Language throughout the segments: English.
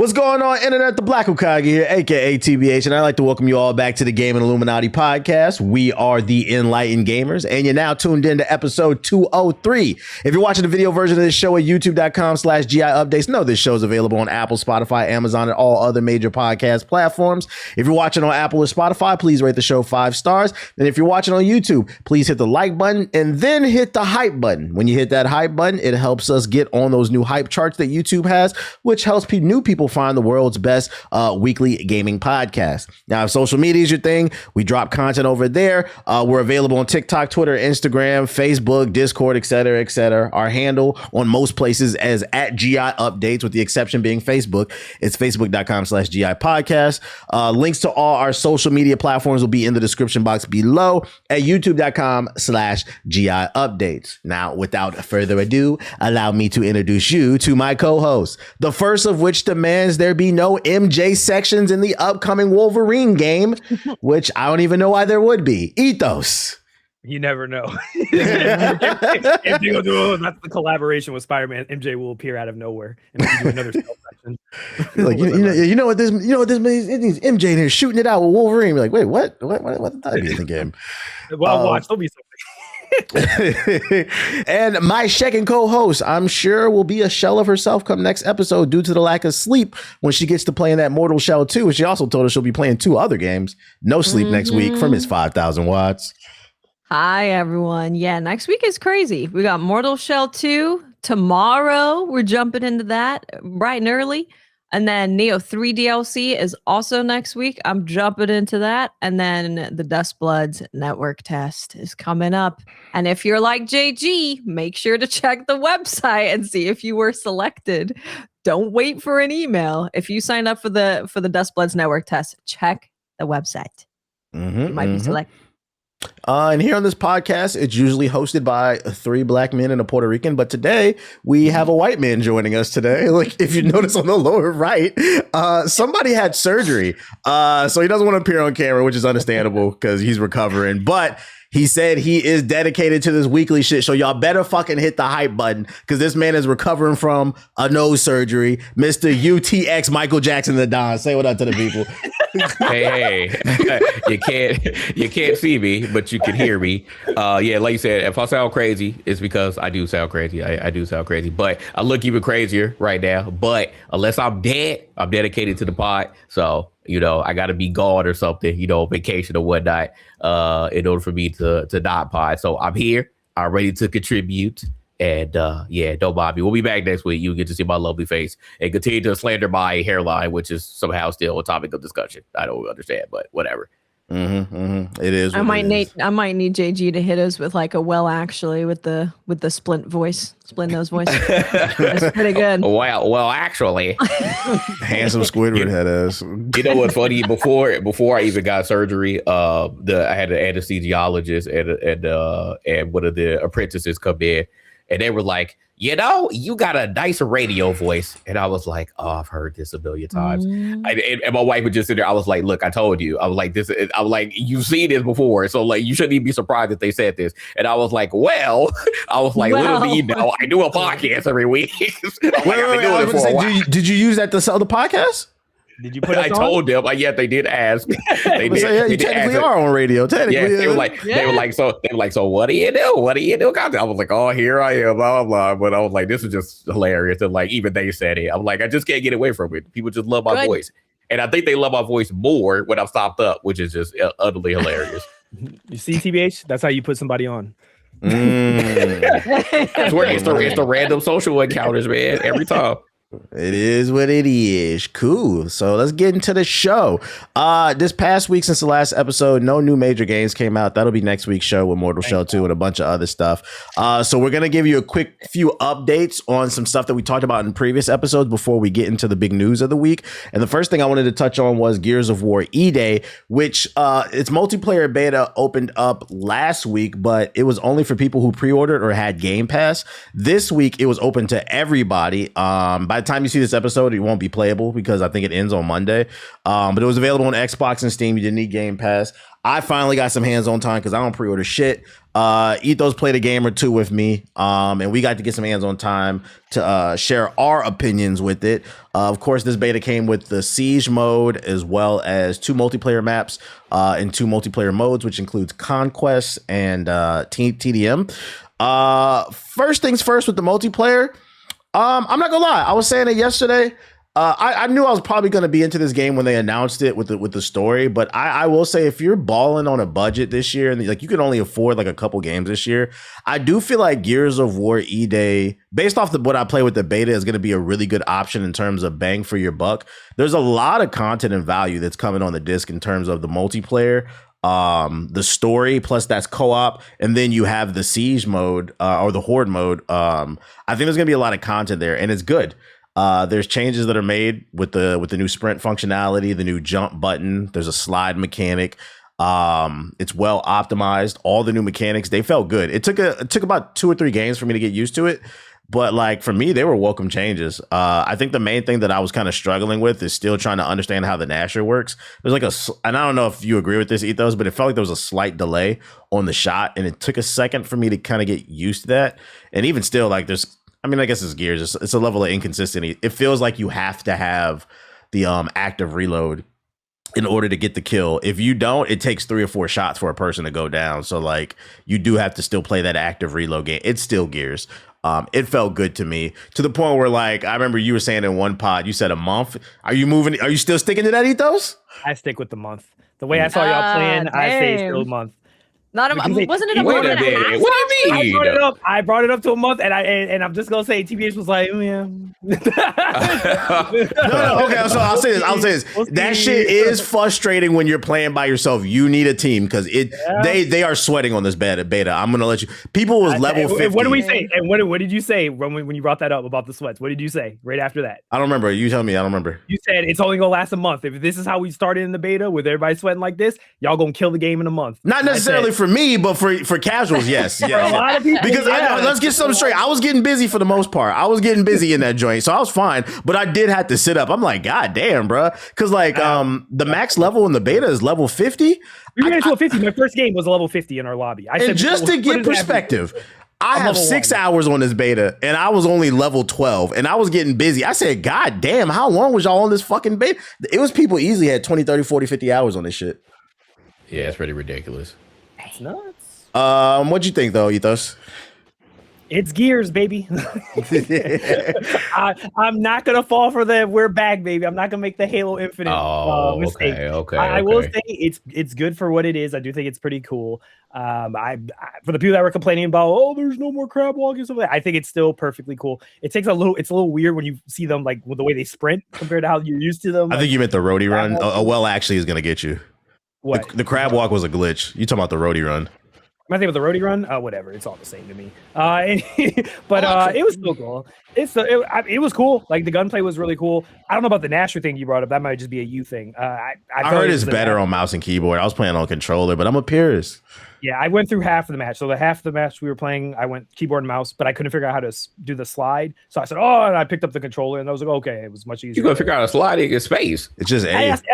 What's going on, Internet? The Black Okage here, aka TBH, and I'd like to welcome you all back to the Game and Illuminaughty podcast. We are the Enlightened Gamers, and you're now tuned in to episode 203. If you're watching the video version of this show at youtube.com/GI Updates, know this show is available on Apple, Spotify, Amazon, and all other major podcast platforms. If you're watching on Apple or Spotify, please rate the show 5 stars. And if you're watching on YouTube, please hit the like button and then hit the hype button. When you hit that hype button, it helps us get on those new hype charts that YouTube has, which helps new people find the world's best weekly gaming podcast. Now, if social media is your thing, we drop content over there. We're available on TikTok, Twitter, Instagram, Facebook, Discord, etc., etc. Our handle on most places is at GI Updates, with the exception being Facebook. It's facebook.com/GI podcast. Links to all our social media platforms will be in the description box below at youtube.com/GI Updates. Now, without further ado, allow me to introduce you to my co-host, the first of which demands there be no MJ sections in the upcoming Wolverine game, which I don't even know why there would be. Ethos. You never know. MJ will do, that's the collaboration with Spider-Man. MJ will appear out of nowhere and do another stealth section. Like, you know what this means? It means MJ in here shooting it out with Wolverine. We're like, wait, what did that be in the game? Well, watch. There'll be something. And my second co-host, I'm sure, will be a shell of herself come next episode due to the lack of sleep when she gets to playing that Mortal Shell 2. And she also told us she'll be playing 2 other games. No sleep next week from his 5,000 watts. Hi, everyone. Yeah, next week is crazy. We got Mortal Shell 2. Tomorrow, we're jumping into that bright and early. And then Neo 3 DLC is also next week. I'm jumping into that. And then the Dust Bloods network test is coming up. And if you're like JG, make sure to check the website and see if you were selected. Don't wait for an email. If you signed up for the Dust Bloods network test, check the website. You might be selected. And here on this podcast, it's usually hosted by 3 black men and a Puerto Rican. But today we have a white man joining us today. Like, if you notice on the lower right, somebody had surgery. So he doesn't want to appear on camera, which is understandable because he's recovering. But he said he is dedicated to this weekly shit. So y'all better fucking hit the hype button because this man is recovering from a nose surgery. Mr. UTX Michael Jackson the Don. Say what up to the people. Hey, you can't see me, but you can hear me. Yeah, like you said, if I sound crazy, it's because I do sound crazy. I do sound crazy, but I look even crazier right now. But unless I'm dead, I'm dedicated to the pod. So, I got to be gone or something, vacation or whatnot, in order for me to not pod. So I'm here. I'm ready to contribute. And yeah, don't mind me. We'll be back next week. You get to see my lovely face and continue to slander my hairline, which is somehow still a topic of discussion. I don't understand, but whatever. It is. I might need JG to hit us with like a actually with the splint nose voice. That's pretty good. Well, actually, handsome Squidward had us. You know what's funny? Before I even got surgery, I had an anesthesiologist and one of the apprentices come in. And they were like, you got a nice radio voice. And I was like, oh, I've heard this a million times. And my wife would just sit there. I was like, look, I told you. I was like, you've seen this before. So like, you shouldn't even be surprised that they said this. And I was like, little do you know, I do a podcast every week. Did you use that to sell the podcast? Did you put I told them, yeah, they did ask. They did. You technically are on radio. Technically, yeah, they were like, so what do you do? What do you do? I was like, oh, here I am, blah, blah, blah. But I was like, this is just hilarious. And like, even they said it. I'm like, I just can't get away from it. People just love my voice. And I think they love my voice more when I'm stopped up, which is just utterly hilarious. You see, TBH, that's how you put somebody on. That's where it's the random social encounters, man, every time. It is what it is. Cool. So let's get into the show. This past week since the last episode, no new major games came out. That'll be next week's show with Mortal Shell 2 and a bunch of other stuff. So we're going to give you a quick few updates on some stuff that we talked about in previous episodes before we get into the big news of the week. And the first thing I wanted to touch on was Gears of War E-Day, which its multiplayer beta opened up last week, but it was only for people who pre-ordered or had Game Pass. This week, it was open to everybody. By by the time you see this episode, it won't be playable because I think it ends on Monday. But it was available on Xbox and Steam. You didn't need Game Pass. I finally got some hands-on time because I don't pre-order shit. Ethos played a game or two with me, and we got to get some hands-on time to share our opinions with it. Of course, this beta came with the Siege mode as well as 2 multiplayer maps and 2 multiplayer modes, which includes Conquest and TDM. First things first with the multiplayer. I'm not gonna lie. I was saying it yesterday. I knew I was probably going to be into this game when they announced it with the story, but I will say if you're balling on a budget this year and like you can only afford like a couple games this year, I do feel like Gears of War E-Day, based off what I play with the beta, is going to be a really good option in terms of bang for your buck. There's a lot of content and value that's coming on the disc in terms of the multiplayer, the story, plus that's co-op, and then you have the Siege mode or the Horde mode. I think there's going to be a lot of content there, and it's good. There's changes that are made with the new sprint functionality, the new jump button. There's a slide mechanic. It's well optimized. All the new mechanics, they felt good. It took about 2 or 3 games for me to get used to it, but like for me, they were welcome changes. I think the main thing that I was kind of struggling with is still trying to understand how the Nasher works. There's like and I don't know if you agree with this, Ethos, but it felt like there was a slight delay on the shot, and it took a second for me to kind of get used to that. And even still, like I guess it's Gears. It's a level of inconsistency. It feels like you have to have the active reload in order to get the kill. If you don't, it takes 3 or 4 shots for a person to go down. So like you do have to still play that active reload game. It's still Gears. It felt good to me to the point where like I remember you were saying in one pod, you said a month. Are you still sticking to that, Ethos? I stick with the month. The way I saw y'all playing, I say still a month. Not a month. Wasn't it a month and a half? What do you mean? I brought it up to a month, and I'm just gonna say TBH was like, yeah. No. Okay, so I'll say this. That shit is frustrating when you're playing by yourself. You need a team because they are sweating on this beta. I'm gonna let you. People was level 50. What do we say? And what did you say when you brought that up about the sweats? What did you say right after that? I don't remember. You tell me. I don't remember. You said it's only gonna last a month. If this is how we started in the beta with everybody sweating like this, y'all gonna kill the game in a month. Not necessarily for me, but for casuals, yes. For a lot of people, because let's get something straight. I was getting busy for the most part. I was getting busy in that joint, so I was fine. But I did have to sit up. I'm like, God damn, bro, because like the max level in the beta is level 50. We were to a 50. My first game was a level 50 in our lobby. I said, just to get perspective, I have 6 hours on this beta, and I was only level 12, and I was getting busy. I said, God damn, how long was y'all on this fucking beta? It was people easily had 20, 30, 40, 50 hours on this shit. Yeah, it's pretty ridiculous. It's nuts. What'd you think though, Ethos? It's Gears, baby. I'm not gonna fall for the we're back, baby. I'm not gonna make the Halo Infinite mistake. Okay. I will say it's good for what it is. I do think it's pretty cool. I for the people that were complaining about, there's no more crab walking stuff, I think it's still perfectly cool. It's a little weird when you see them like with the way they sprint compared to how you're used to them. I think you meant the roadie run. Actually is gonna get you. What? The crab walk was a glitch. You talking about the roadie run? Am I thinking of the roadie run? Whatever. It's all the same to me. But it was still cool. It was cool. Like the gunplay was really cool. I don't know about the Nasher thing you brought up. That might just be a you thing. I heard it's better on mouse and keyboard. I was playing on controller, but I'm a purist. Yeah, I went through half of the match. So the half of the match we were playing, I went keyboard and mouse, but I couldn't figure out how to do the slide. So I said, and I picked up the controller, and I was like, okay, it was much easier. You gonna figure out a slide in space? It's just I asked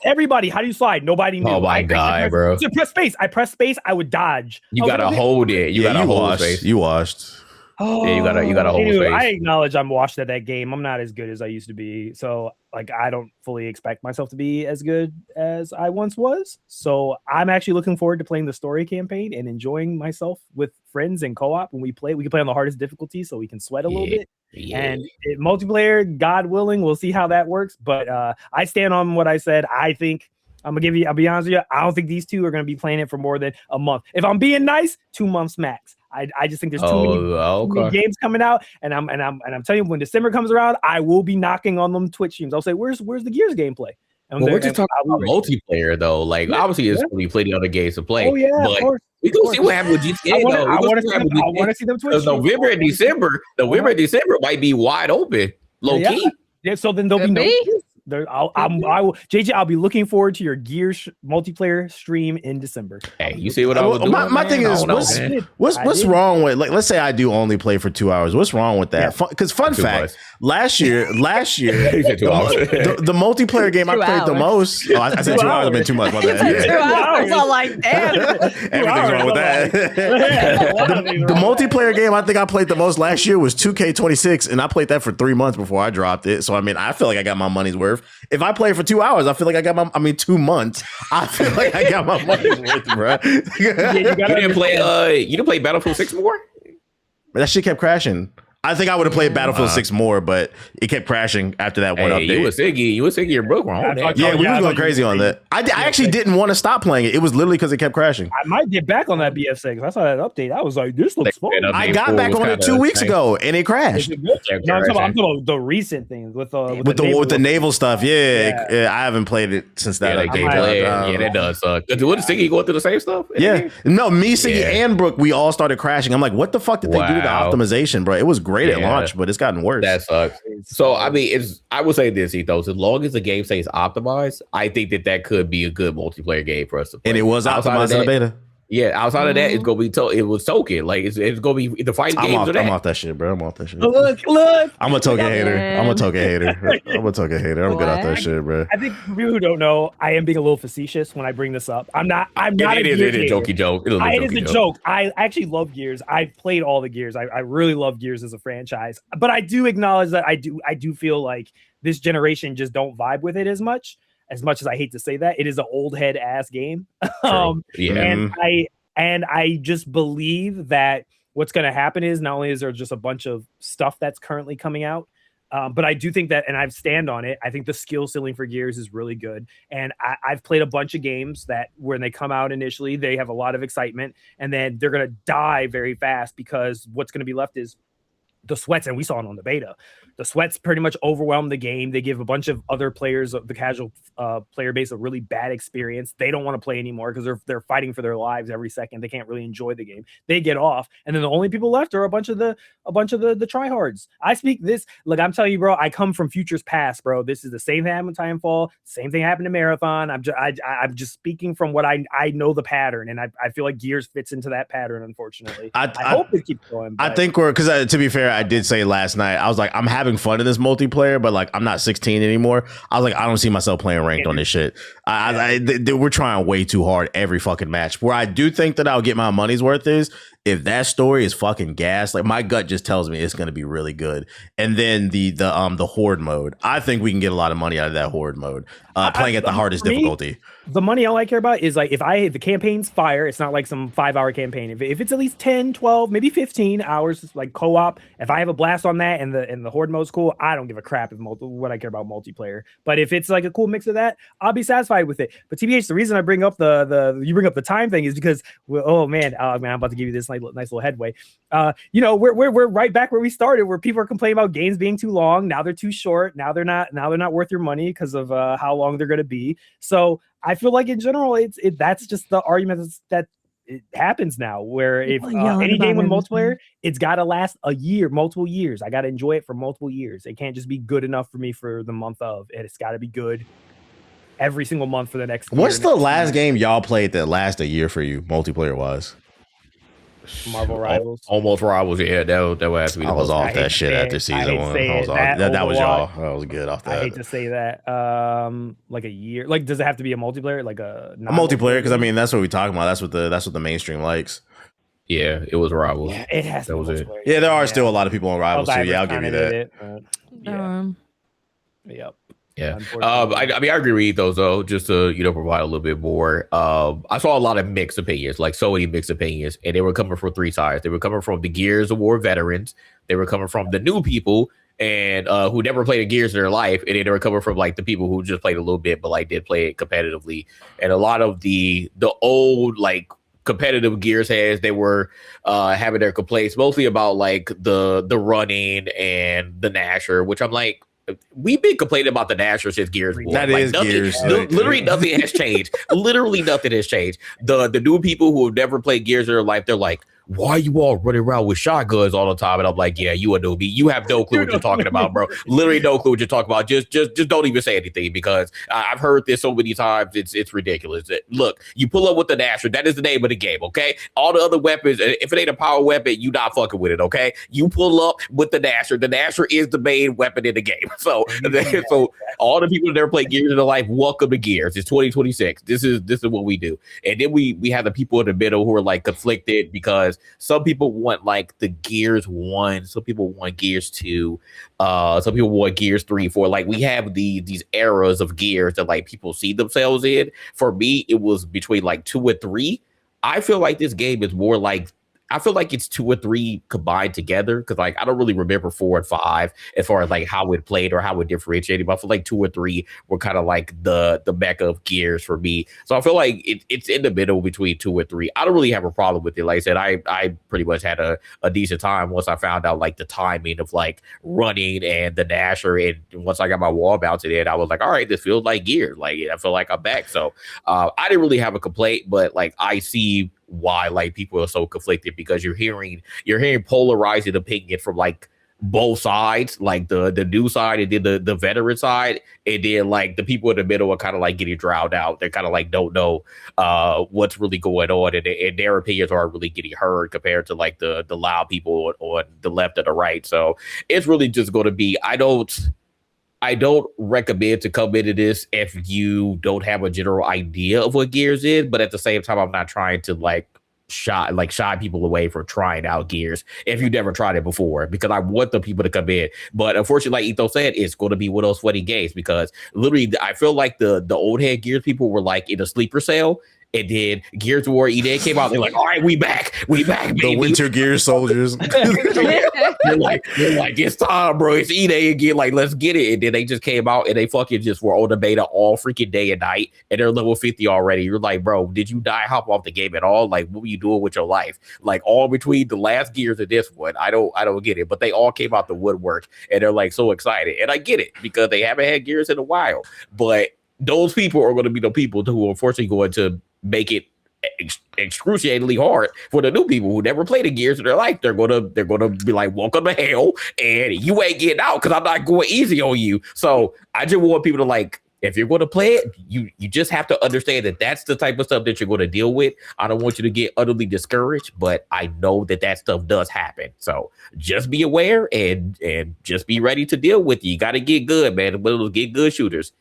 everybody, how do you slide? Nobody knew. Oh my God, bro! So press space. I pressed space. I would dodge. You gotta hold it. You gotta hold space. You washed. Oh, yeah, you gotta hold space. I acknowledge I'm washed at that game. I'm not as good as I used to be. So like I don't fully expect myself to be as good as I once was. So I'm actually looking forward to playing the story campaign and enjoying myself with friends and co-op when we play. We can play on the hardest difficulty so we can sweat a little bit. Yeah. And multiplayer, God willing, we'll see how that works. But I stand on what I said. I think I'll be honest with you, I don't think these two are going to be playing it for more than a month. If I'm being nice, 2 months max. I just think there's too many games coming out, and I'm telling you, when December comes around, I will be knocking on them Twitch streams. I'll say, "Where's the Gears gameplay?" And we're just talking about multiplayer though. Like obviously, it's when you play the other games to play. Oh yeah, but of course. We gonna see what happens with GTA though. I want to see them Twitch. November and December might be wide open, low key. Yeah, so then there'll be no. JJ, I'll be looking forward to your Gears multiplayer stream in December. Hey, you see what I was doing? My thing is, what's wrong with, like, let's say I do only play for 2 hours. What's wrong with that? Because fun fact, last year, the multiplayer game I played the most. Oh, I said 2 hours. I've been too much. My bad. 2 hours. I'm like, damn. Everything's wrong with that. The multiplayer game I think I played the most last year was 2K26, and I played that for 3 months before I dropped it. So I mean, I feel like I got my money's worth. If I play for 2 hours, I feel like I got 2 months. I feel like I got my money's worth, bro. You didn't play Battlefield 6 more? That shit kept crashing. I think I would have played Battlefield 6 more, but it kept crashing after that one update. You was thinking your book wrong. Yeah, we was going crazy on that. I actually didn't want to stop playing it. It was literally because it kept crashing. I might get back on that BF6. I saw that update. I was like, this looks fun. I got back on it 2 weeks ago, and it crashed. No, I'm talking about the recent things with the naval stuff. Yeah, I haven't played it since that update. Yeah, that does suck. Wouldn't Siggy go through the same stuff? Yeah. No, me, Siggy, and Brooke, we all started crashing. I'm like, what the fuck did they do to the optimization, bro? It was great at launch, but it's gotten worse. That sucks. So I mean, I would say this, Ethos. As long as the game stays optimized, I think that could be a good multiplayer game for us to play. And it was optimized in the beta. Yeah, outside of that, it's gonna be it was token. Like it's gonna be the fighting games. I'm off that shit, bro. I'm off that shit. Look. I'm a token hater. I'm good off that shit, bro. I think for people who don't know, I am being a little facetious when I bring this up. I'm not. It is a jokey joke. It is a joke. I actually love Gears. I've played all the Gears. I really love Gears as a franchise. But I do acknowledge that I do feel like this generation just don't vibe with it as much. As much as I hate to say that, it is an old head ass game. And I just believe that what's going to happen is not only is there just a bunch of stuff that's currently coming out, but I do think that, and I stand on it, I think the skill ceiling for Gears is really good. And I've played a bunch of games that when they come out initially, they have a lot of excitement, and then they're going to die very fast because what's going to be left is the sweats, and we saw it on the beta. The sweats pretty much overwhelm the game. They give a bunch of other players, the casual player base, a really bad experience. They don't want to play anymore because they're fighting for their lives every second. They can't really enjoy the game. They get off, and then the only people left are a bunch of the tryhards. I speak this. Look, I'm telling you, bro. I come from futures past, bro. This is the same thing happened in Timefall. Same thing happened in Marathon. I'm just speaking from what I know the pattern, and I feel like Gears fits into that pattern. Unfortunately, I hope it keeps going. I think because to be fair, I did say last night, I was like, I'm having fun in this multiplayer, but like, I'm not 16 anymore. I was like, I don't see myself playing ranked on this shit. We're trying way too hard every fucking match. Where I do think that I'll get my money's worth is if that story is fucking gas. Like, my gut just tells me it's going to be really good. And then the horde mode, I think we can get a lot of money out of that horde mode. Playing at the hardest difficulty. The money all I care about is like if the campaign's fire, it's not like some 5-hour campaign. If it's at least 10, 12, maybe 15 hours, like co-op, if I have a blast on that and the horde mode's cool, I don't give a crap what I care about multiplayer. But if it's like a cool mix of that, I'll be satisfied with it. But TBH, the reason I bring up you bring up the time thing is because I'm about to give you this nice little headway. We're right back where we started, where people are complaining about games being too long. Now they're too short. Now they're not worth your money because of how long they're going to be. So I feel like in general, that's just the argument that it happens now, where if any game with multiplayer, it's got to last a year, multiple years. I got to enjoy it for multiple years. It can't just be good enough for me for the month of. It's got to be good every single month for the next year. What's the last game y'all played that lasted a year for you, multiplayer wise? Marvel Rivals. Almost Rivals, yeah. That would have to be. I was off that shit after season 1. That was y'all. I was good off that. I hate to say that. Like a year. Like, does it have to be a multiplayer? Like a multiplayer? Because I mean, that's what we're talking about. That's what the mainstream likes. Yeah, it was Rivals. Yeah, it has. That was it. Yeah, there are still a lot of people on Rivals too. Yeah, I'll give you that. Yep. Yeah. I agree with Ethos though, just to, provide a little bit more. I saw a lot of mixed opinions, like so many mixed opinions, and they were coming from 3 sides. They were coming from the Gears of War veterans. They were coming from the new people and who never played a Gears in their life, and they were coming from like the people who just played a little bit, but like did play it competitively. And a lot of the old like competitive Gears heads, they were having their complaints mostly about like the running and the Nasher, which I'm like, we've been complaining about the Nasher since Gears 1. That is Gears. Literally nothing has changed. Literally nothing has changed. The new people who have never played Gears in their life, they're like, why are you all running around with shotguns all the time? And I'm like, yeah, you a newbie. You have no clue what you're talking about, bro. Literally no clue what you're talking about. Just don't even say anything because I've heard this so many times. It's ridiculous. Look, you pull up with the Nasher. That is the name of the game, okay? All the other weapons, if it ain't a power weapon, you not fucking with it, okay? You pull up with the Nasher. The Nasher is the main weapon in the game. So all the people that ever play Gears in their life, welcome to Gears. It's 2026. This is what we do. And then we have the people in the middle who are like conflicted because some people want like the Gears 1, some people want Gears 2, some people want Gears 3, 4. Like we have these eras of Gears that like people see themselves in. For me, it was between like 2 and 3. I feel like this game is more like, I feel like it's 2 or 3 combined together because like I don't really remember 4 and 5 as far as like how it played or how it differentiated. But I feel like 2 or 3 were kind of like the mecca of Gears for me. So I feel like it's in the middle between 2 or 3. I don't really have a problem with it. Like I said, I pretty much had a decent time once I found out like the timing of like running and the Nasher. And once I got my wall mounted in, I was like, all right, this feels like Gears. Like I feel like I'm back. So I didn't really have a complaint, but like I see why like people are so conflicted because you're hearing polarizing opinion from like both sides, like the new side and then the veteran side, and then like the people in the middle are kind of like getting drowned out. They're kind of like don't know what's really going on, and their opinions aren't really getting heard compared to like the loud people on the left and the right. So it's really just going to be I don't recommend to come into this if you don't have a general idea of what Gears is, but at the same time, I'm not trying to shy people away from trying out Gears if you never tried it before, because I want the people to come in. But unfortunately, like Etho said, it's going to be one of those sweaty games because literally I feel like the old head Gears people were like in a sleeper cell. And then Gears of War EA came out. They're like, all right, we back, baby. The Winter Gear soldiers. They're like, it's time, bro. It's EA again. Like, let's get it. And then they just came out and they fucking just were on the beta all freaking day and night. And they're level 50 already. You're like, bro, did you hop off the game at all? Like, what were you doing with your life? Like, all between the last Gears and this one, I don't get it. But they all came out the woodwork and they're like so excited. And I get it because they haven't had Gears in a while. But those people are going to be the people who are unfortunately going to make it excruciatingly hard for the new people who never played the Gears in their life. They're gonna be like, welcome to hell, and you ain't getting out because I'm not going easy on you. So I just want people to like, if you're going to play it, you just have to understand that that's the type of stuff that you're going to deal with. I don't want you to get utterly discouraged, but I know that stuff does happen. So just be aware and just be ready to deal with it. You got to get good, man. But get good shooters.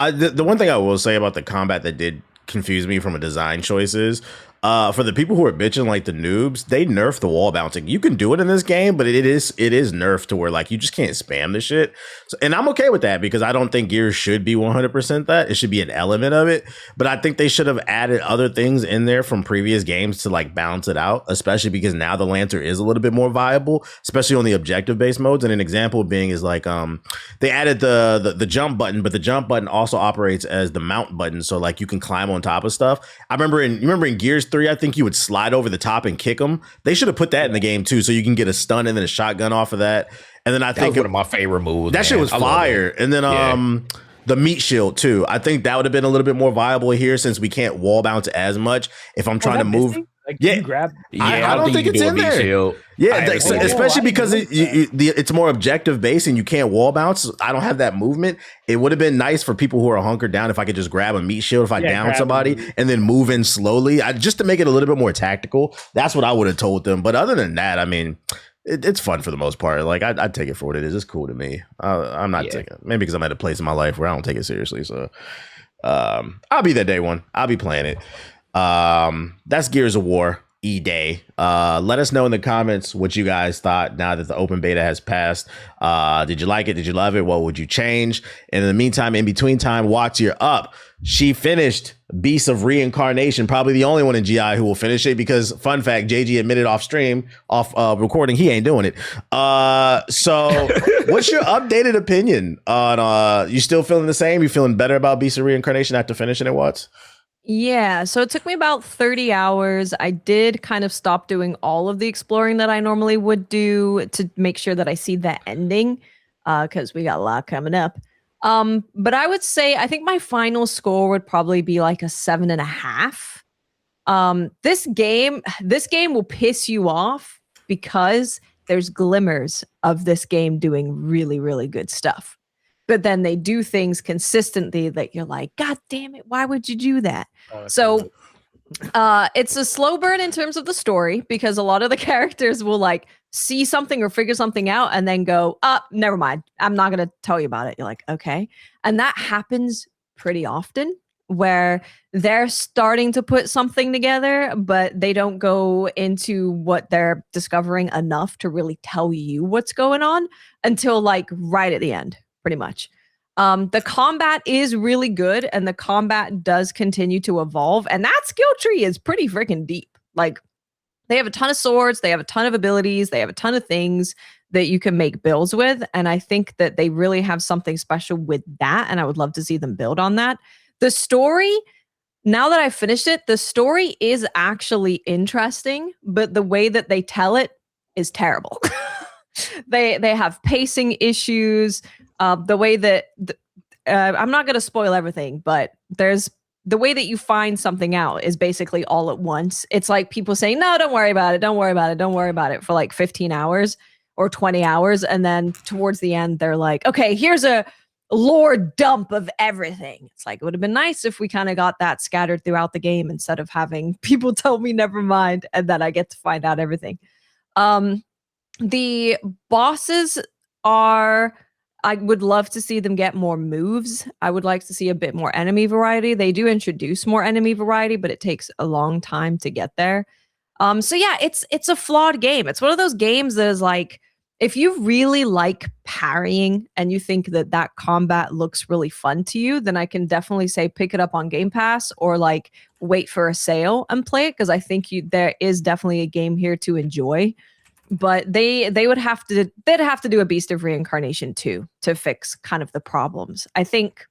The one thing I will say about the combat that did confuse me from a design choices, for the people who are bitching like the noobs, they nerfed the wall bouncing. You can do it in this game, but it is nerfed to where like you just can't spam the shit. So, and I'm okay with that because I don't think Gears should be 100% that. It should be an element of it, but I think they should have added other things in there from previous games to like balance it out, especially because now the Lantern is a little bit more viable, especially on the objective based modes. And an example being is like they added the jump button, but the jump button also operates as the mount button, so like you can climb on top of stuff. I remember in Gears 3, I think you would slide over the top and kick them. They should have put that in the game too, so you can get a stun and then a shotgun off of that. And then I think one of my favorite moves. That shit was fire. And then the meat shield too. I think that would have been a little bit more viable here since we can't wall bounce as much. If I'm trying to move. Like, yeah, you grab. I don't think it's in there. Shield. Yeah, especially because it's more objective based and you can't wall bounce. I don't have that movement. It would have been nice for people who are hunkered down if I could just grab a meat shield if I down somebody and then move in slowly, just to make it a little bit more tactical. That's what I would have told them. But other than that, I mean, it's fun for the most part. Like I'd take it for what it is. It's cool to me. I'm not taking it. Maybe because I'm at a place in my life where I don't take it seriously. So I'll be there day one. I'll be playing it. That's Gears of War E-Day. Let us know in the comments what you guys thought now that the open beta has passed. Did you like it? Did you love it? What would you change? And in the meantime, in between time, Watts, you're up. She finished Beasts of Reincarnation, probably the only one in GI who will finish it because, fun fact, JG admitted off recording, he ain't doing it. So what's your updated opinion on, you still feeling the same? You feeling better about Beasts of Reincarnation after finishing it, Watts? Yeah, so it took me about 30 hours. I did kind of stop doing all of the exploring that I normally would do to make sure that I see that ending, because we got a lot coming up. But I would say I think my final score would probably be like a 7.5. This game will piss you off because there's glimmers of this game doing really, really good stuff. But then they do things consistently that you're like, God damn it, why would you do that? So it's a slow burn in terms of the story because a lot of the characters will like see something or figure something out and then go, never mind. I'm not going to tell you about it. You're like, okay. And that happens pretty often where they're starting to put something together, but they don't go into what they're discovering enough to really tell you what's going on until like right at the end, pretty much. The combat is really good and the combat does continue to evolve. And that skill tree is pretty freaking deep. Like they have a ton of swords, they have a ton of abilities, they have a ton of things that you can make builds with. And I think that they really have something special with that. And I would love to see them build on that. The story, now that I finished it, the story is actually interesting, but the way that they tell it is terrible. They have pacing issues. The way that I'm not going to spoil everything, but there's the way that you find something out is basically all at once. It's like people saying, no, don't worry about it. Don't worry about it. Don't worry about it for like 15 hours or 20 hours. And then towards the end, they're like, okay, here's a lore dump of everything. It's like, it would have been nice if we kind of got that scattered throughout the game instead of having people tell me never mind and then I get to find out everything. The bosses are, I would love to see them get more moves. I would like to see a bit more enemy variety. They do introduce more enemy variety, but it takes a long time to get there. So yeah, it's a flawed game. It's one of those games that is like, if you really like parrying and you think that that combat looks really fun to you, then I can definitely say pick it up on Game Pass or like wait for a sale and play it because I think there is definitely a game here to enjoy. But they'd have to do a Beast of Reincarnation too to fix kind of the problems. I think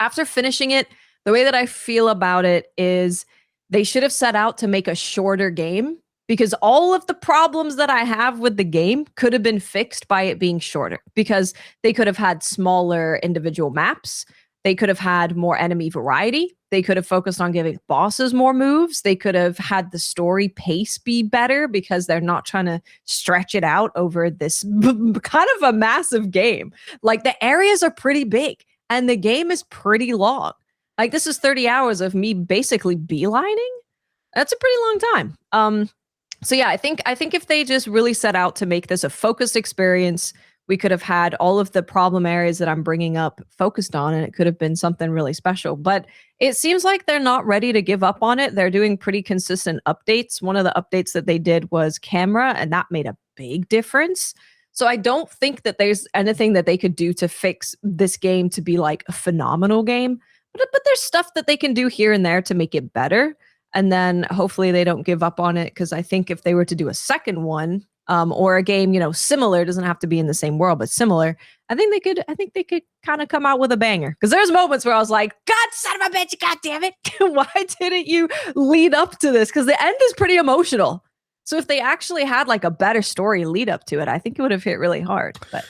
after finishing it, the way that I feel about it is they should have set out to make a shorter game because all of the problems that I have with the game could have been fixed by it being shorter because they could have had smaller individual maps. They could have had more enemy variety. They could have focused on giving bosses more moves. They could have had the story pace be better because they're not trying to stretch it out over this kind of a massive game. Like the areas are pretty big and the game is pretty long. Like this is 30 hours of me basically beelining. That's a pretty long time. So yeah, I think if they just really set out to make this a focused experience, we could have had all of the problem areas that I'm bringing up focused on, and it could have been something really special. But it seems like they're not ready to give up on it. They're doing pretty consistent updates. One of the updates that they did was camera, and that made a big difference. So I don't think that there's anything that they could do to fix this game to be like a phenomenal game. But there's stuff that they can do here and there to make it better. And then hopefully they don't give up on it because I think if they were to do a second one, or a game, similar, doesn't have to be in the same world, but similar, I think they could kind of come out with a banger. Because there's moments where I was like, God son of a bitch, God damn it. Why didn't you lead up to this? Because the end is pretty emotional. So if they actually had like a better story lead up to it, I think it would have hit really hard. But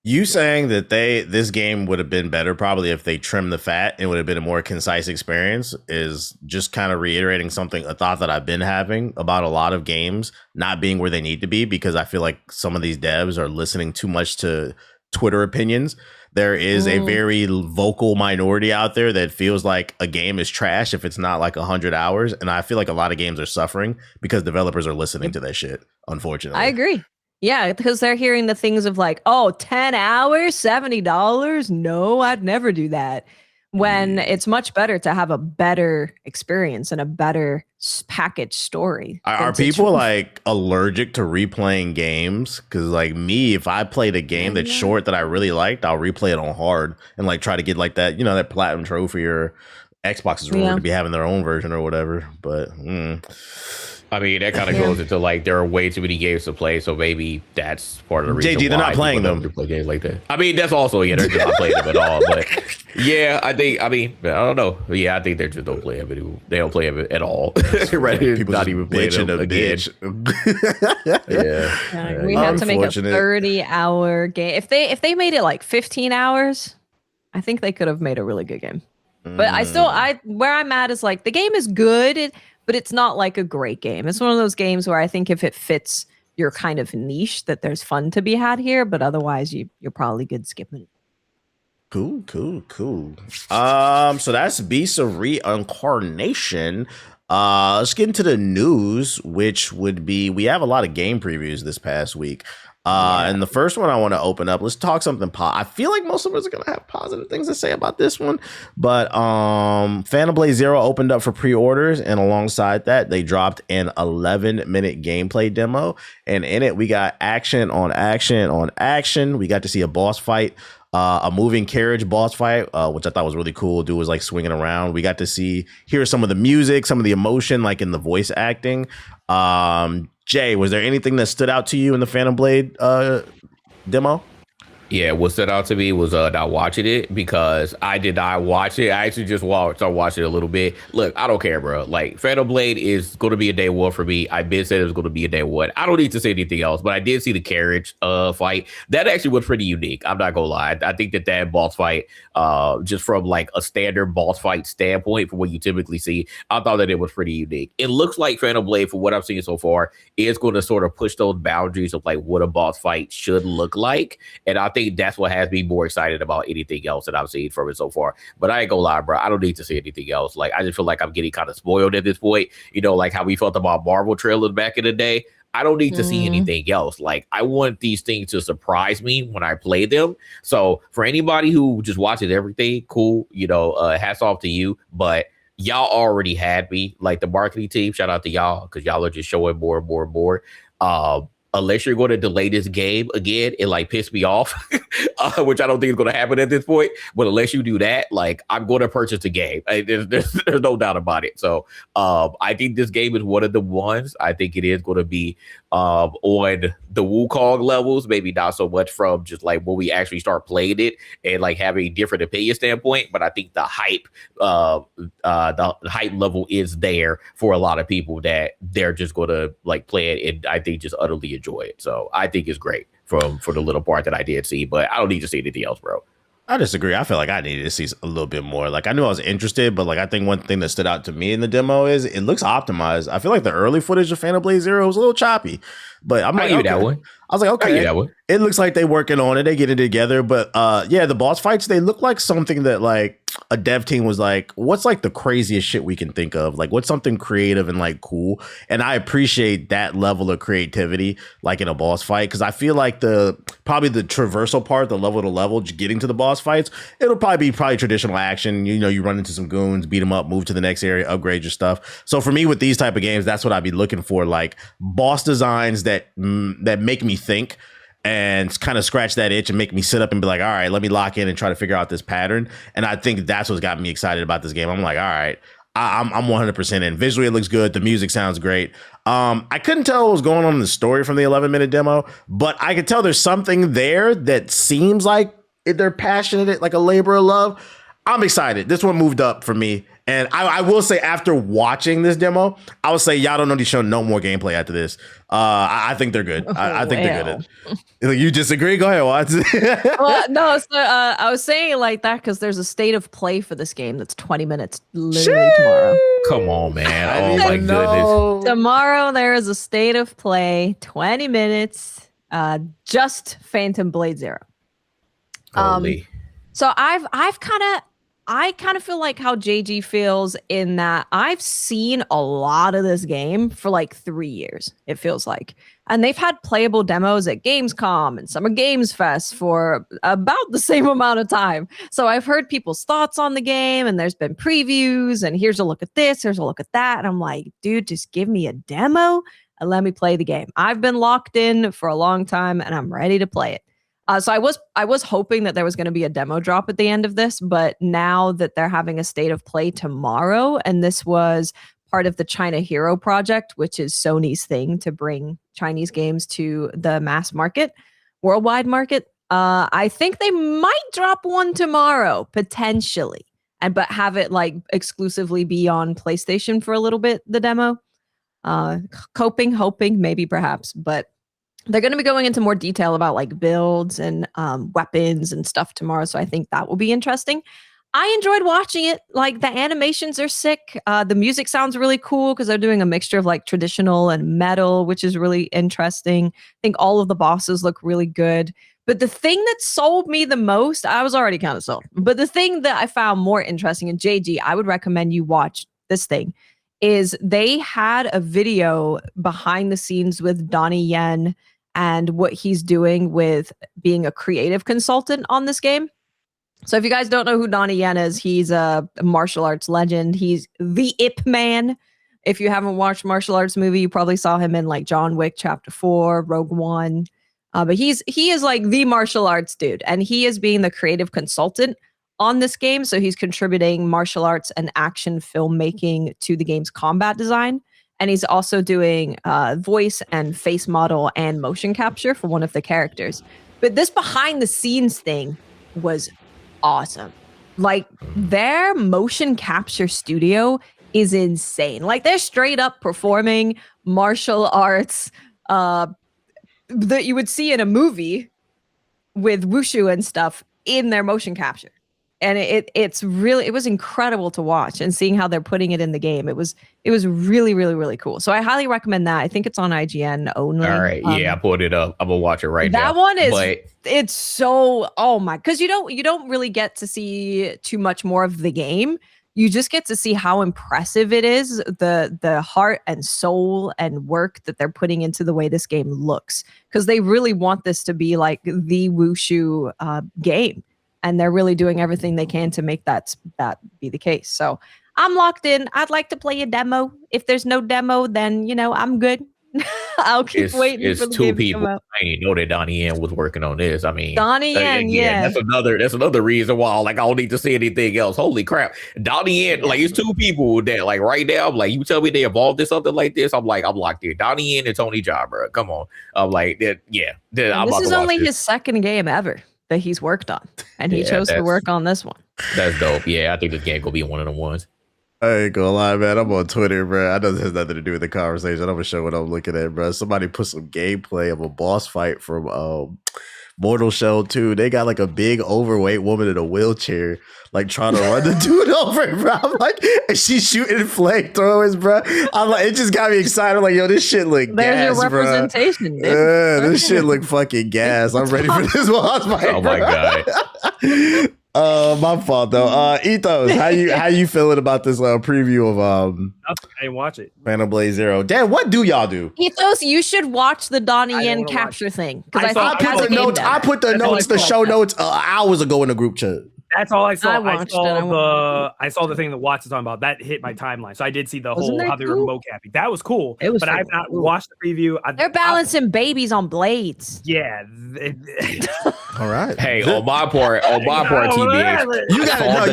you saying that this game would have been better probably if they trimmed the fat and would have been a more concise experience is just kind of reiterating a thought that I've been having about a lot of games not being where they need to be, because I feel like some of these devs are listening too much to Twitter opinions. There is a very vocal minority out there that feels like a game is trash if it's not like 100 hours. And I feel like a lot of games are suffering because developers are listening to that shit, unfortunately. I agree. Yeah, because they're hearing the things of like, 10 hours, $70. No, I'd never do that. When it's much better to have a better experience and a better packaged story. Are people like allergic to replaying games? Because like me, if I played a game that's short that I really liked, I'll replay it on hard and like try to get like that, that platinum trophy, or Xbox is rumored to be having their own version or whatever. But I mean, that kind of goes into like there are way too many games to play, so maybe that's part of the reason. JG, they're not playing them. Play games like that. I mean, that's also they're just not playing them at all. But yeah, I don't know. Yeah, I think they just don't play them. They don't play them at all. Right? People not even playing them again. Yeah, we have to make a 30-hour game. If they made it like 15 hours, I think they could have made a really good game. But where I'm at is like the game is good, but it's not like a great game. It's one of those games where I think if it fits your kind of niche, that there's fun to be had here. But otherwise, you're probably good skipping it. Cool. So that's Beast of Reincarnation. Let's get into the news, which would be we have a lot of game previews this past week. And the first one I want to open up, let's talk something. I feel like most of us are going to have positive things to say about this one, but Phantom Blade Zero opened up for pre-orders, and alongside that, they dropped an 11-minute gameplay demo, and in it, we got action on action on action. We got to see a boss fight, a moving carriage boss fight, which I thought was really cool. Dude was like swinging around. We got to hear some of the music, some of the emotion, like in the voice acting. Jay, was there anything that stood out to you in the Phantom Blade demo? Yeah, what stood out to me was not watching it, because I did not watch it. I actually just started watching it a little bit. Look, I don't care, bro. Like, Phantom Blade is going to be a day one for me. I've been saying it was going to be a day one. I don't need to say anything else, but I did see the carriage fight. That actually was pretty unique. I'm not going to lie. I think that boss fight, just from like a standard boss fight standpoint from what you typically see, I thought that it was pretty unique. It looks like Phantom Blade, from what I've seen so far, is going to sort of push those boundaries of like what a boss fight should look like. And I think that's what has me more excited about anything else that I've seen from it so far. But I ain't gonna lie, bro, I don't need to see anything else. Like, I just feel like I'm getting kind of spoiled at this point. You know, like how we felt about Marvel trailers back in the day. I don't need to see anything else. Like, I want these things to surprise me when I play them. So for anybody who just watches everything, cool, you know, hats off to you. But y'all already had me. Like, the marketing team, shout out to y'all, because y'all are just showing more and more and more. Unless you're going to delay this game again and like piss me off, which I don't think is going to happen at this point. But unless you do that, like, I'm going to purchase the game. There's no doubt about it. So I think this game is one of the ones. I think it is going to be on the Wukong levels, maybe not so much from just like when we actually start playing it and like having a different opinion standpoint. But I think the hype level is there for a lot of people that they're just going to like play it and I think just utterly enjoy it. So I think it's great for the little part that I did see, but I don't need to see anything else, bro. I disagree. I feel like I needed to see a little bit more. Like, I knew I was interested, but like, I think one thing that stood out to me in the demo is it looks optimized. I feel like the early footage of Phantom Blade Zero was a little choppy, but I'm like, okay. That one. I was like, okay, it looks like they working on it. They getting it together. But yeah, the boss fights, they look like something that like a dev team was like, what's like the craziest shit we can think of? Like, what's something creative and like cool? And I appreciate that level of creativity, like in a boss fight, because I feel like probably the traversal part, the level to level, getting to the boss fights, it'll probably be traditional action. You know, you run into some goons, beat them up, move to the next area, upgrade your stuff. So for me, with these type of games, that's what I'd be looking for, like boss designs that make me think and kind of scratch that itch and make me sit up and be like, all right, let me lock in and try to figure out this pattern. And I think that's what's got me excited about this game. I'm like, all right, I'm 100% in. Visually, it looks good. The music sounds great. I couldn't tell what was going on in the story from the 11-minute demo, but I could tell there's something there that seems like they're passionate, like a labor of love. I'm excited. This one moved up for me. And I will say, after watching this demo, I would say y'all don't need to show no more gameplay after this. I think they're good. I think they're good at it. You disagree? Go ahead, Watts. Well, no, so I was saying it like that because there's a state of play for this game that's 20 minutes literally tomorrow. Come on, man. Oh, my goodness. Tomorrow, there is a state of play, 20 minutes, just Phantom Blade Zero. Holy. So I kind of feel like how JG feels in that I've seen a lot of this game for like 3 years, it feels like. And they've had playable demos at Gamescom and Summer Games Fest for about the same amount of time. So I've heard people's thoughts on the game, and there's been previews, and here's a look at this, here's a look at that. And I'm like, dude, just give me a demo and let me play the game. I've been locked in for a long time, and I'm ready to play it. So I was hoping that there was going to be a demo drop at the end of this, but now that they're having a state of play tomorrow, and this was part of the China Hero Project, which is Sony's thing to bring Chinese games to the mass market, worldwide market. I think they might drop one tomorrow, potentially, but have it like exclusively be on PlayStation for a little bit, the demo. Hoping, maybe, perhaps, but they're going to be going into more detail about like builds and weapons and stuff tomorrow. So I think that will be interesting. I enjoyed watching it. Like the animations are sick. The music sounds really cool because they're doing a mixture of like traditional and metal, which is really interesting. I think all of the bosses look really good. But the thing that sold me the most, I was already kind of sold. But the thing that I found more interesting, and JG, I would recommend you watch this thing, is they had a video behind the scenes with Donnie Yen and what he's doing with being a creative consultant on this game. So if you guys don't know who Donnie Yen is, he's a martial arts legend. He's the Ip Man. If you haven't watched martial arts movie, you probably saw him in like John Wick Chapter 4, Rogue One. But he is like the martial arts dude, and he is being the creative consultant on this game. So he's contributing martial arts and action filmmaking to the game's combat design. And he's also doing voice and face model and motion capture for one of the characters. But this behind the scenes thing was awesome. Like their motion capture studio is insane. Like they're straight up performing martial arts that you would see in a movie with wushu and stuff in their motion capture. And it was incredible to watch, and seeing how they're putting it in the game. It was really, really, really cool. So I highly recommend that. I think it's on IGN only. All right. Yeah, I pulled it up. I'm gonna watch it right now. That one it's so, oh my, because you don't really get to see too much more of the game. You just get to see how impressive it is, the heart and soul and work that they're putting into the way this game looks. Because they really want this to be like the wushu game. And they're really doing everything they can to make that be the case. So I'm locked in. I'd like to play a demo. If there's no demo, then, I'm good. I'll keep waiting for the two game people. to come out. I didn't know that Donnie Yen was working on this. I mean, Donnie Yen, yeah. That's another reason why I don't need to see anything else. Holy crap. Donnie Yen, like it's two people that like right now, I'm like, you tell me they evolved in something like this, I'm locked in. Donnie Yen and Tony Jaa, bro. Come on. I'm like, yeah. This is only his second game ever that he's worked on, and he chose to work on this one. That's dope. Yeah, I think this game gonna be one of the ones. I ain't gonna lie, man. I'm on Twitter, bro. I know this has nothing to do with the conversation. I'm gonna show what I'm looking at, bro. Somebody put some gameplay of a boss fight from Mortal Shell 2. They got like a big overweight woman in a wheelchair, like trying to run the dude over, bro. I'm like, and she's shooting flamethrowers, bro. I'm like, it just got me excited. I'm like, yo, this shit look gas, your representation, bro. Yeah, this shit look fucking gas. I'm ready for this boss fight. Oh my god. My fault though. Ethos, how you feeling about this preview of I didn't watch it. Phantom Blade Zero? Dan, what do y'all do? Ethos, you should watch the Donnie Yen capture thing, because I put the notes, the show notes hours ago in the group chat. That's all I saw. I I saw the thing that Watts is talking about. That hit my timeline. So I did see the Wasn't whole that how they were cool? mocapping. That was cool. It was but so I've not cool. watched the preview. They're balancing babies on blades. Yeah. All right. Hey, on my part, TBH. You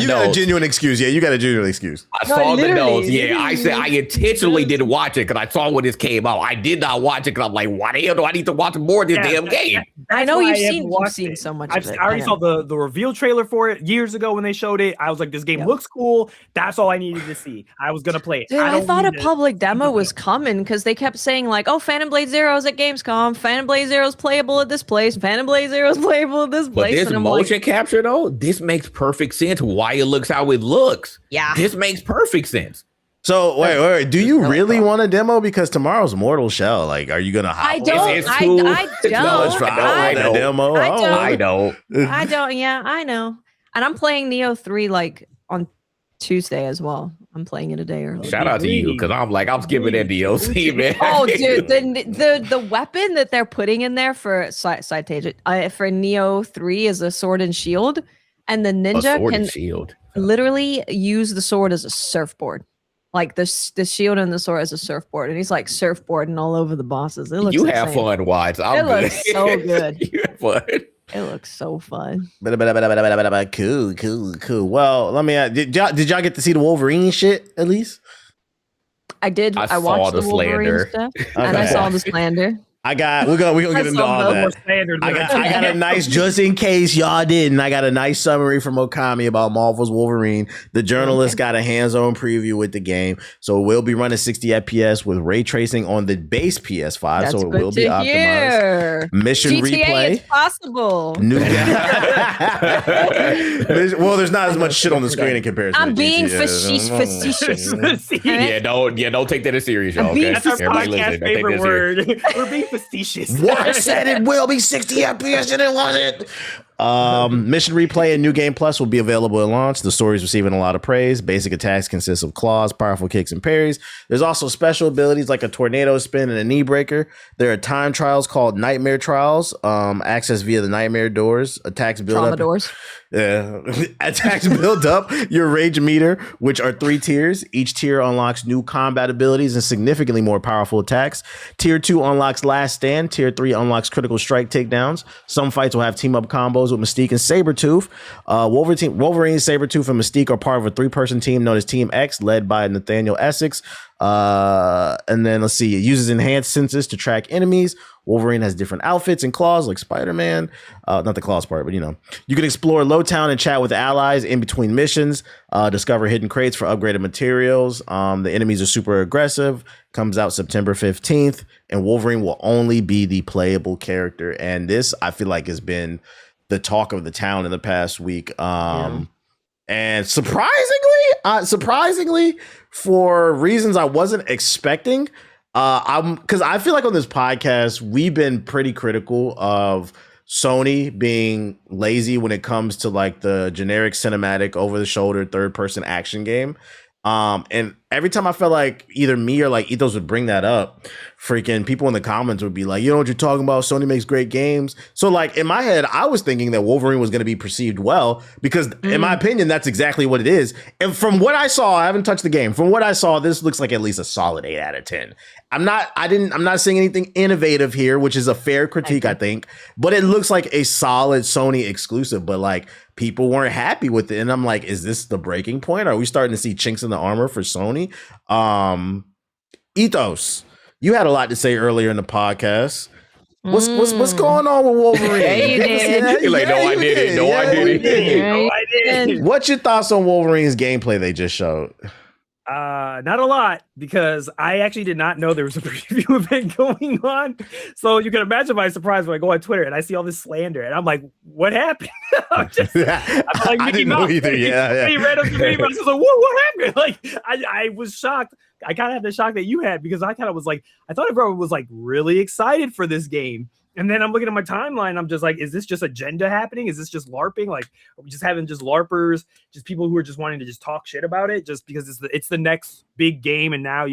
got a genuine excuse. Yeah, you got a genuine excuse. I saw the notes. Yeah, I said I intentionally didn't watch it because I saw when this came out. I did not watch it because I'm like, why the hell do I need to watch more of this damn game? I know you've seen so much of it. I already saw the reveal trailer for it years ago when they showed it. I was like, this game looks cool. That's all I needed to see. I was gonna play it. Dude, I thought a public demo was coming because they kept saying like, oh, Phantom Blade Zero is at Gamescom. Phantom Blade Zero is playable at this place. Phantom Blade Zero is playable at this place. But this motion capture though, this makes perfect sense why it looks how it looks. Yeah. This makes perfect sense. So wait, do you really want a demo? Because tomorrow's Mortal Shell. Like, are you gonna hop I on? don't. It's I too- don't. No, it's fine. I know. demo. I don't. I know. I don't. Yeah, I know. And I'm playing Neo 3 like on Tuesday as well. I'm playing it a day early. Shout out to you because I'm skipping that DLC, man. Oh, dude, the weapon that they're putting in there for side tangent for Neo 3 is a sword and shield, and the ninja can shield. literally use the sword as a surfboard. Like the shield and the sword as a surfboard, and he's like surfboarding all over the bosses. It looks You insane. have fun, Watts. I'm It good. looks so good. You have fun. It looks so fun. Cool. Well, let me. Did y'all get to see the Wolverine shit at least? I did. I watched the Wolverine stuff, and I saw the slander. we're gonna get into all that. I got a nice, just in case y'all didn't, I got a nice summary from Okami about Marvel's Wolverine. The journalist got a hands-on preview with the game, so it will be running 60 FPS with ray tracing on the base PS5. That's so it good will be to optimized. Hear. Mission GTA replay. is possible. Well, there's not as much shit on the screen in comparison. I'm to being GTA. facetious. Yeah, don't take that as serious, y'all. Okay? That's our Everybody podcast listen, don't take favorite that serious. word. We're being facetious. What? I said it will be 60 FPS and it wasn't. Mission replay and new game plus will be available at launch. The story is receiving a lot of praise. Basic attacks consist of claws, powerful kicks, and parries. There's also special abilities like a tornado spin and a knee breaker. There are time trials called nightmare trials. Access via the nightmare doors. Attacks build Trauma up. doors. Attacks build up your rage meter, which are 3 tiers. Each tier unlocks new combat abilities and significantly more powerful attacks. Tier 2 unlocks last stand. Tier 3 unlocks critical strike takedowns. Some fights will have team up combos with Mystique and Sabretooth. Wolverine, Sabretooth, and Mystique are part of a 3-person team known as Team X, led by Nathaniel Essex. And then let's see, it uses enhanced senses to track enemies. Wolverine has different outfits and claws like Spider-Man. Not the claws part, but you can explore Lowtown and chat with allies in between missions. Discover hidden crates for upgraded materials. The enemies are super aggressive. Comes out September 15th, and Wolverine will only be the playable character. And this, I feel like, has been the talk of the town in the past week. And surprisingly, for reasons I wasn't expecting, because I feel like on this podcast we've been pretty critical of Sony being lazy when it comes to like the generic cinematic over the shoulder third person action game. And every time I felt like either me or like Ethos would bring that up, freaking people in the comments would be like, you know what you're talking about? Sony makes great games. So like in my head, I was thinking that Wolverine was going to be perceived well, because in my opinion, that's exactly what it is. And from what I saw, I haven't touched the game. From what I saw, this looks like at least a solid 8 out of 10. I'm not seeing anything innovative here, which is a fair critique, I think, but it looks like a solid Sony exclusive, but like people weren't happy with it. And I'm like, is this the breaking point? Are we starting to see chinks in the armor for Sony? Ethos, you had a lot to say earlier in the podcast. What's going on with Wolverine? Yeah, you did. You're like, no, I did. What's your thoughts on Wolverine's gameplay they just showed? Not a lot, because I actually did not know there was a preview event going on. So you can imagine my surprise when I go on Twitter and I see all this slander, and I'm like, "What happened?" I'm like, I didn't know either. Yeah. He ran up to me, but I was like, "What happened?" Like, I was shocked. I kind of had the shock that you had, because I kind of was like, I thought everyone was like really excited for this game. And then I'm looking at my timeline. I'm just like, is this just agenda happening? Is this just LARPing? Like, are we just having just LARPers, just people who are just wanting to just talk shit about it just because it's the next big game. And now,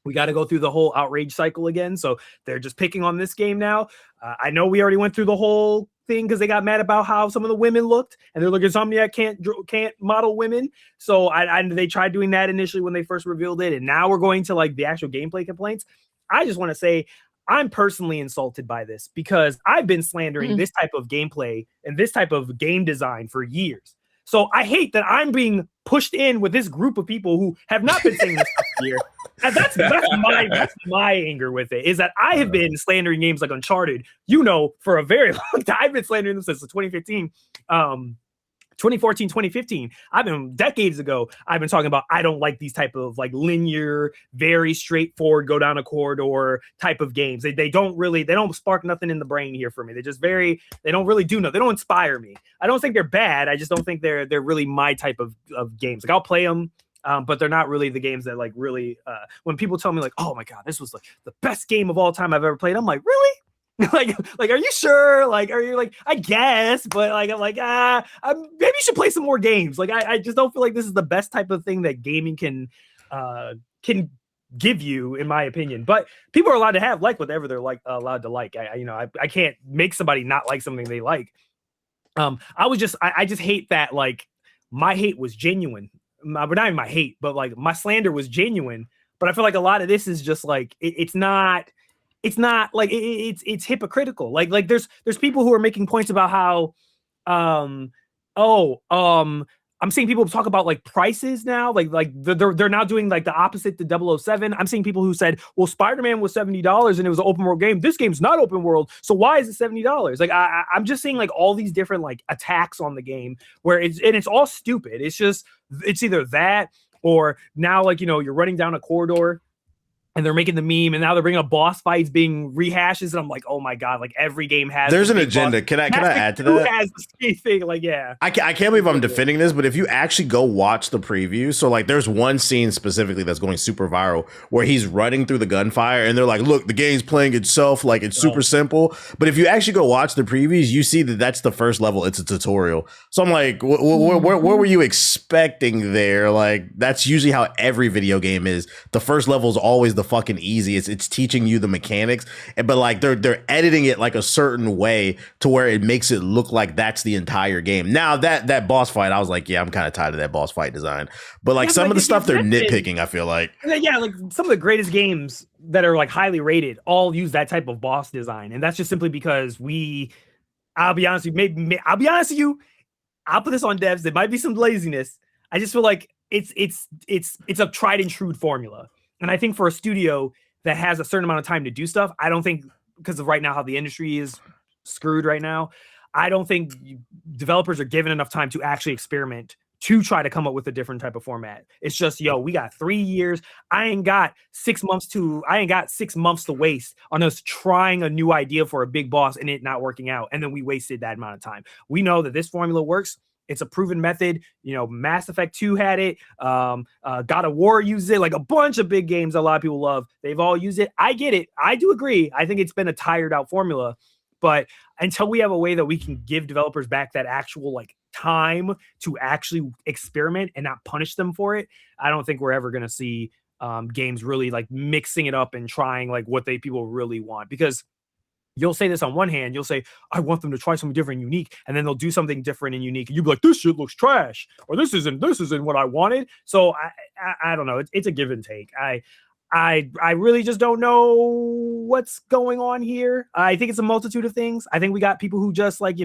we got to go through the whole outrage cycle again. So they're just picking on this game now. I know we already went through the whole thing because they got mad about how some of the women looked, and they're like, Insomniac can't model women. So they tried doing that initially when they first revealed it. And now we're going to like the actual gameplay complaints. I just want to say, I'm personally insulted by this, because I've been slandering this type of gameplay and this type of game design for years. So I hate that I'm being pushed in with this group of people who have not been saying this stuff for years. And that's my anger with it, is that I have been slandering games like Uncharted, for a very long time. I've been slandering them since 2015. 2014, 2015, I've been decades ago. I've been talking about, I don't like these type of like linear, very straightforward, go down a corridor type of games. They don't spark nothing in the brain here for me. They don't really do nothing. They don't inspire me. I don't think they're bad. I just don't think they're really my type of games. Like, I'll play them, but they're not really the games that like really, when people tell me like, oh my God, this was like the best game of all time I've ever played, I'm like, really? like, are you sure? Like, are you like, I guess, but like, I'm like, maybe you should play some more games. Like, I just don't feel like this is the best type of thing that gaming can give you, in my opinion. But people are allowed to have like whatever they're like allowed to like. I can't make somebody not like something they like. I just hate that, like, my hate was genuine. But not even my hate, but like my slander was genuine. But I feel like a lot of this is just like, it's not like it's hypocritical. Like there's people who are making points about how I'm seeing people talk about like prices now, like they're now doing like the opposite to 007. I'm seeing people who said, well, Spider-Man was $70 and it was an open world game. This game's not open world, so why is it $70? Like I'm just seeing like all these different like attacks on the game where it's all stupid. It's either that or now like you're running down a corridor. And they're making the meme, and now they're bringing up boss fights being rehashes, and I'm like, oh my god! Like every game has. There's an agenda. Can I add to that? Who has the same thing? Like, yeah. I can't believe I'm defending this, but if you actually go watch the preview, so like there's one scene specifically that's going super viral where he's running through the gunfire, and they're like, look, the game's playing itself, like it's super simple. But if you actually go watch the previews, you see that that's the first level. It's a tutorial. So I'm like, where were you expecting there? Like that's usually how every video game is. The first level is always the fucking easy. It's teaching you the mechanics, but like they're editing it like a certain way to where it makes it look like that's the entire game. Now that boss fight, I was like, yeah, I'm kind of tired of that boss fight design. But like some of the stuff they're nitpicking, I feel like. Yeah, like some of the greatest games that are like highly rated all use that type of boss design, and that's just simply because I'll be honest with you. I'll put this on devs. There might be some laziness. I just feel like it's a tried and true formula. And I think for a studio that has a certain amount of time to do stuff, I don't think, because of right now how the industry is screwed right now, I don't think developers are given enough time to actually experiment to try to come up with a different type of format. It's just, we got 3 years. I ain't got 6 months to waste on us trying a new idea for a big boss and it not working out. And then we wasted that amount of time. We know that this formula works. It's a proven method. Mass Effect 2 had it. God of War uses it. Like a bunch of big games a lot of people love. They've all used it. I get it. I do agree. I think it's been a tired out formula. But until we have a way that we can give developers back that actual like time to actually experiment and not punish them for it, I don't think we're ever going to see games really like mixing it up and trying like what people really want. Because you'll say this on one hand, you'll say, I want them to try something different and unique. And then they'll do something different and unique. And you'll be like, this shit looks trash. Or this isn't what I wanted. So I don't know. It's a give and take. I really just don't know what's going on here. I think it's a multitude of things. I think we got people who just like,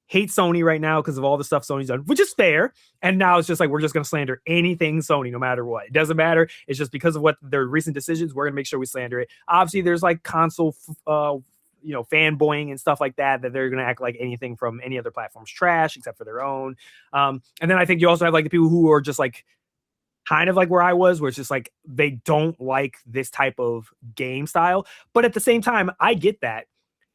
hate Sony right now because of all the stuff Sony's done, which is fair. And now it's just like, we're just going to slander anything Sony, no matter what. It doesn't matter. It's just because of what their recent decisions, we're going to make sure we slander it. Obviously, there's like console fanboying and stuff like that they're going to act like anything from any other platform's trash except for their own. And then I think you also have like the people who are just like kind of like where I was, where it's just like they don't like this type of game style. But at the same time, I get that.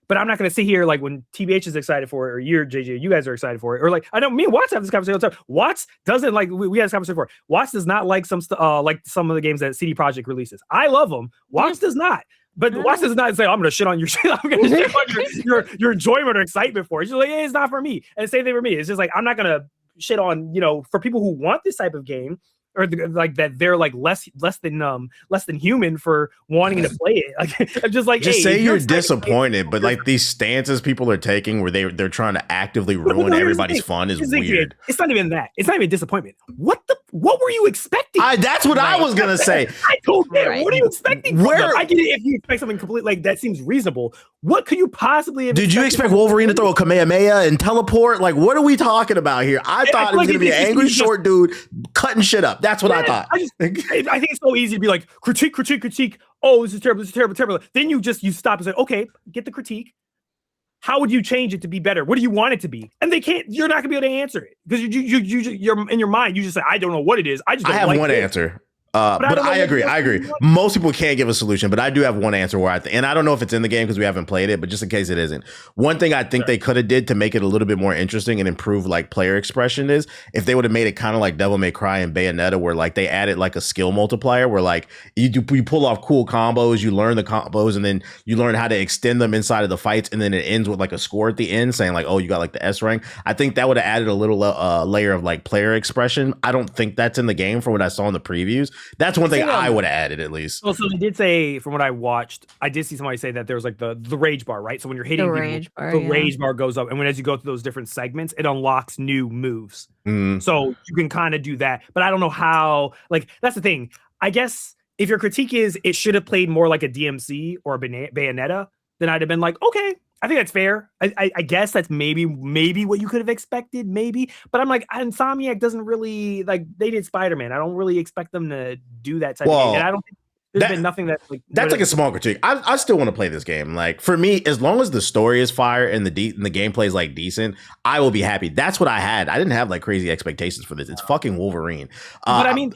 But I'm not going to sit here like when TBH is excited for it, or JJ, you guys are excited for it, or like I know me and Watts have this conversation all the time. Watts doesn't like we had this conversation before. Watts does not like some of the games that CD Projekt releases. I love them. Watts does not. But Watch does not say, I'm going to shit on your shit. I'm going to shit on your enjoyment or excitement for it. It's just like, it's not for me. And the same thing for me. It's just like, I'm not going to shit on, for people who want this type of game, or like that they're like less than human for wanting to play it. Like I'm just like, just say you're disappointed, but like these stances people are taking where they're trying to actively ruin everybody's fun is weird. It's not even that. It's not even disappointment. What were you expecting? That's what I was gonna say. I told you. Right. What are you expecting? I get it if you expect something completely like that seems reasonable. What could you possibly have Did you expect Wolverine to throw a Kamehameha and teleport? Like, what are we talking about here? I thought it was gonna be an angry short dude cutting shit up. That's what I thought. I think it's so easy to be like, critique. Oh, this is terrible. Then you stop and say, okay, get the critique. How would you change it to be better? What do you want it to be? And they can't. You're not gonna be able to answer it because you're in your mind. You just say, I don't know what it is. I have one answer. But I agree. Most people can't give a solution, but I do have one answer where and I don't know if it's in the game because we haven't played it, but just in case it isn't. One thing I think they could have did to make it a little bit more interesting and improve like player expression is if they would have made it kind of like Devil May Cry and Bayonetta, where like they added like a skill multiplier where like you pull off cool combos, you learn the combos, and then you learn how to extend them inside of the fights, and then it ends with like a score at the end saying like, oh, you got like the S rank. I think that would have added a little layer of like player expression. I don't think that's in the game from what I saw in the previews. That's one thing I would have added at least. Well, so they did say, from what I watched, I did see somebody say that there's like the rage bar, right? So when you're hitting the rage bar goes up, and as you go through those different segments, it unlocks new moves. So you can kind of do that, but I don't know how. Like that's the thing. I guess if your critique is it should have played more like a DMC or a Bayonetta, then I'd have been like, okay, I think that's fair. I guess that's maybe what you could have expected, maybe. But I'm like, Insomniac doesn't really like they did Spider-Man. I don't really expect them to do that type of game. And I don't think there's been nothing that like that's like a small critique. I still want to play this game. Like for me, as long as the story is fire and the gameplay is like decent, I will be happy. That's what I had. I didn't have like crazy expectations for this. It's fucking Wolverine. But I mean.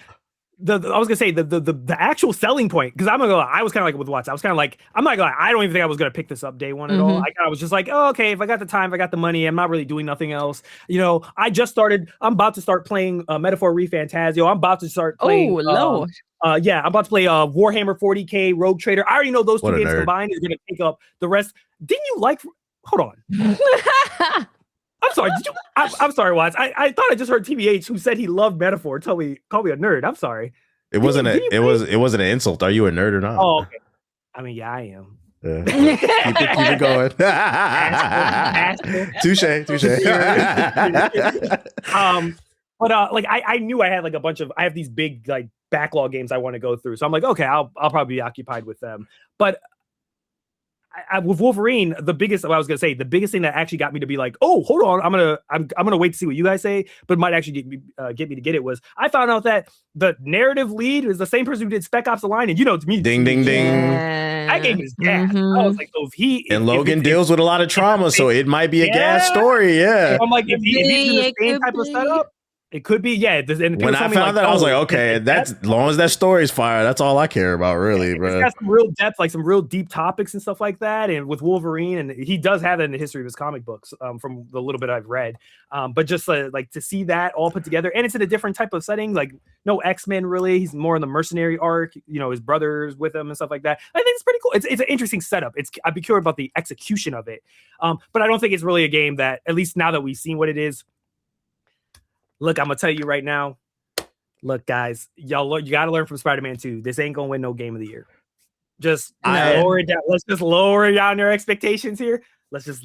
I was gonna say the actual selling point, because I'm gonna go. I was kind of like with Watts. I was kind of like, I'm not gonna lie, I don't even think I was gonna pick this up day one at all. I was just like, oh, okay, if I got the time, if I got the money, I'm not really doing nothing else. You know, I'm about to start playing Metaphor Refantasio. I'm about to start playing. Oh Lord. I'm about to play Warhammer 40K Rogue Trader. I already know those two games combined is gonna take up the rest. Didn't you like? Hold on. I'm sorry. I'm sorry, Watts. I thought I just heard TBH, who said he loved Metaphor, call me a nerd. I'm sorry. It wasn't an insult. Are you a nerd or not? Oh, okay. I mean, yeah, I am. Keep it going. Touche. But I knew I had like I have these big like backlog games I want to go through. So I'm like, okay, I'll probably be occupied with them. But with Wolverine, the biggest thing that actually got me to be like, oh, hold on, I'm gonna wait to see what you guys say, but might actually get me to get it was I found out that the narrative lead is the same person who did Spec Ops: The Line, and to me, ding ding ding, that game is gas. I was like, so Logan deals with a lot of trauma, so it might be a gas story. Yeah, I'm like, if he's in the same type of setup. It could be, yeah. When I found that, I was like, okay, that's as long as that story's fire, that's all I care about, really, bro. It's got some real depth, like some real deep topics and stuff like that. And with Wolverine, and he does have that in the history of his comic books, from the little bit I've read. But just like to see that all put together, and it's in a different type of setting, like no X-Men really. He's more in the mercenary arc. His brother's with him and stuff like that. I think it's pretty cool. It's an interesting setup. I'd be curious about the execution of it. But I don't think it's really a game that, at least now that we've seen what it is. Look, I'm gonna tell you right now. Look, guys, you got to learn from Spider-Man 2. This ain't gonna win no Game of the Year. Just lower it down. Let's just lower down their expectations here. Let's just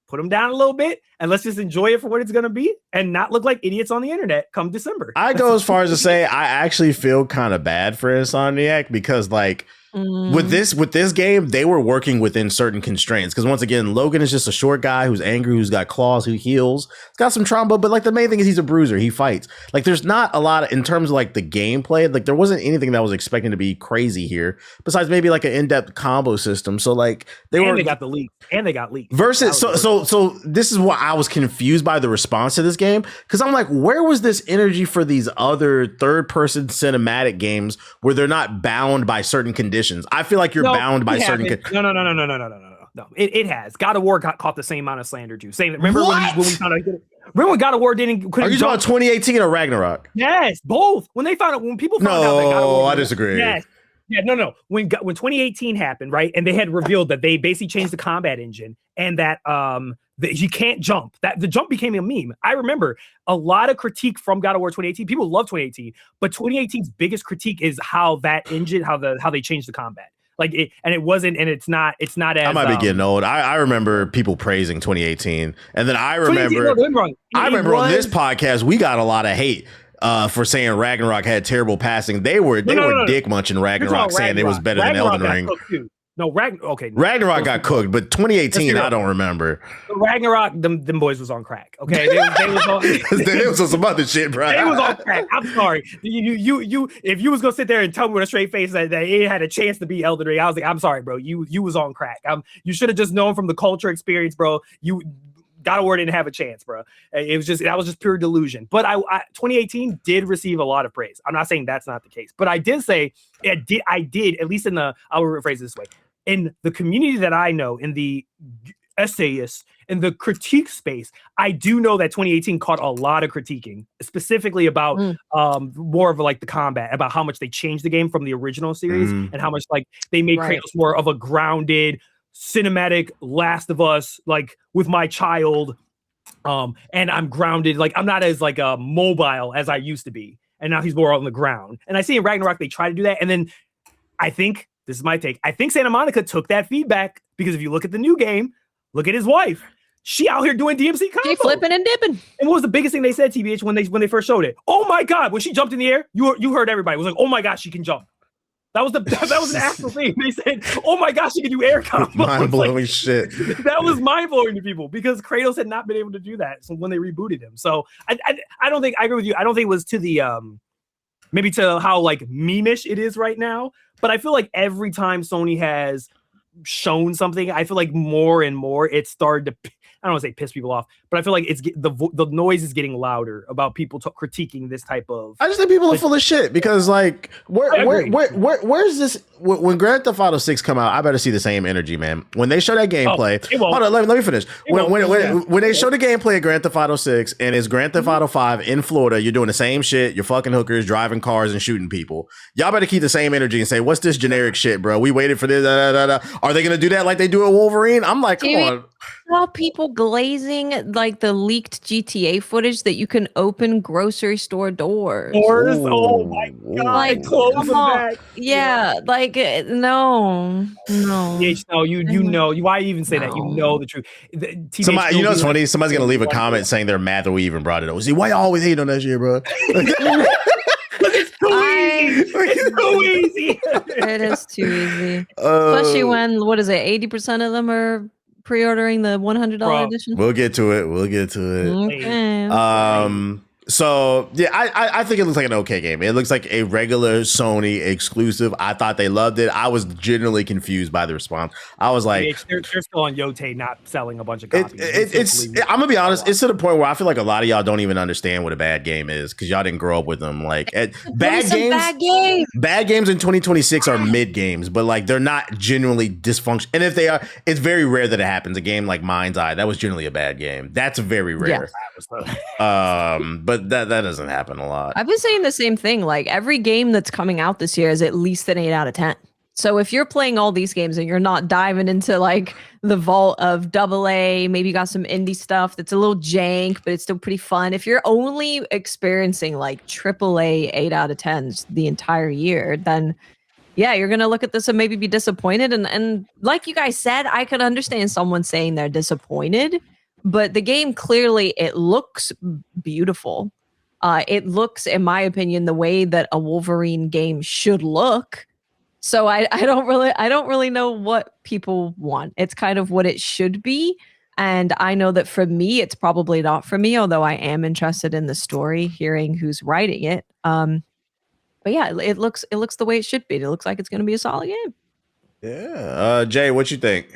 put them down a little bit, and let's just enjoy it for what it's gonna be, and not look like idiots on the internet come December. I go as far as to say I actually feel kind of bad for Insomniac because like. With this game, they were working within certain constraints because once again, Logan is just a short guy who's angry, who's got claws, who heals. He's got some trauma, but like the main thing is he's a bruiser. He fights. Like there's not a lot in terms of like the gameplay. Like there wasn't anything that was expecting to be crazy here besides maybe like an in-depth combo system. So like they got leaked. Versus so this is what I was confused by the response to this game because I'm like, where was this energy for these other third-person cinematic games where they're not bound by certain conditions? I feel like you're bound by certain. No. It has. God of War caught the same amount of slander too. Remember when we found out? Remember when God of War didn't? Are you talking about 2018 or Ragnarok? Yes, both. When people found out that God of War. I disagree. Yes. Yeah, no. When 2018 happened, right, and they had revealed that they basically changed the combat engine and that you can't jump. That the jump became a meme. I remember a lot of critique from God of War 2018. People love 2018, but 2018's biggest critique is how that engine, how they changed the combat. Like it, and it wasn't, and it's not as. I might be getting old. I remember people praising 2018, and then I remember on this podcast we got a lot of hate. For saying Ragnarok had terrible passing. They were dick munching Ragnarok, saying it was better than Elden Ring. Ragnarok got cooked, but 2018 I don't remember. Ragnarok, them boys was on crack. Okay, they was on. It was on some other shit, bro. They was on crack. I'm sorry. You if you was gonna sit there and tell me with a straight face that it had a chance to be Elden Ring, I was like, I'm sorry, bro. You was on crack. You should have just known from the culture experience, bro. God of War didn't have a chance, bro. That was just pure delusion. But 2018 did receive a lot of praise. I'm not saying that's not the case, but I did say I did at least I'll rephrase it this way. In the community that I know, in the essayists, in the critique space, I do know that 2018 caught a lot of critiquing, specifically about more of like the combat, about how much they changed the game from the original series and how much like they made Kratos more of a grounded, cinematic Last of Us, like with my child, and I'm grounded, like I'm not as like mobile as I used to be, and now he's more on the ground. And I see in Ragnarok they try to do that, and then I think this is my take. I think Santa Monica took that feedback because if you look at the new game, look at his wife. She out here doing DMC combo. She flipping and dipping. And what was the biggest thing they said, TBH, when they first showed it? Oh my God, when she jumped in the air, you heard everybody. It was like, oh my God, she can jump. That was an actual thing. They said, "Oh my gosh, you can do air combos." Mind blowing shit. That was mind blowing to people because Kratos had not been able to do that. So when they rebooted him, so I don't think I agree with you. I don't think it was to the maybe to how like meme-ish it is right now. But I feel like every time Sony has shown something, I feel like more and more it started to, I don't want to say piss people off, but I feel like it's the noise is getting louder about people critiquing this type of. I just think people are full of shit because like where's this when Grand Theft Auto 6 come out? I better see the same energy, man. When they show that gameplay, hold on, let me finish. When they show the gameplay of Grand Theft Auto 6 and it's Grand Theft Auto 5 in Florida, you're doing the same shit. You're fucking hookers, driving cars, and shooting people. Y'all better keep the same energy and say, "What's this generic shit, bro? We waited for this." Are they gonna do that like they do at Wolverine? I'm like, come on. Saw people glazing like the leaked GTA footage that you can open grocery store doors. Oh my god! Like, close them back. Yeah, like no. Yeah, no, you know why even say that? You know the truth. Somebody, you know, it's funny. Somebody's gonna leave a comment saying they're mad that we even brought it up. See, why you always hate on that shit, bro? It's too easy. It is too easy, especially when what is it? 80% of them are pre-ordering the $100 edition. We'll get to it. Okay. So yeah, I think it looks like an okay game. It looks like a regular Sony exclusive. I thought they loved it. I was generally confused by the response. I was like, they're still on Yote not selling a bunch of copies. I'm gonna be honest. It's to the point where I feel like a lot of y'all don't even understand what a bad game is because y'all didn't grow up with them. Like bad games in 2026 are mid games, but like they're not genuinely dysfunctional. And if they are, it's very rare that it happens. A game like Mind's Eye, that was generally a bad game. That's very rare. But that doesn't happen a lot. I've been saying the same thing. Like every game that's coming out this year is at least an 8 out of 10. So if you're playing all these games and you're not diving into like the vault of AA, maybe you got some indie stuff that's a little jank, but it's still pretty fun. If you're only experiencing like AAA 8 out of 10s the entire year, then yeah, you're going to look at this and maybe be disappointed. And like you guys said, I could understand someone saying they're disappointed. But the game clearly, it looks beautiful. It looks, in my opinion, the way that a Wolverine game should look. So I don't really know what people want. It's kind of what it should be. And I know that for me, it's probably not for me, although I am interested in the story, hearing who's writing it. But yeah, it looks the way it should be. It looks like it's going to be a solid game. Yeah. Jay, what you think?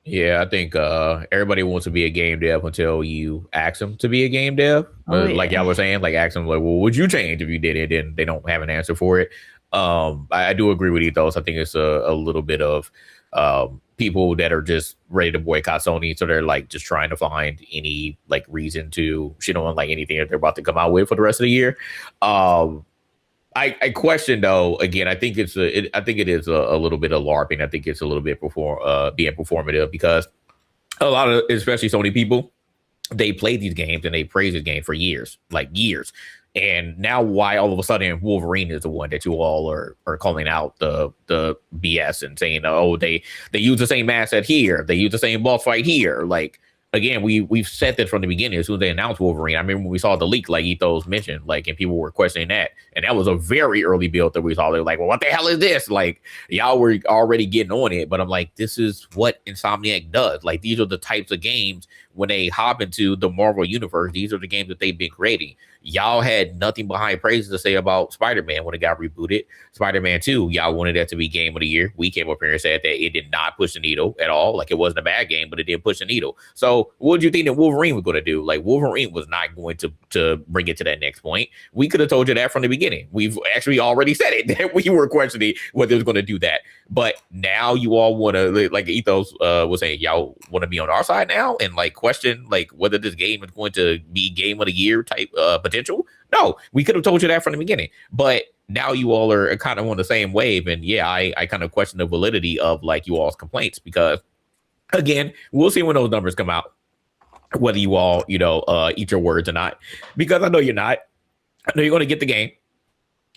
Yeah, I think everybody wants to be a game dev until you ask them to be a game dev. Like y'all were saying, like ask them, like, well, would you change if you did it? And they don't have an answer for it. I do agree with Ethos. I think it's a little bit of people that are just ready to boycott Sony. So they're like just trying to find any like reason to shit on like anything that they're about to come out with for the rest of the year. I question though. Again, I think it is a little bit of LARPing. I think it's a little bit being performative because a lot of, especially Sony people, they play these games and they praise these games for years. And now why all of a sudden Wolverine is the one that you all are calling out the BS and saying, oh, they use the same asset here, they use the same boss fight here. Like, again, we've said that from the beginning. As soon as they announced Wolverine, I remember when we saw the leak, like Ethos mentioned, like, and people were questioning that, and that was a very early build that we saw. They were like, well, what the hell is this? Like, y'all were already getting on it, but I'm like, this is what Insomniac does. Like, these are the types of games when they hop into the Marvel universe. These are the games that they've been creating. Y'all had nothing behind praises to say about Spider-Man when it got rebooted. Spider-Man 2, y'all wanted that to be game of the year. We came up here and said that it did not push the needle at all. Like, it wasn't a bad game, but it did push the needle. So what did you think that Wolverine was going to do? Like, Wolverine was not going to bring it to that next point. We could have told you that from the beginning. We've actually already said it, that we were questioning whether it was going to do that. But now you all want to, like Ethos was saying, y'all want to be on our side now and like question like whether this game is going to be game of the year type potential. No, we could have told you that from the beginning. But now you all are kind of on the same wave. And yeah, I kind of question the validity of like you all's complaints because, again, we'll see when those numbers come out, whether you all, eat your words or not. Because I know you're not. I know you're going to get the game.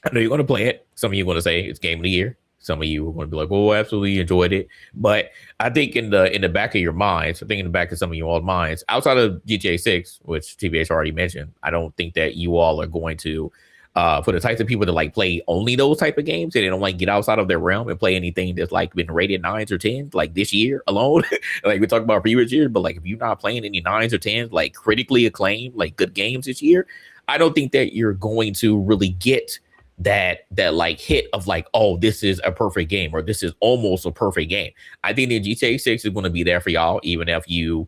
I know you're going to play it. Some of you are going to say it's game of the year. Some of you are going to be like, "Oh, absolutely enjoyed it." But I think in the back of your minds, I think in the back of some of you all's minds, outside of GTA 6, which TBH already mentioned, I don't think that you all are going to for the types of people that like play only those type of games and they don't like get outside of their realm and play anything that's like been rated 9s or 10s, like this year alone. Like we talked about previous years, but like if you're not playing any 9s or 10s, like critically acclaimed, like good games this year, I don't think that you're going to really get that like hit of like, oh, this is a perfect game or this is almost a perfect game. I think that GTA 6 is going to be there for y'all, even if you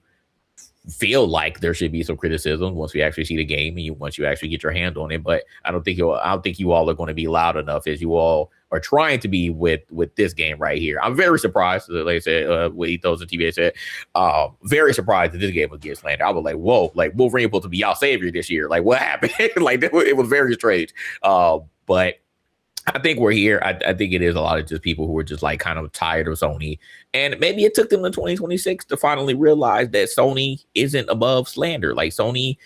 feel like there should be some criticism once we actually see the game and once you actually get your hand on it. But I don't think you all are going to be loud enough as you all are trying to be with this game right here. I'm very surprised, like I said, what Ethos and TVA said, very surprised that this game would get slandered. I was like, whoa, like Wolverine supposed to be y'all savior this year. Like what happened? Like it was very strange. But I think we're here. I think it is a lot of just people who are just like kind of tired of Sony. And maybe it took them to 2026 to finally realize that Sony isn't above slander. Like Sony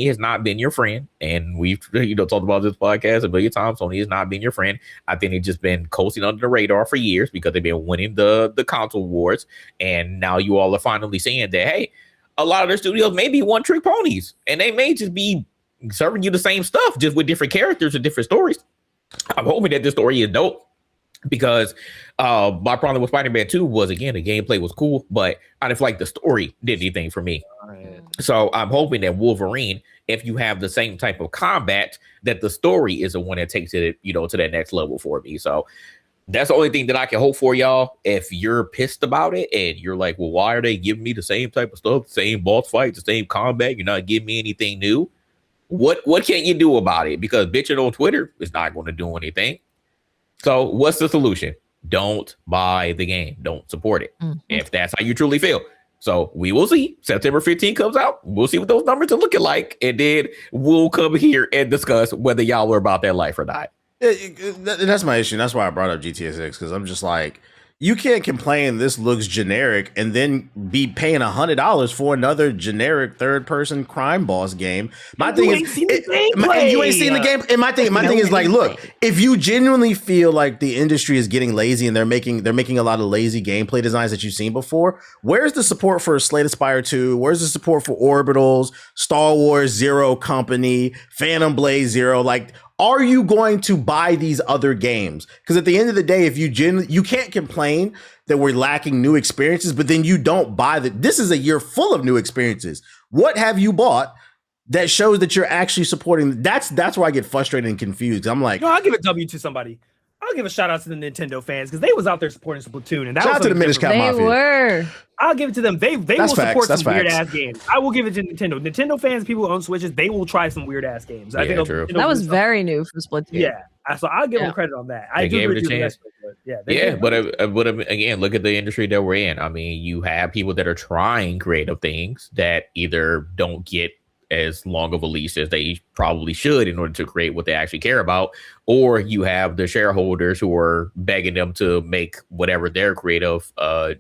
has not been your friend. And we've talked about this podcast a billion times. Sony has not been your friend. I think they've just been coasting under the radar for years because they've been winning the console wars. And now you all are finally saying that, hey, a lot of their studios may be one-trick ponies. And they may just be serving you the same stuff, just with different characters and different stories. I'm hoping that this story is dope because my problem with Spider-Man 2 was, again, the gameplay was cool, but I didn't feel like the story did anything for me. Right. So I'm hoping that Wolverine, if you have the same type of combat, that the story is the one that takes it, to that next level for me. So that's the only thing that I can hope for, y'all. If you're pissed about it and you're like, well, why are they giving me the same type of stuff, the same boss fight, the same combat? You're not giving me anything new. What can you do about it? Because bitching on Twitter is not going to do anything. So what's the solution? Don't buy the game. Don't support it. Mm-hmm. If that's how you truly feel. So we will see. September 15th comes out. We'll see what those numbers are looking like. And then we'll come here and discuss whether y'all are about that life or not. That's my issue. That's why I brought up GTA 6, because I'm just like, you can't complain this looks generic and then be paying $100 for another generic third-person crime boss game. My thing is, you ain't seen the game. And my thing is like, look, if you genuinely feel like the industry is getting lazy and they're making a lot of lazy gameplay designs that you've seen before, where's the support for Slay the Spire 2? Where's the support for Orbitals, Star Wars Zero Company, Phantom Blade Zero? Like, are you going to buy these other games? Because at the end of the day, if you can't complain that we're lacking new experiences, but then you don't buy this is a year full of new experiences. What have you bought that shows that you're actually supporting? That's where I get frustrated and confused. I'm like, I'll give a W to somebody. I'll give a shout out to the Nintendo fans because they was out there supporting Splatoon, and that shout was out to the Minish Cap Mafia. They were. I'll give it to them. They will support some weird ass games. I will give it to Nintendo. Nintendo fans, people who own Switches, they will try some weird ass games. I think true. That was very new for Splatoon. Yeah, so I'll give them credit on that. I gave it a chance. But again, look at the industry that we're in. I mean, you have people that are trying creative things that either don't get as long of a leash as they probably should in order to create what they actually care about, or you have the shareholders who are begging them to make whatever their creative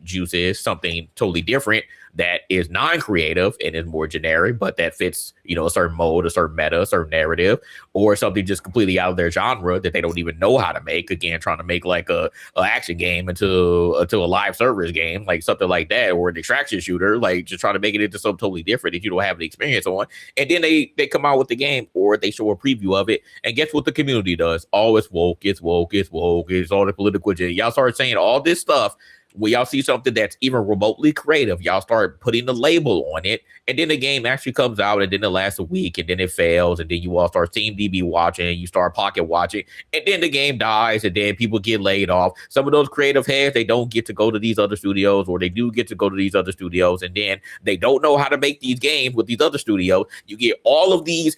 juice is something totally different that is non-creative and is more generic, but that fits, a certain mode, a certain meta, a certain narrative, or something just completely out of their genre that they don't even know how to make. Again, trying to make like a action game into a live service game, like something like that, or an extraction shooter, like just trying to make it into something totally different that you don't have the experience on. And then they come out with the game, or they show a preview of it, and guess what the community does? Oh, it's woke, it's woke, it's woke, it's all the political agenda. Y'all start saying all this stuff. When y'all see something that's even remotely creative, y'all start putting the label on it, and then the game actually comes out, and then it lasts a week, and then it fails, and then you all start Team DB watching, you start pocket watching, and then the game dies, and then people get laid off. Some of those creative heads, they don't get to go to these other studios, or they do get to go to these other studios, and then they don't know how to make these games with these other studios. You get all of these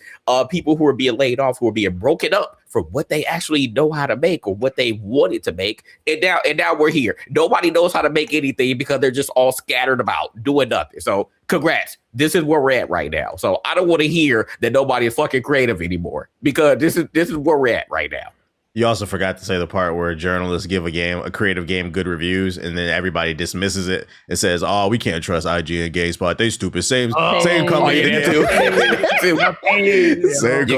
people who are being laid off, who are being broken up for what they actually know how to make or what they wanted to make. And now we're here. Nobody knows how to make anything because they're just all scattered about doing nothing. So congrats. This is where we're at right now. So I don't want to hear that nobody is fucking creative anymore, because this is where we're at right now. You also forgot to say the part where journalists give a creative game, good reviews, and then everybody dismisses it and says, "Oh, we can't trust IGN and GameSpot. They stupid. Same company." You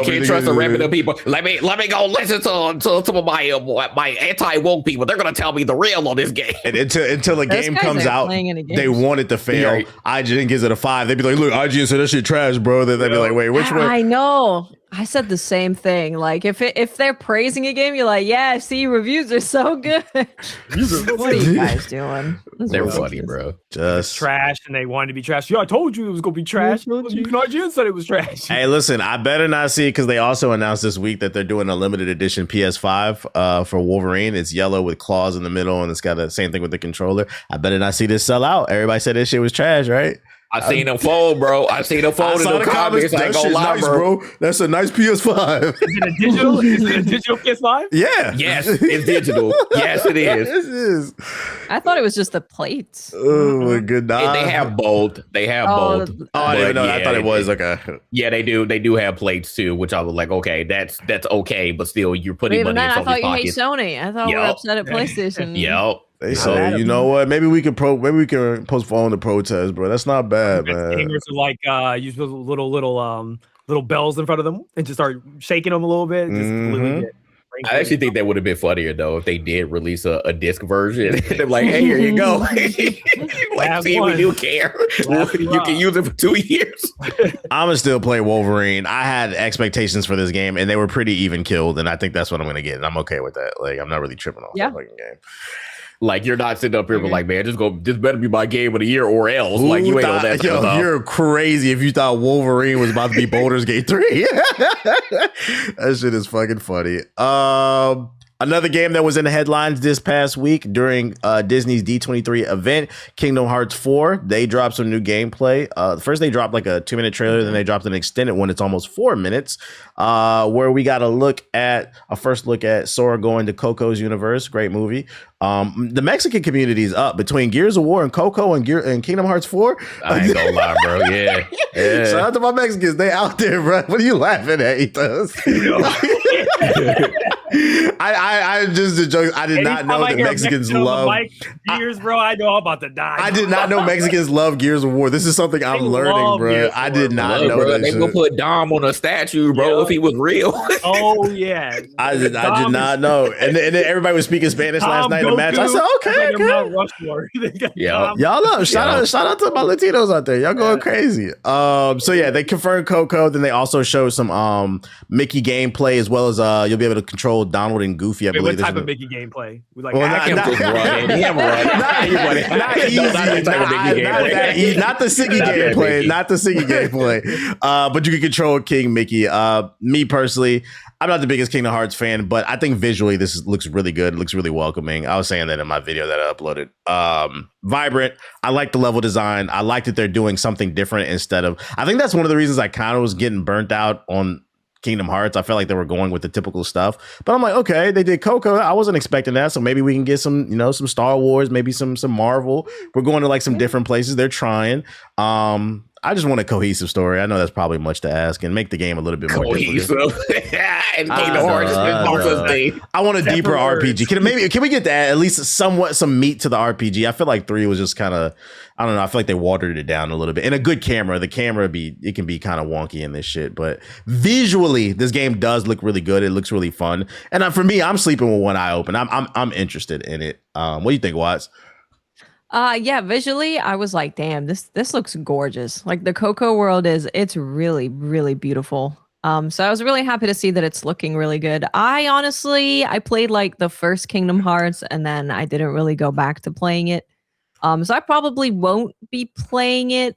can't trust the reputable people. Let me go listen to some of my anti-woke people. They're gonna tell me the real on this game. And until the game comes out, they want it to fail. Yeah. IGN gives it a 5. They'd be like, "Look, IGN said that shit trash, bro." Then they'd be like, "Wait, which one?" I know. I said the same thing. Like if they're praising a game, you're like, yeah, see, reviews are so good. What are you guys doing? They're funny, bro. Just trash, and they wanted to be trash. Yeah, I told you it was gonna be trash. You IGN said it was trash. Hey, listen, I better not see it because they also announced this week that they're doing a limited edition PS5 for Wolverine. It's yellow with claws in the middle, and it's got the same thing with the controller. I better not see this sell out. Everybody said this shit was trash, right? I seen them fold, bro. I seen them fold in the comments. I ain't gonna lie, nice, bro. That's a nice PS5. Is it a digital? Is it a digital PS5? Yeah. Yes, it's digital. Yes, it is. It is. I thought it was just the plates. Oh my goodness. They have both. They have both. I didn't know. I thought it was like a. Yeah, they do. They do have plates too, which I was like, okay, that's okay, but still, you're putting money in I Sony's thought you pocket. hate Sony. I thought we were upset at PlayStation. Yep. They say, you know what? Maybe we can postpone the protest, bro. That's not bad, man. Gamers are like use little bells in front of them and just start shaking them a little bit. I actually think that would have been funnier though if they did release a disc version. They're like, hey, here you go. Like, see, we do care. You can use it for 2 years. I'm gonna still play Wolverine. I had expectations for this game, and they were pretty even killed, and I think that's what I'm gonna get. And I'm okay with that. Like, I'm not really tripping off that fucking game. Like, you're not sitting up here, but like, man, this better be my game of the year or else. Like, you ain't on that. You're crazy if you thought Wolverine was about to be Baldur's Gate 3. That shit is fucking funny. Another game that was in the headlines this past week during Disney's D23 event, Kingdom Hearts 4. They dropped some new gameplay. First, they dropped like a 2-minute trailer, then they dropped an extended one. It's almost 4 minutes, where we got a first look at Sora going to Coco's universe. Great movie. The Mexican community is up between Gears of War and Coco and Kingdom Hearts 4. I ain't gonna lie, bro. Yeah. Shout out to my Mexicans. They out there, bro. What are you laughing at, Ethos? I just a joke. I did not know that Mexicans love Gears, bro. I know I'm about to die. I did not know Mexicans love Gears of War. This is something I'm learning, bro. I did not know bro. that. They gonna put Dom on a statue, bro. If he was real. Oh yeah. I did not know. And then everybody was speaking Spanish last night in the match. I said, okay. Yeah. Y'all love. Shout out to my Latinos out there. Y'all going crazy. So yeah, they confirmed Coco. Then they also showed some Mickey gameplay, as well as you'll be able to control Donald and Goofy. I believe. What type of Mickey gameplay? Not the Siggy gameplay. Not the Siggy gameplay. But you can control King Mickey. Me personally, I'm not the biggest Kingdom Hearts fan, but I think visually this looks really good. It looks really welcoming. I was saying that in my video that I uploaded. Vibrant. I like the level design. I like that they're doing something different instead of. I think that's one of the reasons I kind of was getting burnt out on Kingdom Hearts. I felt like they were going with the typical stuff, but I'm like, okay, they did Coco. I wasn't expecting that, so maybe we can get some, some Star Wars, maybe some Marvel. We're going to like some different places. They're trying. I just want a cohesive story. I know that's probably much to ask, and make the game a little bit more cohesive. And Kingdom Hearts I want a deeper RPG. Can we get that at least somewhat some meat to the RPG? I feel like 3 was just kind of, I don't know. I feel like they watered it down a little bit. And a good camera, the camera it can be kind of wonky in this shit, but visually this game does look really good. It looks really fun, and for me, I'm sleeping with one eye open. I'm interested in it. What do you think, Watts? Yeah, visually, I was like, damn, this looks gorgeous. Like the Coco world it's really, really beautiful. So I was really happy to see that it's looking really good. I played like the first Kingdom Hearts, and then I didn't really go back to playing it. So I probably won't be playing it.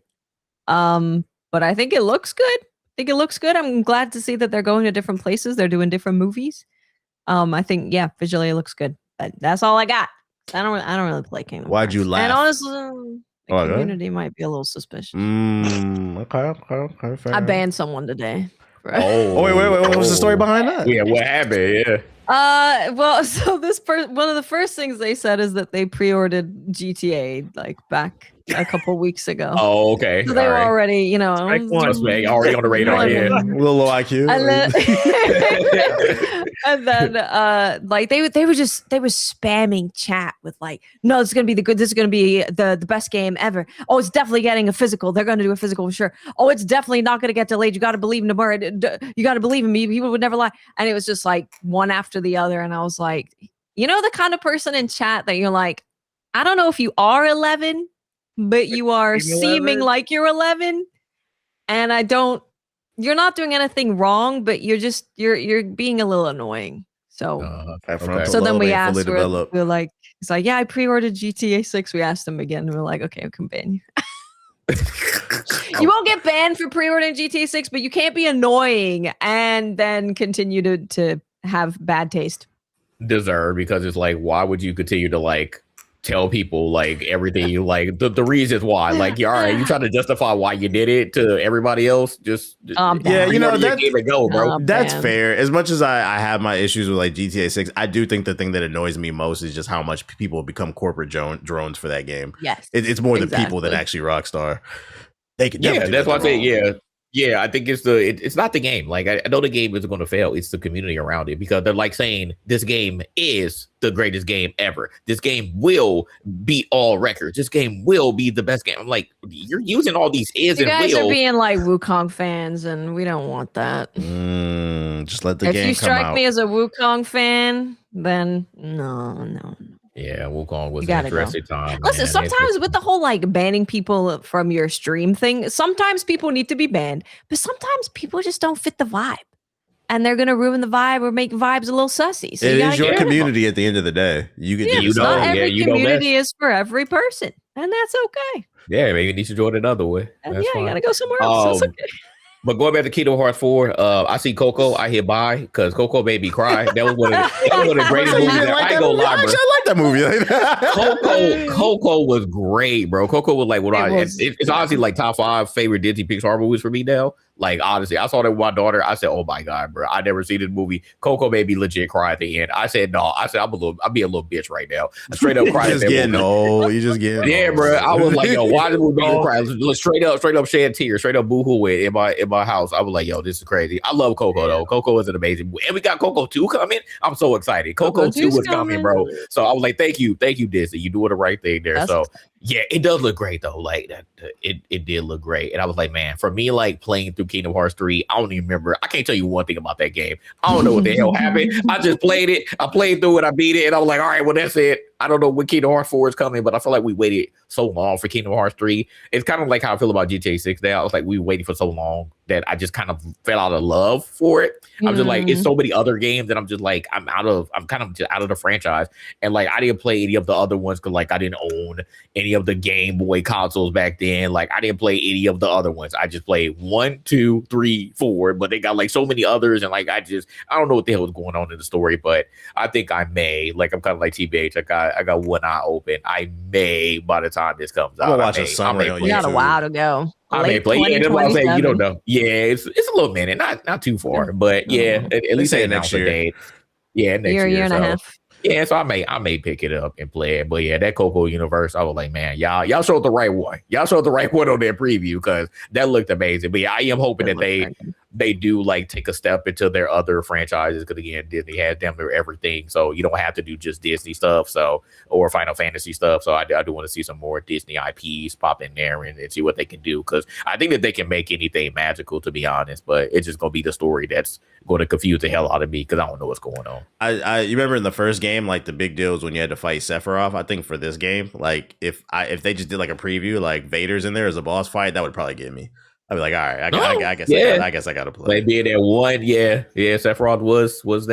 But I think it looks good. I'm glad to see that they're going to different places. They're doing different movies. I think, yeah, visually it looks good. But that's all I got. I don't really play Kingdom Hearts. Why'd you laugh? And honestly, the community might be a little suspicious. Okay. Fair I banned someone today. Oh, wait. What was the story behind that? Yeah, what happened? Yeah. Well, so one of the first things they said is that they pre-ordered GTA like back a couple weeks ago. Oh, okay. So they were already, already on the radar. Yeah, a little low IQ. And then, like they were spamming chat with like, no, this is gonna be this is gonna be the best game ever. Oh, it's definitely getting a physical. They're gonna do a physical for sure. Oh, it's definitely not gonna get delayed. You got to believe in tomorrow. You got to believe in me. People would never lie. And it was just like one after the other. And I was like, the kind of person in chat that you're like, I don't know if you are 11, but you are seeming like you're 11, and I don't you're not doing anything wrong, but you're being a little annoying. So That frontal so then lobe we ain't asked, fully developed. we're like, it's like, yeah, I pre-ordered GTA 6. We asked him again. We're like, okay, I can ban you. You won't get banned for pre-ordering GTA 6, but you can't be annoying and then continue to have bad taste. Deserve, because it's like, why would you continue to like tell people like everything you like the reasons why? Like, you're all right, you trying to justify why you did it to everybody else. Yeah, you know, that game and go, bro. That's fair. As much as I have my issues with like GTA 6, I do think the thing that annoys me most is just how much people become corporate drones for that game. Yes, it's more the people than actually Rockstar. They could, that's why I say, yeah, I think it's not the game. Like, I know the game isn't going to fail. It's the community around it, because they're like saying this game is the greatest game ever. This game will beat all records. This game will be the best game. I'm like, you're using all these is and will. You guys are being like Wukong fans, and we don't want that. Just let the game come out. If you strike me as a Wukong fan, then no. Yeah, Wukong was an interesting time. Listen, sometimes with the whole like banning people from your stream thing, sometimes people need to be banned, but sometimes people just don't fit the vibe. And they're going to ruin the vibe or make vibes a little sussy. So it is your community at the end of the day. You can not every community is for every person, and that's okay. Yeah, maybe you need to join another way. You got to go somewhere else. That's okay. But going back to Kingdom Hearts 4, I see Coco. I hit bye because Coco made me cry. That was one of the greatest movies. I ain't gonna lie, bro. I like that movie. Coco was great, bro. Coco was like it's honestly like top 5 favorite Disney Pixar movies for me now. Like, honestly, I saw that with my daughter. I said, oh my God, bro, I never seen this movie. Coco made me legit cry at the end. I said, no. I said, I'll be a little bitch right now. I straight up cried. You just getting yeah, bro. I was like, yo, why did we make you cry? Straight up shed tears, straight up boohoo in my house. I was like, yo, this is crazy. I love Coco though. Coco is an amazing movie. And we got Coco 2 coming. I'm so excited. Coco 2 was coming, bro. So I was like, thank you, Disney. You doing the right thing there. So yeah, it does look great though. Like it did look great. And I was like, man, for me, like playing through Kingdom Hearts 3, I don't even remember. I can't tell you one thing about that game. I don't know what the hell happened. I just played it. I played through it. I beat it. And I was like, all right, well, that's it. I don't know when Kingdom Hearts 4 is coming, but I feel like we waited so long for Kingdom Hearts 3. It's kind of like how I feel about GTA 6 now. I was like, we waited for so long that I just kind of fell out of love for it. I'm just like, it's so many other games that I'm just like, I'm kind of just out of the franchise. And like, I didn't play any of the other ones because like I didn't own any of the Game Boy consoles back then. Like, I didn't play any of the other ones. I just played 1, 2, 3, 4, but they got like so many others. And like, I don't know what the hell was going on in the story, but I think I may, like, I'm kind of like TBH. I got one eye open. I may, by the time this comes out, I'm watching summary on YouTube. You got a while to go. I may play. Yeah, that's what I'm saying. You don't know. Yeah, it's a little minute, not too far, but yeah, at least say next year. Yeah, next year and a half. Yeah, so I may pick it up and play it. But yeah, that Coco universe, I was like, man, y'all showed the right one. Y'all showed the right one on that preview because that looked amazing. But yeah, I am hoping that they do like take a step into their other franchises, because again, Disney has damn near everything, so you don't have to do just Disney stuff, or Final Fantasy stuff. So I do want to see some more Disney IPs pop in there and see what they can do, because I think that they can make anything magical, to be honest. But it's just gonna be the story that's going to confuse the hell out of me because I don't know what's going on. You remember in the first game, like the big deal was when you had to fight Sephiroth. I think for this game, like if they just did like a preview, like Vader's in there as a boss fight, that would probably get me. I'd be like, all right, I guess I gotta play. Maybe that one, yeah. Sephiroth was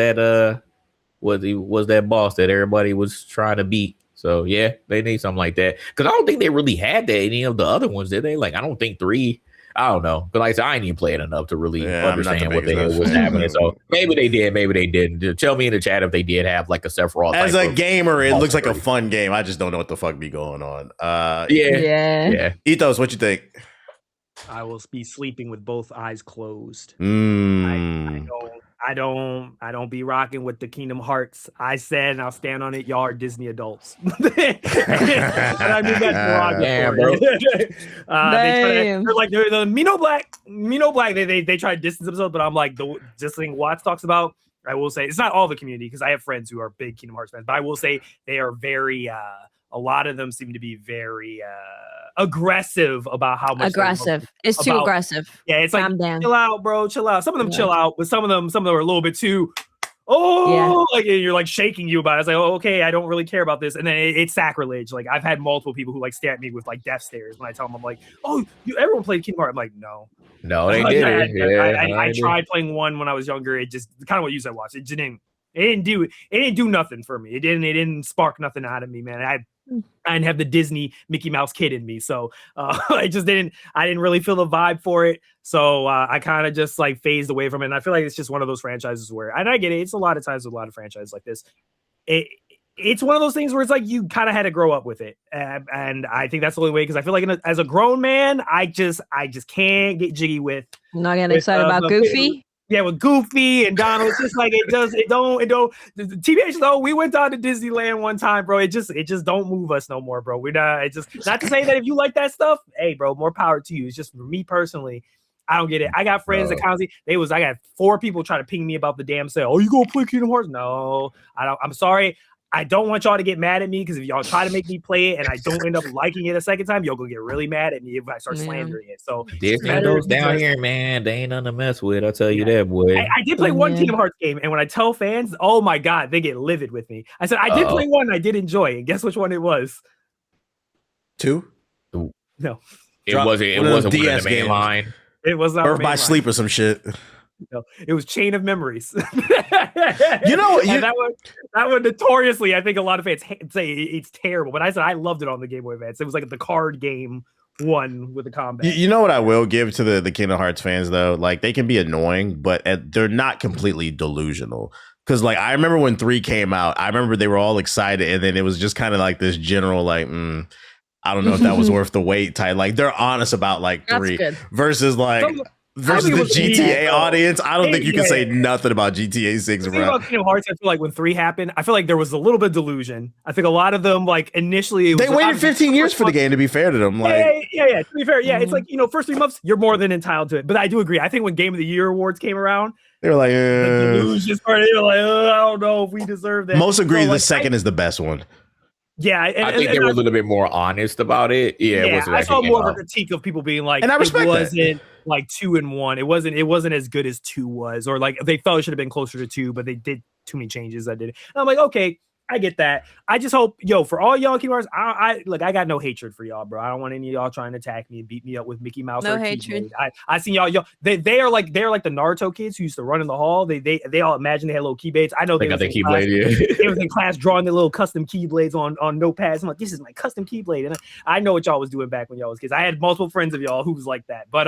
that boss that everybody was trying to beat. So yeah, they need something like that, because I don't think they really had that any of the other ones, did they? Like, I don't think 3. I don't know, but like I said, I ain't even played enough to really understand what the hell was happening. So maybe they did, maybe they didn't. Tell me in the chat if they did have like a Sephiroth. As a gamer, it looks like a fun game. I just don't know what the fuck be going on. Yeah. Ethos, what you think? I will be sleeping with both eyes closed. I don't be rocking with the Kingdom Hearts. I said, and I'll stand on it, y'all are Disney adults. And I mean that's derogatory. They're like the Mino Black. They try to distance themselves, but I'm like, just thing Watts talks about. I will say it's not all the community, because I have friends who are big Kingdom Hearts fans, but I will say they are very. A lot of them seem to be very aggressive about how much aggressive. It's too aggressive. Yeah, it's like chill out, bro, chill out. Some of them chill out, but some of them are a little bit too. like you're like shaking you about it. It's like, oh, okay, I don't really care about this. And then it's sacrilege. Like I've had multiple people who like stare at me with like death stares when I tell them, I'm like, oh, everyone played Kingdom Hearts. I'm like, no, they like, did. I tried playing one when I was younger. It just kind of what you said, Watch. It didn't do nothing for me. It didn't spark nothing out of me, man. I didn't have the Disney Mickey Mouse kid in me, so I didn't really feel the vibe for it. So I kind of just like phased away from it. And I feel like it's just one of those franchises where, and I get it, it's a lot of times with a lot of franchises like this. It's one of those things where it's like you kind of had to grow up with it, and I think that's the only way. Because I feel like as a grown man, I just can't get jiggy with. I'm not getting excited about Goofy. Yeah, with Goofy and Donald, it's just like it don't. TBH though, we went down to Disneyland one time, bro. It just don't move us no more, bro. We're not. It's just not to say that if you like that stuff, hey, bro, more power to you. It's just for me personally, I don't get it. I got friends that constantly I got 4 people trying to ping me about the damn sale. Oh, you gonna play Kingdom Hearts? No, I don't. I'm sorry. I don't want y'all to get mad at me because if y'all try to make me play it and I don't end up liking it a second time, y'all gonna get really mad at me if I start slandering it. So Disney's down here, man. They ain't nothing to mess with. I'll tell you that, boy. I did play one Kingdom Hearts game, and when I tell fans, oh my god, they get livid with me. I said I did play one, I did enjoy, and guess which one it was? 2? No, it wasn't one of the main games. Line. It was not Birth by Sleep or some shit. No, it was Chain of Memories. that one notoriously, I think a lot of fans say it's terrible, but I said I loved it on the Game Boy Advance. It was like the card game one with the combat. You know what I will give to the Kingdom Hearts fans though? Like they can be annoying, but they're not completely delusional. Because like I remember when 3 came out, I remember they were all excited, and then it was just kind of like this general like, I don't know if that was worth the wait type. Like they're honest about like 3 versus like. Versus the GTA audience, I don't think you can say nothing about GTA 6. About Kingdom Hearts, I feel like when 3 happened, I feel like there was a little bit of delusion. I think a lot of them, like initially, they waited 15 years for the game. To be fair to them, like yeah. To be fair, it's like first 3 months, you're more than entitled to it. But I do agree. I think when Game of the Year awards came around, they were like, the delusion started. They were like, I don't know if we deserve that. Most agree the second is the best one. Yeah, I think they were a little bit more honest about it. Yeah, I saw more of a critique of people being like, and I respect it wasn't that. Like 2 and 1. It wasn't as good as 2 was, or like they felt it should have been closer to 2, but they did too many changes. I did it. And I'm like, okay, I get that. I just hope, for all y'all Kingdom Hearts, I got no hatred for y'all, bro. I don't want any of y'all trying to attack me and beat me up with Mickey Mouse. No hatred. I seen y'all. They are like the Naruto kids who used to run in the hall. They all imagine they had little keyblades. I know they got their keyblade. Yeah, they was in class drawing their little custom keyblades on notepads. I'm like, this is my custom keyblade, and I know what y'all was doing back when y'all was kids. I had multiple friends of y'all who was like that, but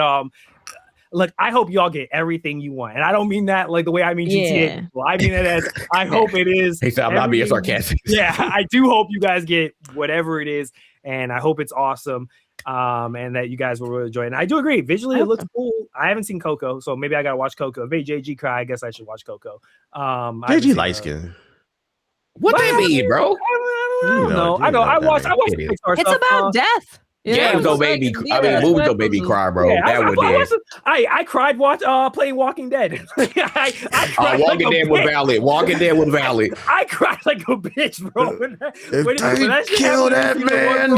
look, I hope y'all get everything you want. And I don't mean that like the way I mean GTA. Well, I mean it as I hope it is. He said, I'm not being sarcastic. Yeah, I do hope you guys get whatever it is. And I hope it's awesome. And that you guys will really enjoy it. And I do agree. Visually, it looks cool. I haven't seen Coco, so maybe I got to watch Coco. If AJG cry, I guess I should watch Coco. JG light skin. What that mean, bro? I don't know. I know. I watched Pixar It's stuff. about death. Games don't make me. Movies don't make me cry, bro. Yeah, that would I cried playing Walking Dead. I cried Walking Dead was valid. Walking Dead was valid. I cried like a bitch, bro. When that kill that man,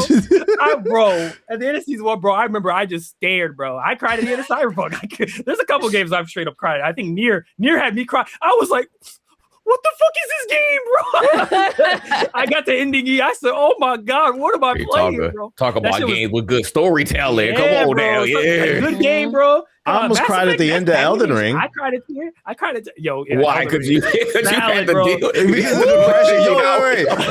bro. At the end of season 1, bro, I remember I just stared, bro. I cried at the end of Cyberpunk. There's a couple games I've straight up cried. I think Nier had me cry. I was like, what the fuck is this game, bro? I got the ending. I said, oh my God, what am I playing, bro? Talk about games with good storytelling. Come on now. Yeah. Good game, bro. I almost cried at the end of Elden Ring. I cried at the end. Why? Because you had the deal.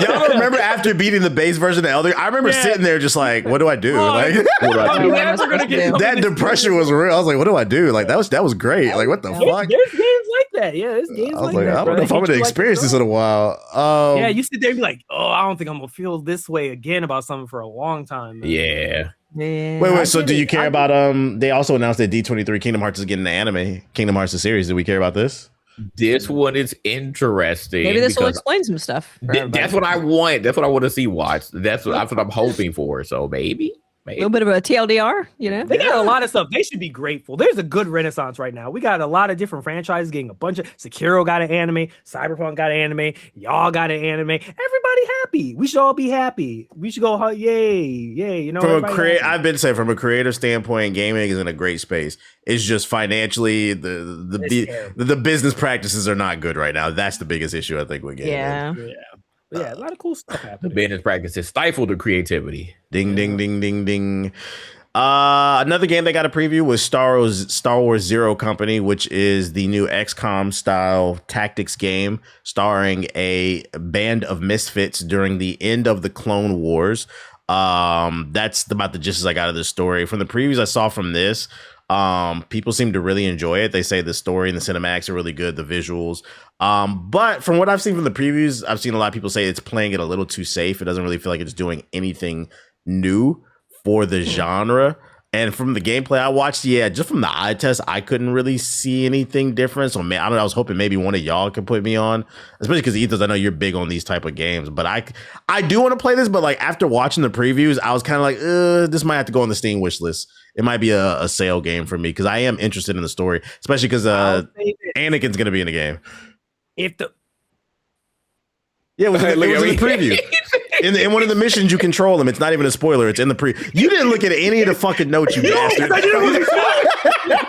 Y'all don't remember after beating the base version of Elden Ring? I remember sitting there just like, what do I do? Like, that depression was real. I was like, what do I do? Like, that was great. Like, what the fuck? There's games like that. Yeah, there's games like that. I don't know if I'm going to experience this in a while. Yeah, you sit there and be like, oh, I don't think I'm going to feel this way again about something for a long time. Man. Yeah. Man, wait. So, do you care about? They also announced that D23 Kingdom Hearts is getting an anime. Kingdom Hearts the series. Do we care about this? This one is interesting. Maybe this will explain some stuff. That's what I want. That's what I want to see. Watch. That's what I'm hoping for. So maybe. A little bit of a TLDR, They got a lot of stuff. They should be grateful. There's a good renaissance right now. We got a lot of different franchises getting a bunch of. Sekiro got an anime. Cyberpunk got an anime. Y'all got an anime. Everybody happy. We should all be happy. We should go, yay, yay. You know, I've been saying from a creative standpoint, gaming is in a great space. It's just financially the business practices are not good right now. That's the biggest issue I think with gaming. Yeah, a lot of cool stuff happening. The business practices stifle the creativity. Ding, ding, ding, ding, ding. Another game that got a preview was Star Wars Zero Company, which is the new XCOM style tactics game starring a band of misfits during the end of the Clone Wars. That's about the gist I got of the story. From the previews I saw from this, people seem to really enjoy it. They say the story and the cinematics are really good, the visuals. But from what I've seen from the previews, I've seen a lot of people say it's playing it a little too safe. It doesn't really feel like it's doing anything new for the genre. And from the gameplay I watched, just from the eye test, I couldn't really see anything different. So man, I don't know. I was hoping maybe one of y'all could put me on, especially because Ethos, I know you're big on these type of games. But I do want to play this. But like after watching the previews, I was kind of like, this might have to go on the Steam wish list. It might be a sale game for me because I am interested in the story, especially because Anakin's gonna be in the game. If the it was in the preview. In one of the missions, you control him. It's not even a spoiler. It's in the You didn't look at any of the fucking notes, you bastard.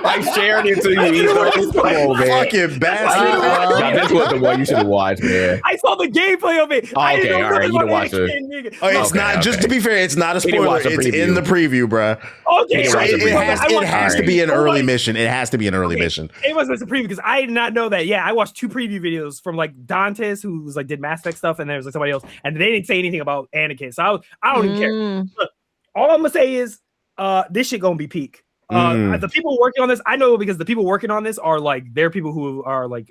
I shared it to you. Come on, man. Fucking bastard. This was the one you should have watched, man. I saw the gameplay of it. Oh, okay, all right. You can watch it. It's not, just to be fair, it's not a spoiler. It's in the preview, bro. Okay. So it has to be an early mission. It has to be an early mission. It wasn't a preview because I did not know that. Yeah, I watched 2 preview videos from like Dantes, who was like did Mass Effect stuff, and there was like somebody else, and they didn't say anything about Anakin. So I don't even care. Look, all I'm gonna say is this shit gonna be peak. The people working on this, I know because the people working on this are like they're people who are like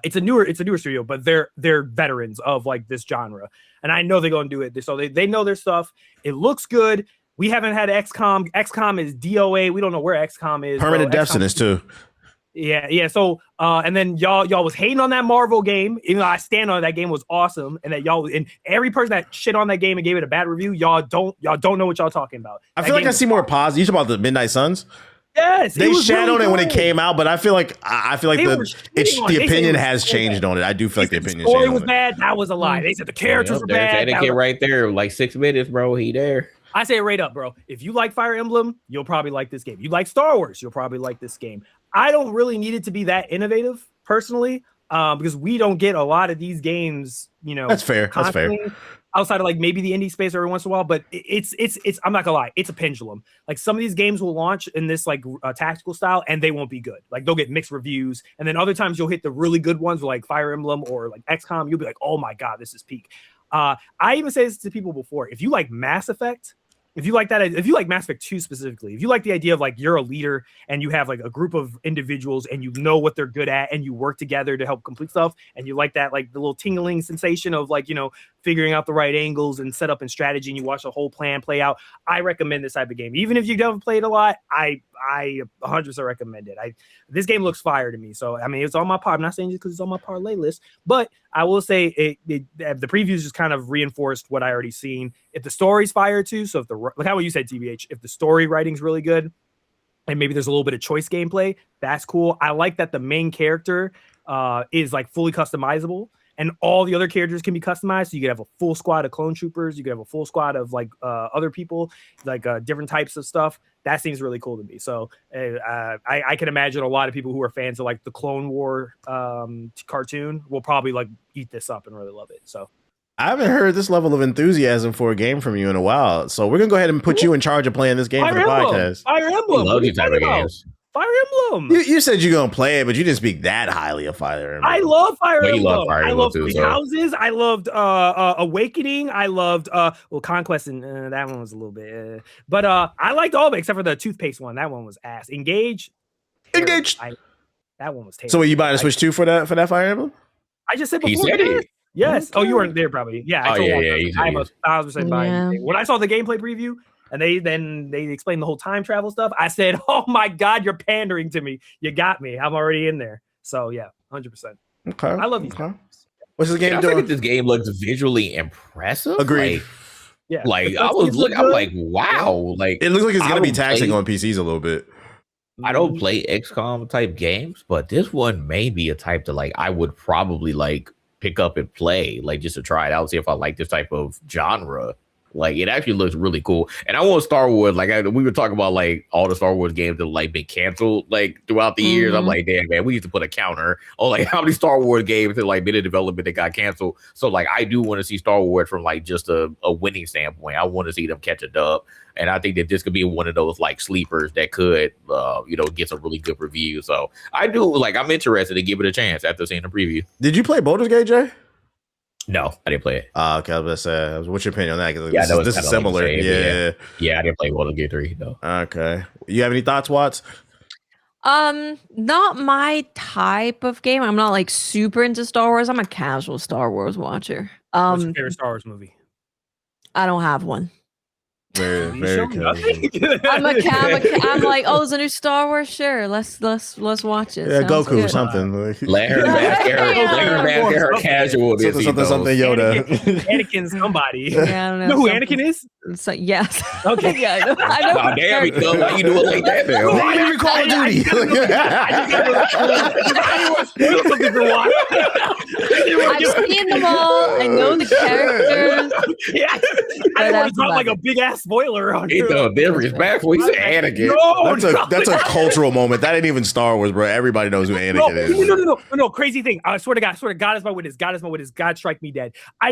it's a newer studio, but they're veterans of like this genre, and I know they're gonna do it. So they know their stuff. It looks good. We haven't had XCOM. XCOM is DOA. We don't know where XCOM is. Permanent Death Sentence too. Yeah. So, and then y'all was hating on that Marvel game. Even though I stand on it, that game was awesome, and that y'all and every person that shit on that game and gave it a bad review, y'all don't know what y'all talking about. I feel like I see more positive. You talk about the Midnight Suns. Yes, they shadowed really it when it came out, but I feel like the opinion has changed on it. I do feel like the opinion. Story was bad. That was a lie. They said the characters were bad. Anakin right there, like 6 minutes, bro. He there. I say it right up, bro. If you like Fire Emblem, you'll probably like this game. You like Star Wars, you'll probably like this game. I don't really need it to be that innovative, personally, because we don't get a lot of these games, you know. That's fair. Outside of like maybe the indie space every once in a while, but it's I'm not gonna lie, it's a pendulum. Like some of these games will launch in this like tactical style and they won't be good. Like they'll get mixed reviews, and then other times you'll hit the really good ones like Fire Emblem or like XCOM. You'll be like, oh my god, this is peak. I even say this to people before. If you like Mass Effect, if you like Mass Effect 2 specifically, if you like the idea of like you're a leader and you have like a group of individuals and you know what they're good at and you work together to help complete stuff, and you like that, like the little tingling sensation of like, you know, figuring out the right angles and setup and strategy, and you watch the whole plan play out, I recommend this type of game. Even if you haven't played a lot, I 100% recommend it. This game looks fire to me. So I mean, it's on my I'm not saying just because it's on my parlay list, but I will say the previews just kind of reinforced what I already seen. If the story's fire too, so if look how you said, TBH, if the story writing's really good and maybe there's a little bit of choice gameplay, that's cool. I like that the main character is like fully customizable, and all the other characters can be customized. So you could have a full squad of clone troopers. You could have a full squad of like other people, like different types of stuff. That seems really cool to me. So I can imagine a lot of people who are fans of like the Clone War cartoon will probably like eat this up and really love it. So I haven't heard this level of enthusiasm for a game from you in a while. So we're gonna go ahead and put you in charge of playing this game for the podcast. Fire Emblem. Love these type of games. Fire Emblem. You said you're gonna play it, but you didn't speak that highly of Fire Emblem. I love Fire Emblem. Love Fire Emblem. I love Three Houses. I loved Awakening. I loved Conquest, and that one was a little bit. But I liked all of it except for the toothpaste one. That one was ass. Engage. That one was terrible. So, are you buying a Switch 2 for that Fire Emblem? I just said before. He said it. Yes. Okay. Oh, you weren't there probably. Yeah. I'm 1,000% buying it. When I saw the gameplay preview and they explained the whole time travel stuff, I said, "Oh my god, you're pandering to me. You got me. I'm already in there." So yeah, 100%. Okay. I love these games. What's this game I doing? think this game looks visually impressive. Agreed. Like I was looking, I'm like, wow. Like it looks like it's gonna be taxing on PCs a little bit. I don't play XCOM type games, but this one may be a type that like I would probably like pick up and play, like just to try it out, see if I like this type of genre. Like it actually looks really cool. And I want Star Wars. Like we were talking about like all the Star Wars games that like been canceled like throughout the years. I'm like, damn man, we need to put a counter on like how many Star Wars games that like been in development that got canceled. So like I do want to see Star Wars from like just a winning standpoint. I want to see them catch a dub. And I think that this could be one of those like sleepers that could get some really good reviews. So I do I'm interested to give it a chance after seeing the preview. Did you play Baldur's Gate, Jay? No, I didn't play it. Okay, I was gonna say, what's your opinion on that? This is similar. Like yeah, I didn't play Baldur's Gate 3 though. Okay, you have any thoughts, Watts? Not my type of game. I'm not like super into Star Wars. I'm a casual Star Wars watcher. What's your favorite Star Wars movie? I don't have one. Very casual. I'm like, oh, there's a new Star Wars. Sure, let's watch it. Yeah, Sounds Goku good. or something. Let her bask her casual. Something Yoda. Anakin somebody. Yeah, I don't know. You know who Anakin is? So, yes. Okay. Yeah, I know. Oh, damn it, why you do it like that, man? Why you Call of Duty? I've seen them all. I know the characters. Yeah. I don't want to drop like a big ass spoiler on you. Their respect for Anakin. No, that's a cultural moment. That ain't even Star Wars, bro. Everybody knows who Anakin is. No. Crazy thing. I swear to God is my witness. God is my witness. God strike me dead. I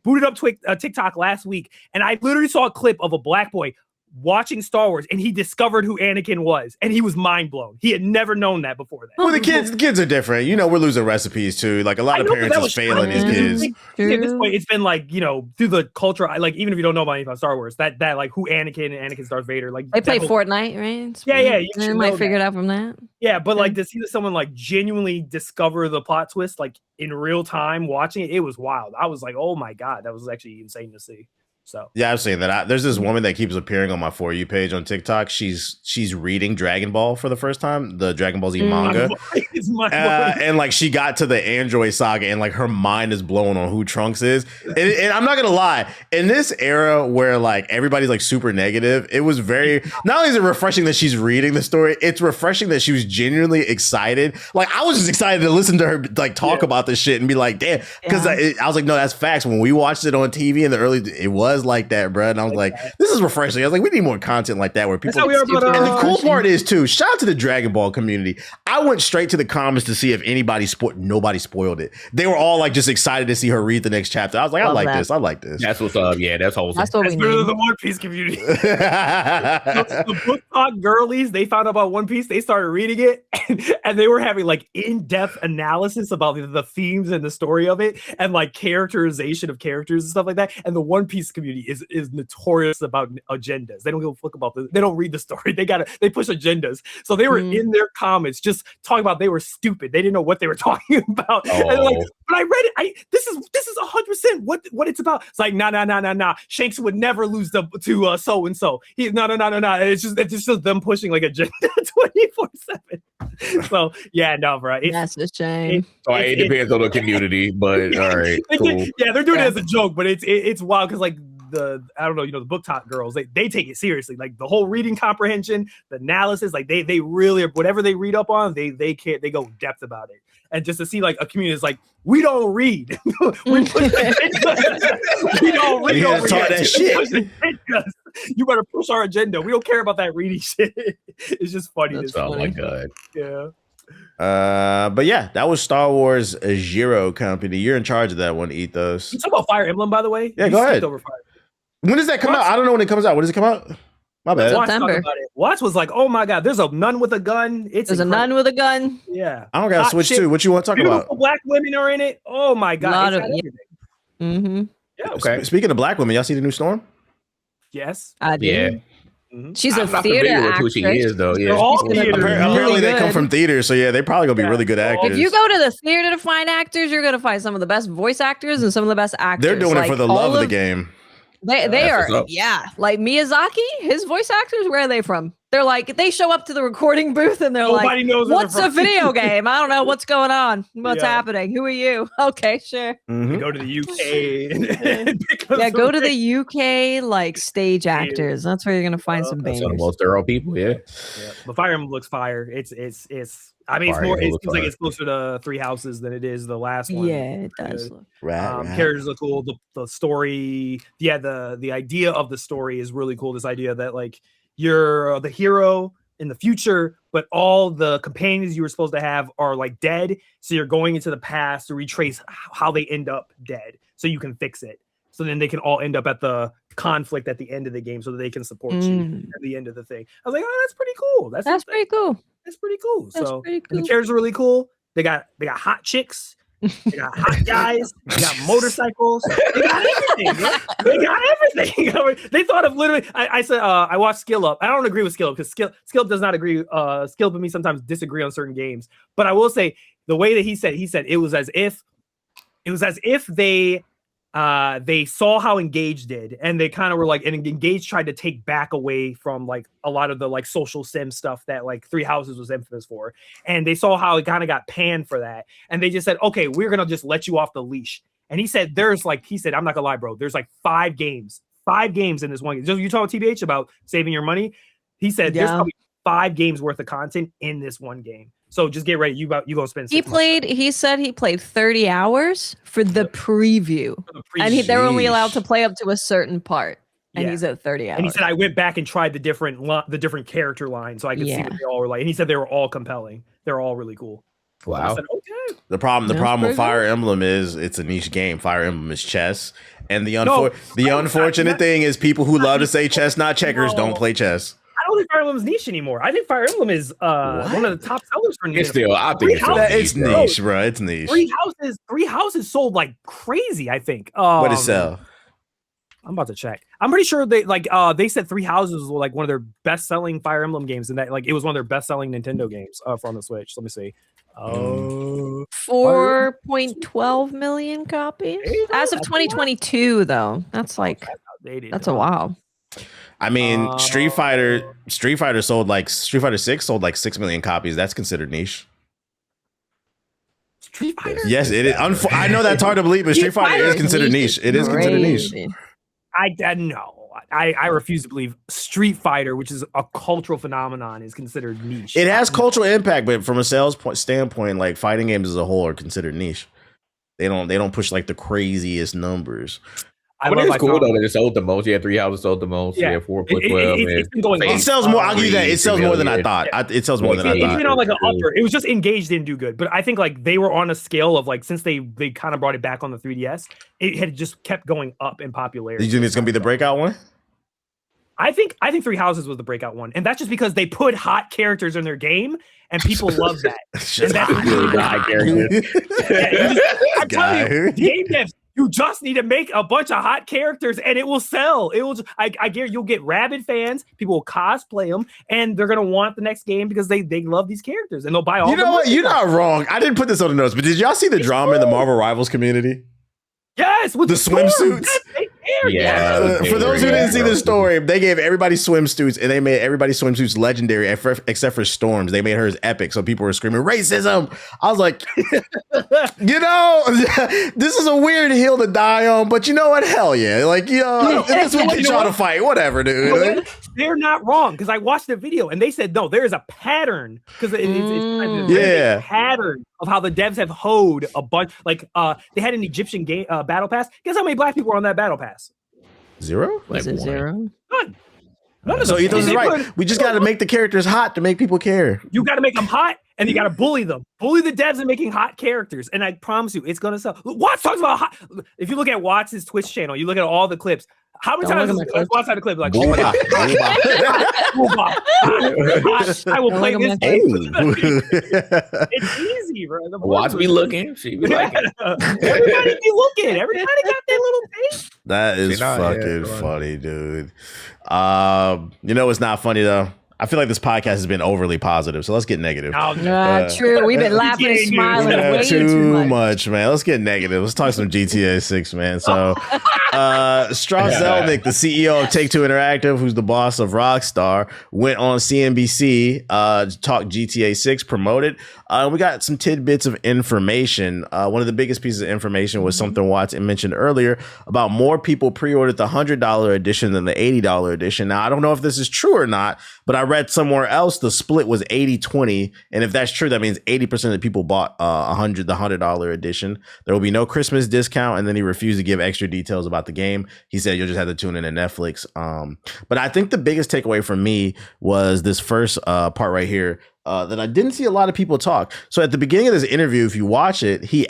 booted up TikTok last week, and I literally saw a clip of a black boy watching Star Wars, and he discovered who Anakin was, and he was mind blown. He had never known that before that. Well, the kids are different. We're losing recipes too. Like a lot of parents is failing these kids. At this point, it's been like through the culture. Like even if you don't know anything about Star Wars, that like who Anakin's Darth Vader. Like they play Fortnite, right? Yeah. You might figure it out from that. Yeah, but like to see someone like genuinely discover the plot twist like in real time watching it, it was wild. I was like, oh my God, that was actually insane to see. So yeah, I've seen that. There's this woman that keeps appearing on my For You page on TikTok. She's reading Dragon Ball for the first time, the Dragon Ball Z manga, and like she got to the Android saga, and like her mind is blown on who Trunks is. And I'm not gonna lie, in this era where like everybody's like super negative, it was very not only is it refreshing that she's reading the story, it's refreshing that she was genuinely excited. Like I was just excited to listen to her like talk about this shit and be like, damn, because I was like, no, that's facts. When we watched it on TV in the early, it was like that, bro. And I was like, this is refreshing. I was like, we need more content like that where people. And the cool part is too, shout out to the Dragon Ball community. I went straight to the comments to see if nobody spoiled it. They were all like just excited to see her read the next chapter. I was like, I like this. That's what's up. Yeah, that's wholesome. That's what we better than the One Piece community. The book talk girlies, they found out about One Piece. They started reading it, and they were having like in-depth analysis about the themes and the story of it, and like characterization of characters and stuff like that. And the One Piece community is notorious about agendas. They don't give a fuck about this. They don't read the story. They push agendas. So they were in their comments just talking about they were stupid. They didn't know what they were talking about. And like, but I read it. This is 100% what it's about. It's like nah. Shanks would never lose to so and so. He's no. It's just them pushing like agenda 24/7. So yeah, no, bro. That's a shame. It depends on the community, but all right, cool. Yeah, they're doing it as a joke, but it's wild because like the book talk girls, they take it seriously. Like the whole reading comprehension, the analysis, like they really whatever they read up on, they go in depth about it. And just to see like a community is like, we don't read. We don't read. That shit. You better push our agenda. We don't care about that reading shit. It's just funny. Oh my God. Yeah. But yeah, that was Star Wars Zero Company. You're in charge of that one, Ethos. You talk about Fire Emblem, by the way. Yeah, go ahead. When does that come out? I don't know when it comes out. When does it come out? My bad. September. Watts was like, "Oh my God, there's a nun with a gun. There's a nun with a gun. Yeah, I don't got to switch too. What you want to talk about? Black women are in it. Oh my God. Yeah, okay. Speaking of black women, y'all see the new Storm? Yes, I do. Yeah. She's I'm a not theater familiar with actress. who she is, though. Yeah, Apparently they come from theater, so yeah, they probably gonna be really good actors. If you go to the theater to find actors, you're gonna find some of the best voice actors and some of the best actors. They're doing it for the love of the game. They are, like Miyazaki, his voice actors, where are they from? They're like, they show up to the recording booth and they're Nobody knows what's a video game? I don't know what's going on. What's happening? Who are you? Okay, sure. Mm-hmm. Go to the UK. Go to the UK, like stage actors. That's where you're gonna find some bangers. Some of the most thorough people, yeah. But Fire Emblem looks fire. It's I mean, Fire it Emblem seems like Fire. it's closer to Three Houses than it is the last one. Yeah, it does. Right. Characters look cool. The story, the idea of the story is really cool. This idea that like you're the hero in the future, but all the companions you were supposed to have are like dead. So you're going into the past to retrace how they end up dead, so you can fix it. So then they can all end up at the conflict at the end of the game, so that they can support you at the end of the thing. I was like, oh, that's pretty cool. That's pretty cool. That's pretty cool. That's So pretty and the cool. characters are really cool. They got hot chicks. They got hot guys. They got motorcycles. They got everything. Man. They got everything. They thought of literally. I said I watched Skill Up. I don't agree with Skill Up because Skill Up does not agree. Skill Up and me sometimes disagree on certain games. But I will say the way that he said it was as if they saw how Engage did, and they kind of were like, and Engage tried to take back away from like a lot of the like social sim stuff that like Three Houses was infamous for, and they saw how it kind of got panned for that, and they just said, okay, we're gonna just let you off the leash. And he said, I'm not gonna lie, bro. There's like 5 games in this one game. You talk to TBH about saving your money. He said there's probably 5 games worth of content in this one game. So just get ready. You gonna spend. He said he played 30 hours for the preview. And they were only allowed to play up to a certain part. And he's at 30 hours. And he said I went back and tried the different character lines so I could see what they all were like. And he said they were all compelling. They're all really cool. Wow. I said, okay. The problem with Fire Emblem is it's a niche game. Fire Emblem is chess. And the unfortunate thing is people who love to say chess, not checkers, don't play chess. I don't think Fire Emblem is niche anymore. I think Fire Emblem is one of the top sellers for It's still, I think it's niche, bro. It's niche. Three houses sold like crazy, I think. What did it sell? I'm about to check. I'm pretty sure they said Three Houses was like one of their best selling Fire Emblem games, and that like it was one of their best selling Nintendo games for on the Switch. Let me see. 4.12 million copies as of 2022, though. That's like that's a while. I mean, Street Fighter sold like Street Fighter 6 sold like 6 million copies. That's considered niche. Street Fighter? Yes, it is. I know that's hard to believe, but Street Fighter is considered niche. It is considered niche. I refuse to believe Street Fighter, which is a cultural phenomenon, is considered niche. It has cultural impact, but from a sales standpoint, like fighting games as a whole are considered niche. They don't push like the craziest numbers. But it's cool though that it sold the most. Yeah, Three Houses sold the most. Yeah, 4.12. It's been going. It sells more. I'll give you that. It sells more than I thought. It sells more than I thought. It's been on like an upper. It was just Engage didn't do good, but I think like they were on a scale of like since they kind of brought it back on the 3DS, it had just kept going up in popularity. You think it's gonna be the breakout one? I think Three Houses was the breakout one, and that's just because they put hot characters in their game, and people love that. And that's hot characters. I'm telling you, game devs, you just need to make a bunch of hot characters, and it will sell. It will. I guarantee you'll get rabid fans. People will cosplay them, and they're gonna want the next game because they love these characters, and they'll buy all. You know what? You're not wrong. I didn't put this on the notes, but did y'all see the drama in the Marvel Rivals community? Yes, with the swimsuits. Yeah. For those who didn't see the story, they gave everybody swimsuits, and they made everybody's swimsuits legendary, except for Storm's. They made hers epic, so people were screaming racism. I was like, this is a weird hill to die on, but you know what? Hell yeah! Like, this is what you try to fight. Whatever, dude. They're not wrong because I watched the video and they said no. There is a pattern because it's a pattern of how the devs have hoed a bunch. Like they had an Egyptian game battle pass. Guess how many black people were on that battle pass? 0? Was it 0? None. So Ethan's right. We just got to make the characters hot to make people care. You got to make them hot, and you got to bully them. Bully the devs in making hot characters, and I promise you, it's gonna sell. Watts talks about hot. If you look at Watts' Twitch channel, you look at all the clips. How many times does Watts had a clip like, oh my god, I will play this game. It's easy, bro. Watch me looking. She be like, everybody be looking. Everybody got their little thing. That is fucking funny, dude. It's not funny though. I feel like this podcast has been overly positive, so let's get negative. True. We've been laughing and smiling way too much, man. Let's get negative. Let's talk some GTA 6, man. So, Strauss Zelnick, the CEO of Take-Two Interactive, who's the boss of Rockstar, went on CNBC to talk GTA 6, promote it. We got some tidbits of information. One of the biggest pieces of information was something Watson mentioned earlier about more people pre-ordered the $100 edition than the $80 edition. Now, I don't know if this is true or not, but I read somewhere else the split was 80-20, and if that's true, that means 80% of the people bought the $100 edition. There will be no Christmas discount, and then he refused to give extra details about the game. He said you'll just have to tune in to Netflix. But I think the biggest takeaway for me was this first part right here. That I didn't see a lot of people talk. So at the beginning of this interview, if you watch it, he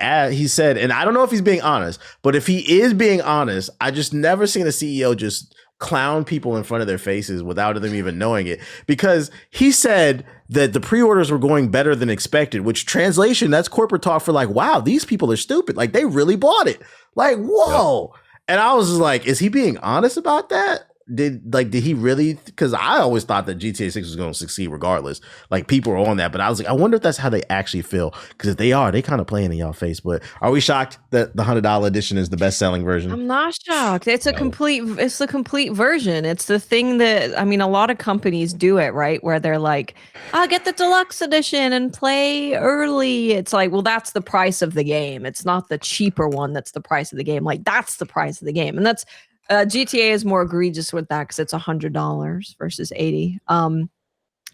said, and I don't know if he's being honest, but if he is being honest, I just never seen a CEO just clown people in front of their faces without them even knowing it. Because he said that the pre-orders were going better than expected, which translation, that's corporate talk for like, wow, these people are stupid. Like they really bought it. Like, whoa. Yeah. And I was just like, is he being honest about that? Did he really? Because I always thought that GTA 6 was going to succeed regardless. Like people are on that, but I was like, I wonder if that's how they actually feel. Because if they are, they kind of playing in y'all face. But are we shocked that the $100 edition is the best selling version? I'm not shocked. It's the complete version. It's the thing that, I mean, a lot of companies do it, right? Where they're like, I'll get the deluxe edition and play early. It's like, well, that's the price of the game. It's not the cheaper one that's the price of the game. Like that's the price of the game. And that's GTA is more egregious with that because it's $100 versus $80.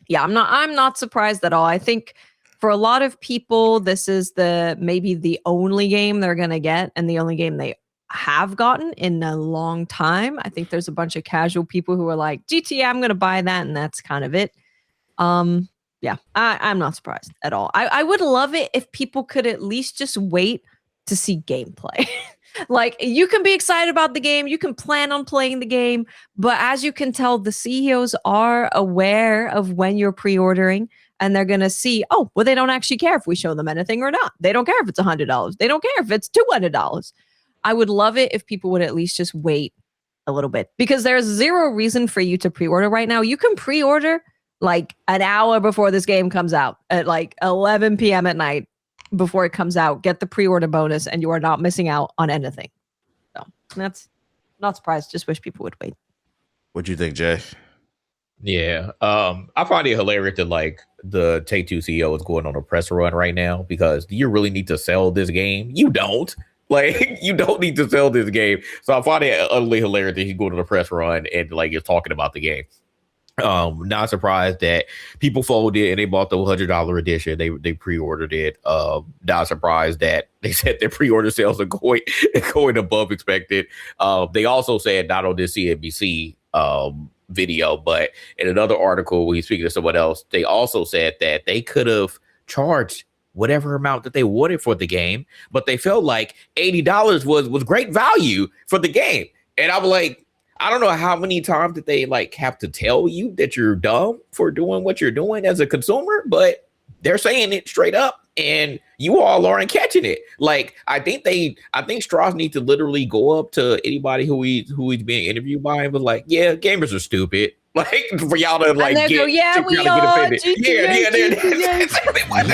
Yeah, I'm not surprised at all. I think for a lot of people, this is maybe the only game they're gonna get, and the only game they have gotten in a long time. I think there's a bunch of casual people who are like, GTA, I'm gonna buy that, and that's kind of it. Yeah, I'm not surprised at all. I would love it if people could at least just wait to see gameplay. Like you can be excited about the game, you can plan on playing the game, but as you can tell, the CEOs are aware of when you're pre-ordering, and they're going to see, oh, well, they don't actually care if we show them anything or not. They don't care if it's $100. They don't care if it's $200. I would love it if people would at least just wait a little bit, because there's zero reason for you to pre-order right now. You can pre-order like an hour before this game comes out at like 11 p.m. at night. Before it comes out, get the pre-order bonus, and you are not missing out on anything. So that's not surprised. Just wish people would wait. What do you think, Jay? Yeah, I find it hilarious that like the Take-Two CEO is going on a press run right now, because do you really need to sell this game? You don't. Like, you don't need to sell this game. So I find it utterly hilarious that he's going on a press run and like is talking about the game. Not surprised that people folded and they bought the $100 edition. They pre-ordered it. Not surprised that they said their pre-order sales are going above expected. They also said, not on this CNBC video, but in another article when he's speaking to someone else, they also said that they could have charged whatever amount that they wanted for the game, but they felt like $80 was great value for the game. And I'm like, I don't know how many times that they like have to tell you that you're dumb for doing what you're doing as a consumer, but they're saying it straight up, and you all aren't catching it. Like, I think Strauss needs to literally go up to anybody who he's being interviewed by and was like, yeah, gamers are stupid. Like, for y'all to like get, go, yeah, we are. They're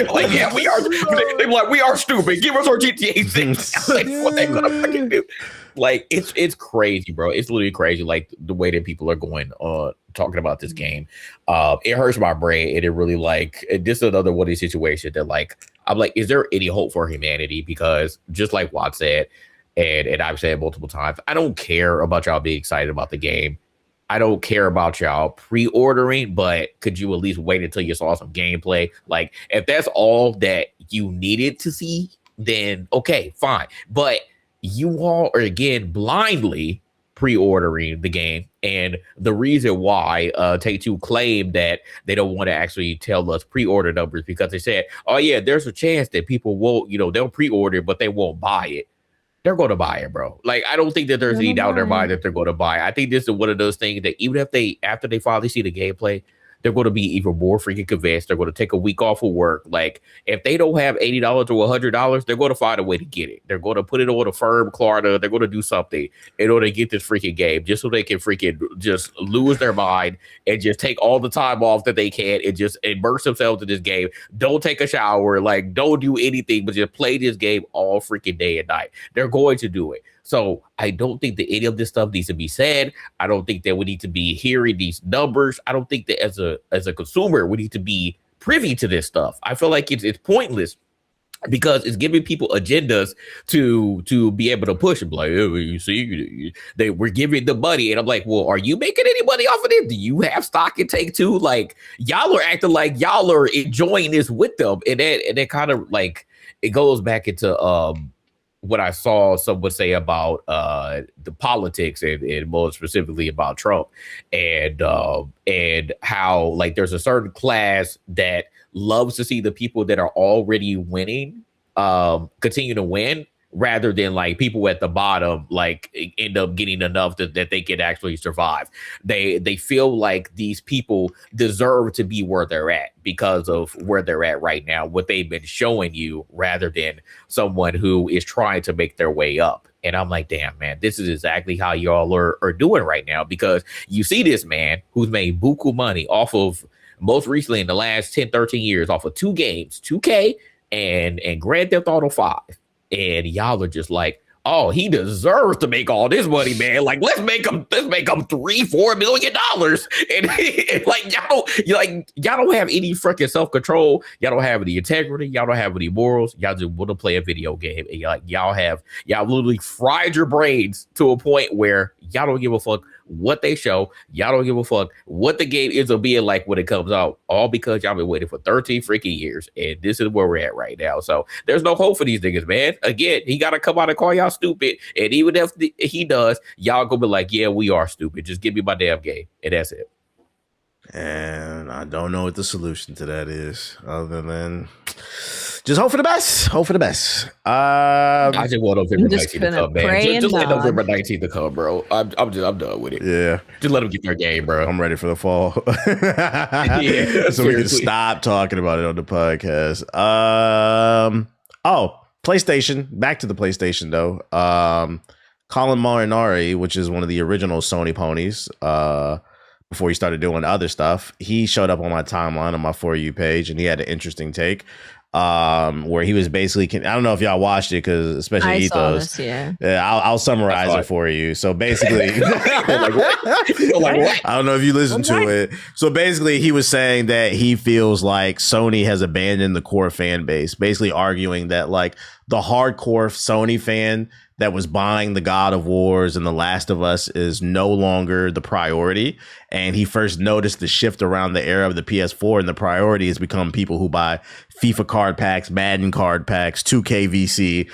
like, yeah, we are. They're like, we are stupid. Give us our GTA 6. Like, what they gonna fucking do? Like, it's crazy, bro. It's literally crazy. Like the way that people are going talking about this game. It hurts my brain, and it really like this is another one of these situations that like I'm like, is there any hope for humanity? Because just like Watt said, and I've said multiple times, I don't care about y'all being excited about the game. I don't care about y'all pre-ordering, but could you at least wait until you saw some gameplay? Like, if that's all that you needed to see, then okay, fine. But you all are, again, blindly pre-ordering the game. And the reason why Take-Two claimed that they don't want to actually tell us pre-order numbers, because they said, oh, yeah, there's a chance that people won't, they'll pre-order, but they won't buy it. They're going to buy it, bro. Like, I don't think that there's any doubt in their mind that they're going to buy it. I think this is one of those things that even if after they finally see the gameplay, they're going to be even more freaking convinced. They're going to take a week off of work. Like, if they don't have $80 or $100, they're going to find a way to get it. They're going to put it on a firm Klarna. They're going to do something in order to get this freaking game, just so they can freaking just lose their mind and just take all the time off that they can and just immerse themselves in this game. Don't take a shower. Like, don't do anything, but just play this game all freaking day and night. They're going to do it. So I don't think that any of this stuff needs to be said. I don't think that we need to be hearing these numbers. I don't think that as a consumer, we need to be privy to this stuff. I feel like it's pointless because it's giving people agendas to be able to push them. Like, oh, you see, they were giving the money, and I'm like, well, are you making any money off of it? Do you have stock in Take-Two? Like, y'all are acting like y'all are enjoying this with them, and that kind of like it goes back into what I saw someone say about the politics and more specifically about Trump and how like there's a certain class that loves to see the people that are already winning continue to win rather than like people at the bottom like end up getting enough that they can actually survive. They feel like these people deserve to be where they're at because of where they're at right now, what they've been showing you, rather than someone who is trying to make their way up. And I'm like, damn, man, this is exactly how y'all are doing right now, because you see this man who's made buku money off of, most recently in the last 10, 13 years, off of 2 games, 2K and Grand Theft Auto 5. And y'all are just like, oh, he deserves to make all this money, man. Like, let's make him $3-4 million. And like y'all don't have any freaking self-control. Y'all don't have any integrity. Y'all don't have any morals. Y'all just want to play a video game. And y'all literally fried your brains to a point where y'all don't give a fuck what they show. Y'all don't give a fuck what the game ends up being like when it comes out, all because y'all been waiting for 13 freaking years. And this is where we're at right now. So there's no hope for these niggas, man. Again, he got to come out and call y'all stupid. And even if he does, y'all gonna be like, yeah, we are stupid. Just give me my damn game. And that's it. And I don't know what the solution to that is, other than just hope for the best. Hope for the best. I just want November 19th to come, man. Just let November 19th to come, bro. I'm done with it. Yeah, just let them get their game, bro. I'm ready for the fall. Yeah, so we can stop talking about it on the podcast. PlayStation. Back to the PlayStation though. Colin Molinari, which is one of the original Sony ponies, before he started doing other stuff, he showed up on my timeline on my For You page, and he had an interesting take where he was basically, I don't know if y'all watched it, because especially Ethos. I'll summarize it for you. So basically, I don't know if you listened to it. So basically, he was saying that he feels like Sony has abandoned the core fan base, basically arguing that like the hardcore Sony fan that was buying the God of Wars and the Last of Us is no longer the priority. And he first noticed the shift around the era of the PS4, and the priority has become people who buy FIFA card packs, Madden card packs, 2K VC,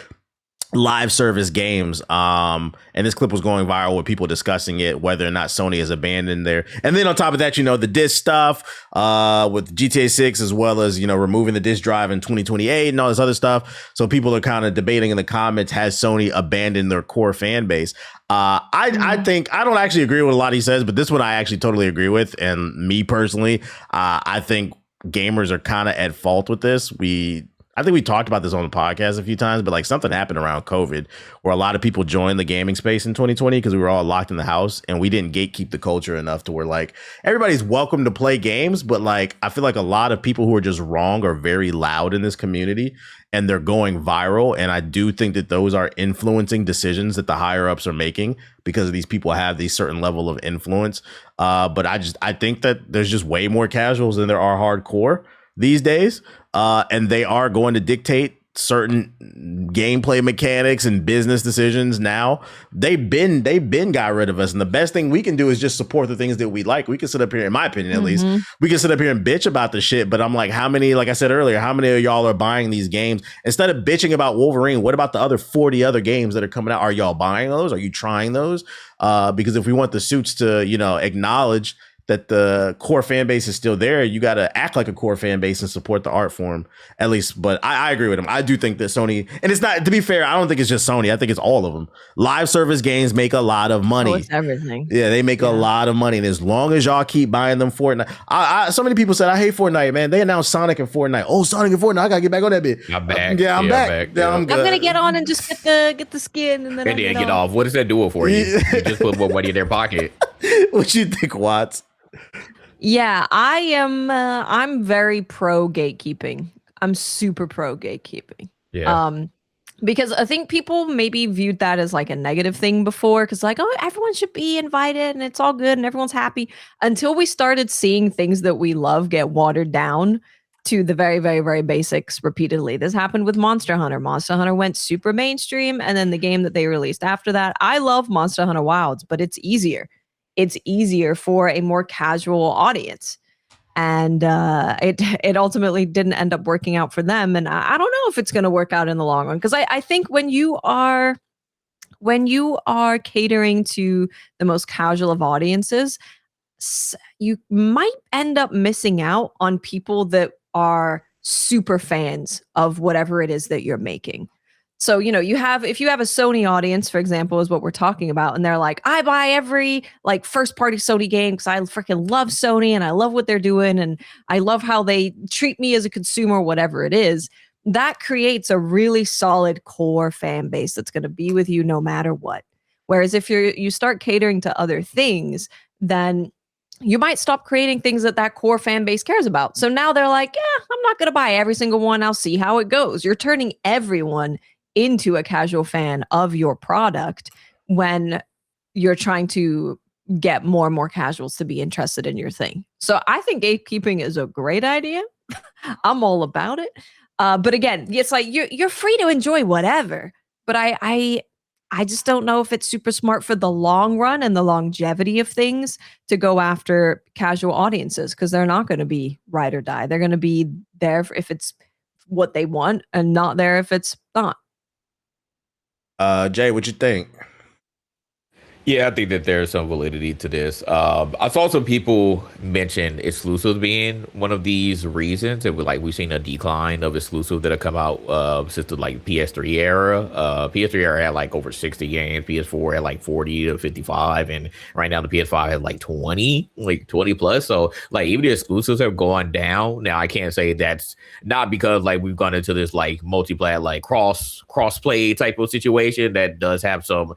live service games. And this clip was going viral with people discussing it, whether or not Sony has abandoned their, and then on top of that, the disc stuff with GTA 6, as well as removing the disc drive in 2028 and all this other stuff. So people are kind of debating in the comments, has Sony abandoned their core fan base? I think, I don't actually agree with a lot he says, but this one I actually totally agree with. And me personally, I think gamers are kind of at fault with this. I think we talked about this on the podcast a few times, but like something happened around COVID where a lot of people joined the gaming space in 2020 because we were all locked in the house, and we didn't gatekeep the culture enough to where like everybody's welcome to play games. But like, I feel like a lot of people who are just wrong are very loud in this community, and they're going viral. And I do think that those are influencing decisions that the higher ups are making, because these people have these certain level of influence. But I think that there's just way more casuals than there are hardcore these days. And they are going to dictate certain gameplay mechanics and business decisions now. They've been got rid of us, and the best thing we can do is just support the things that we like. We can sit up here, in my opinion at least, we can sit up here and bitch about the shit, but I'm like, how many, like I said earlier, how many of y'all are buying these games? Instead of bitching about Wolverine, what about the other 40 other games that are coming out? Are y'all buying those? Are you trying those? Because if we want the suits to acknowledge that the core fan base is still there, you got to act like a core fan base and support the art form at least. But I agree with him. I do think that Sony, and it's not, to be fair, I don't think it's just Sony. I think it's all of them. Live service games make a lot of money. Oh, it's everything. Yeah, they make a lot of money. And as long as y'all keep buying them Fortnite, so many people said, I hate Fortnite, man. They announced Sonic and Fortnite. Oh, Sonic and Fortnite. I got to get back on that bit. I'm back. Yeah, I'm back. Yeah, I'm good. I'm going to get on and just get the skin. And then get off. What does that do for you? You just put more money in their pocket. What you think, Watts? Yeah, I am. I'm very pro gatekeeping. I'm super pro gatekeeping. Yeah. Because I think people maybe viewed that as like a negative thing before, because like, oh, everyone should be invited and it's all good and everyone's happy, until we started seeing things that we love get watered down. to the very, very, very basics repeatedly. This happened with Monster Hunter. Monster Hunter went super mainstream, and then the game that they released after that. I love Monster Hunter Wilds, but it's easier. It's easier for a more casual audience. And it ultimately didn't end up working out for them. And I don't know if it's going to work out in the long run, because I think when you are catering to the most casual of audiences, you might end up missing out on people that are super fans of whatever it is that you're making. So, if you have a Sony audience, for example, is what we're talking about, and they're like, I buy every like first party Sony game because I freaking love Sony and I love what they're doing and I love how they treat me as a consumer, whatever it is, that creates a really solid core fan base that's going to be with you no matter what. Whereas if you start catering to other things, then you might stop creating things that core fan base cares about. So now they're like, yeah, I'm not going to buy every single one. I'll see how it goes. You're turning everyone into a casual fan of your product when you're trying to get more and more casuals to be interested in your thing. So I think gatekeeping is a great idea. I'm all about it. But again, it's like you're free to enjoy whatever. But I just don't know if it's super smart for the long run and the longevity of things to go after casual audiences, because they're not going to be ride or die. They're going to be there if it's what they want and not there if it's not. Jay, what you think? Yeah, I think that there's some validity to this. I saw some people mention exclusives being one of these reasons. It was like we've seen a decline of exclusive that have come out since the like PS3 era. PS3 era had like over 60 games. PS4 had like 40 to 55, and right now the PS5 has like 20 plus. So like even the exclusives have gone down. Now I can't say that's not because like we've gone into this like multiplayer like cross play type of situation that does have some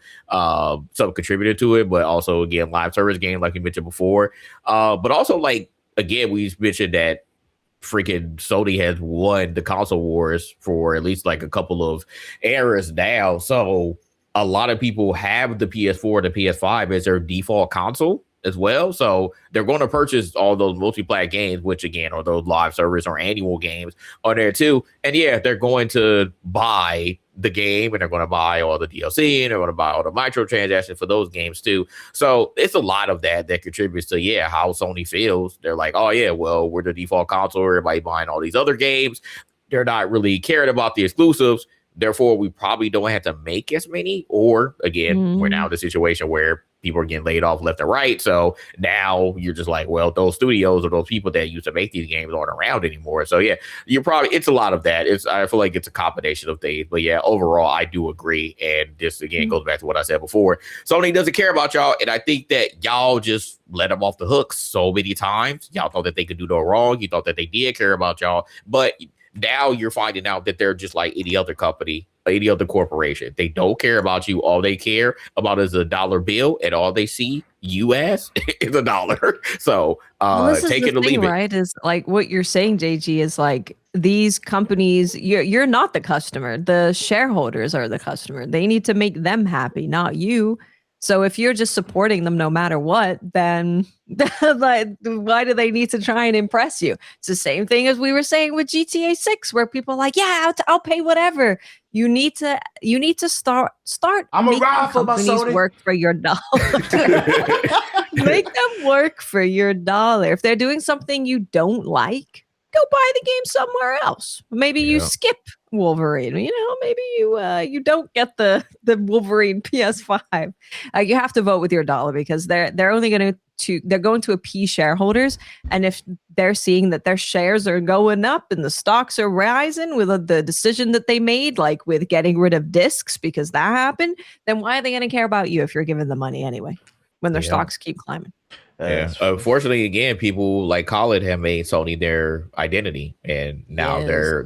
contributed to it, but also again live service game like you mentioned before, but also like again we mentioned that freaking Sony has won the console wars for at least like a couple of eras now, so a lot of people have the PS4 the PS5 as their default console as well, so they're going to purchase all those multiplayer games, which again are those live service or annual games on there too, and yeah, they're going to buy the game and they're going to buy all the DLC and they're going to buy all the microtransactions for those games too. So it's a lot of that contributes to how Sony feels. They're like, oh yeah, well, we're the default console, everybody buying all these other games. They're not really caring about the exclusives. Therefore, we probably don't have to make as many. Or again, we're now in the situation where people are getting laid off left and right. So now you're just like, well, those studios or those people that used to make these games aren't around anymore. So yeah, it's a lot of that. I feel like it's a combination of things. But yeah, overall, I do agree. And this again goes back to what I said before. Sony doesn't care about y'all. And I think that y'all just let them off the hook so many times. Y'all thought that they could do no wrong. You thought that they did care about y'all. But now you're finding out that they're just like any other company, any other corporation. They don't care about you. All they care about is a dollar bill, and all they see you as is a dollar. So take it or leave it. Right? Is like what you're saying, JG, is like these companies, you're not the customer. The shareholders are the customer. They need to make them happy, not you. So if you're just supporting them no matter what, then like, why do they need to try and impress you? It's the same thing as we were saying with GTA 6, where people are like, yeah, I'll pay whatever. You need to start. I'm a ride for my Sony. Work for your dollar. Make them work for your dollar. If they're doing something you don't like, go buy the game somewhere else. Maybe you skip Wolverine. Maybe you don't get the Wolverine PS5. You have to vote with your dollar, because they're only going to appease shareholders, and if they're seeing that their shares are going up and the stocks are rising with the decision that they made, like with getting rid of discs because that happened, then why are they going to care about you if you're giving them money anyway when their stocks keep climbing? Yeah. Unfortunately, again, people like Colin have made Sony their identity, and now they're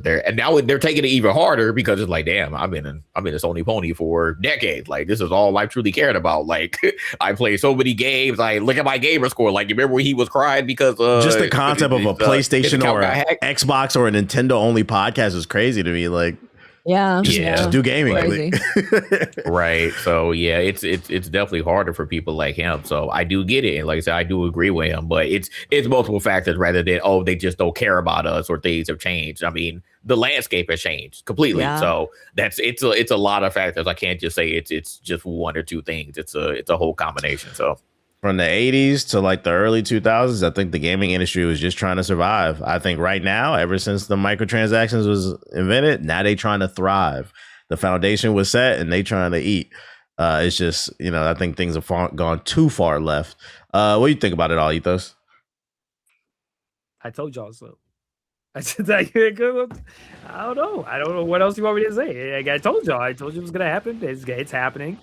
taking it even harder, because it's like, damn, I've been a Sony pony for decades. Like, this is all I've truly cared about. Like, I play so many games. I look at my gamer score. Like, you remember when he was crying because just the concept of a PlayStation or Xbox or a Nintendo only podcast is crazy to me. Like, Yeah. Yeah. Do gaming. Crazy. Right. So yeah, it's definitely harder for people like him. So I do get it. And like I said, I do agree with him, but it's multiple factors rather than, oh, they just don't care about us or things have changed. I mean, the landscape has changed completely. Yeah. So it's a lot of factors. I can't just say it's just one or two things. It's a whole combination. So from the 80s to like the early 2000s, I think the gaming industry was just trying to survive. I think right now, ever since the microtransactions was invented, now they trying to thrive. The foundation was set and they trying to eat. It's just, I think things have gone too far left. What do you think about it all, Ethos? I told y'all so. I said, I don't know. I don't know what else you want me to say. I told y'all. I told you it was going to happen. It's happening.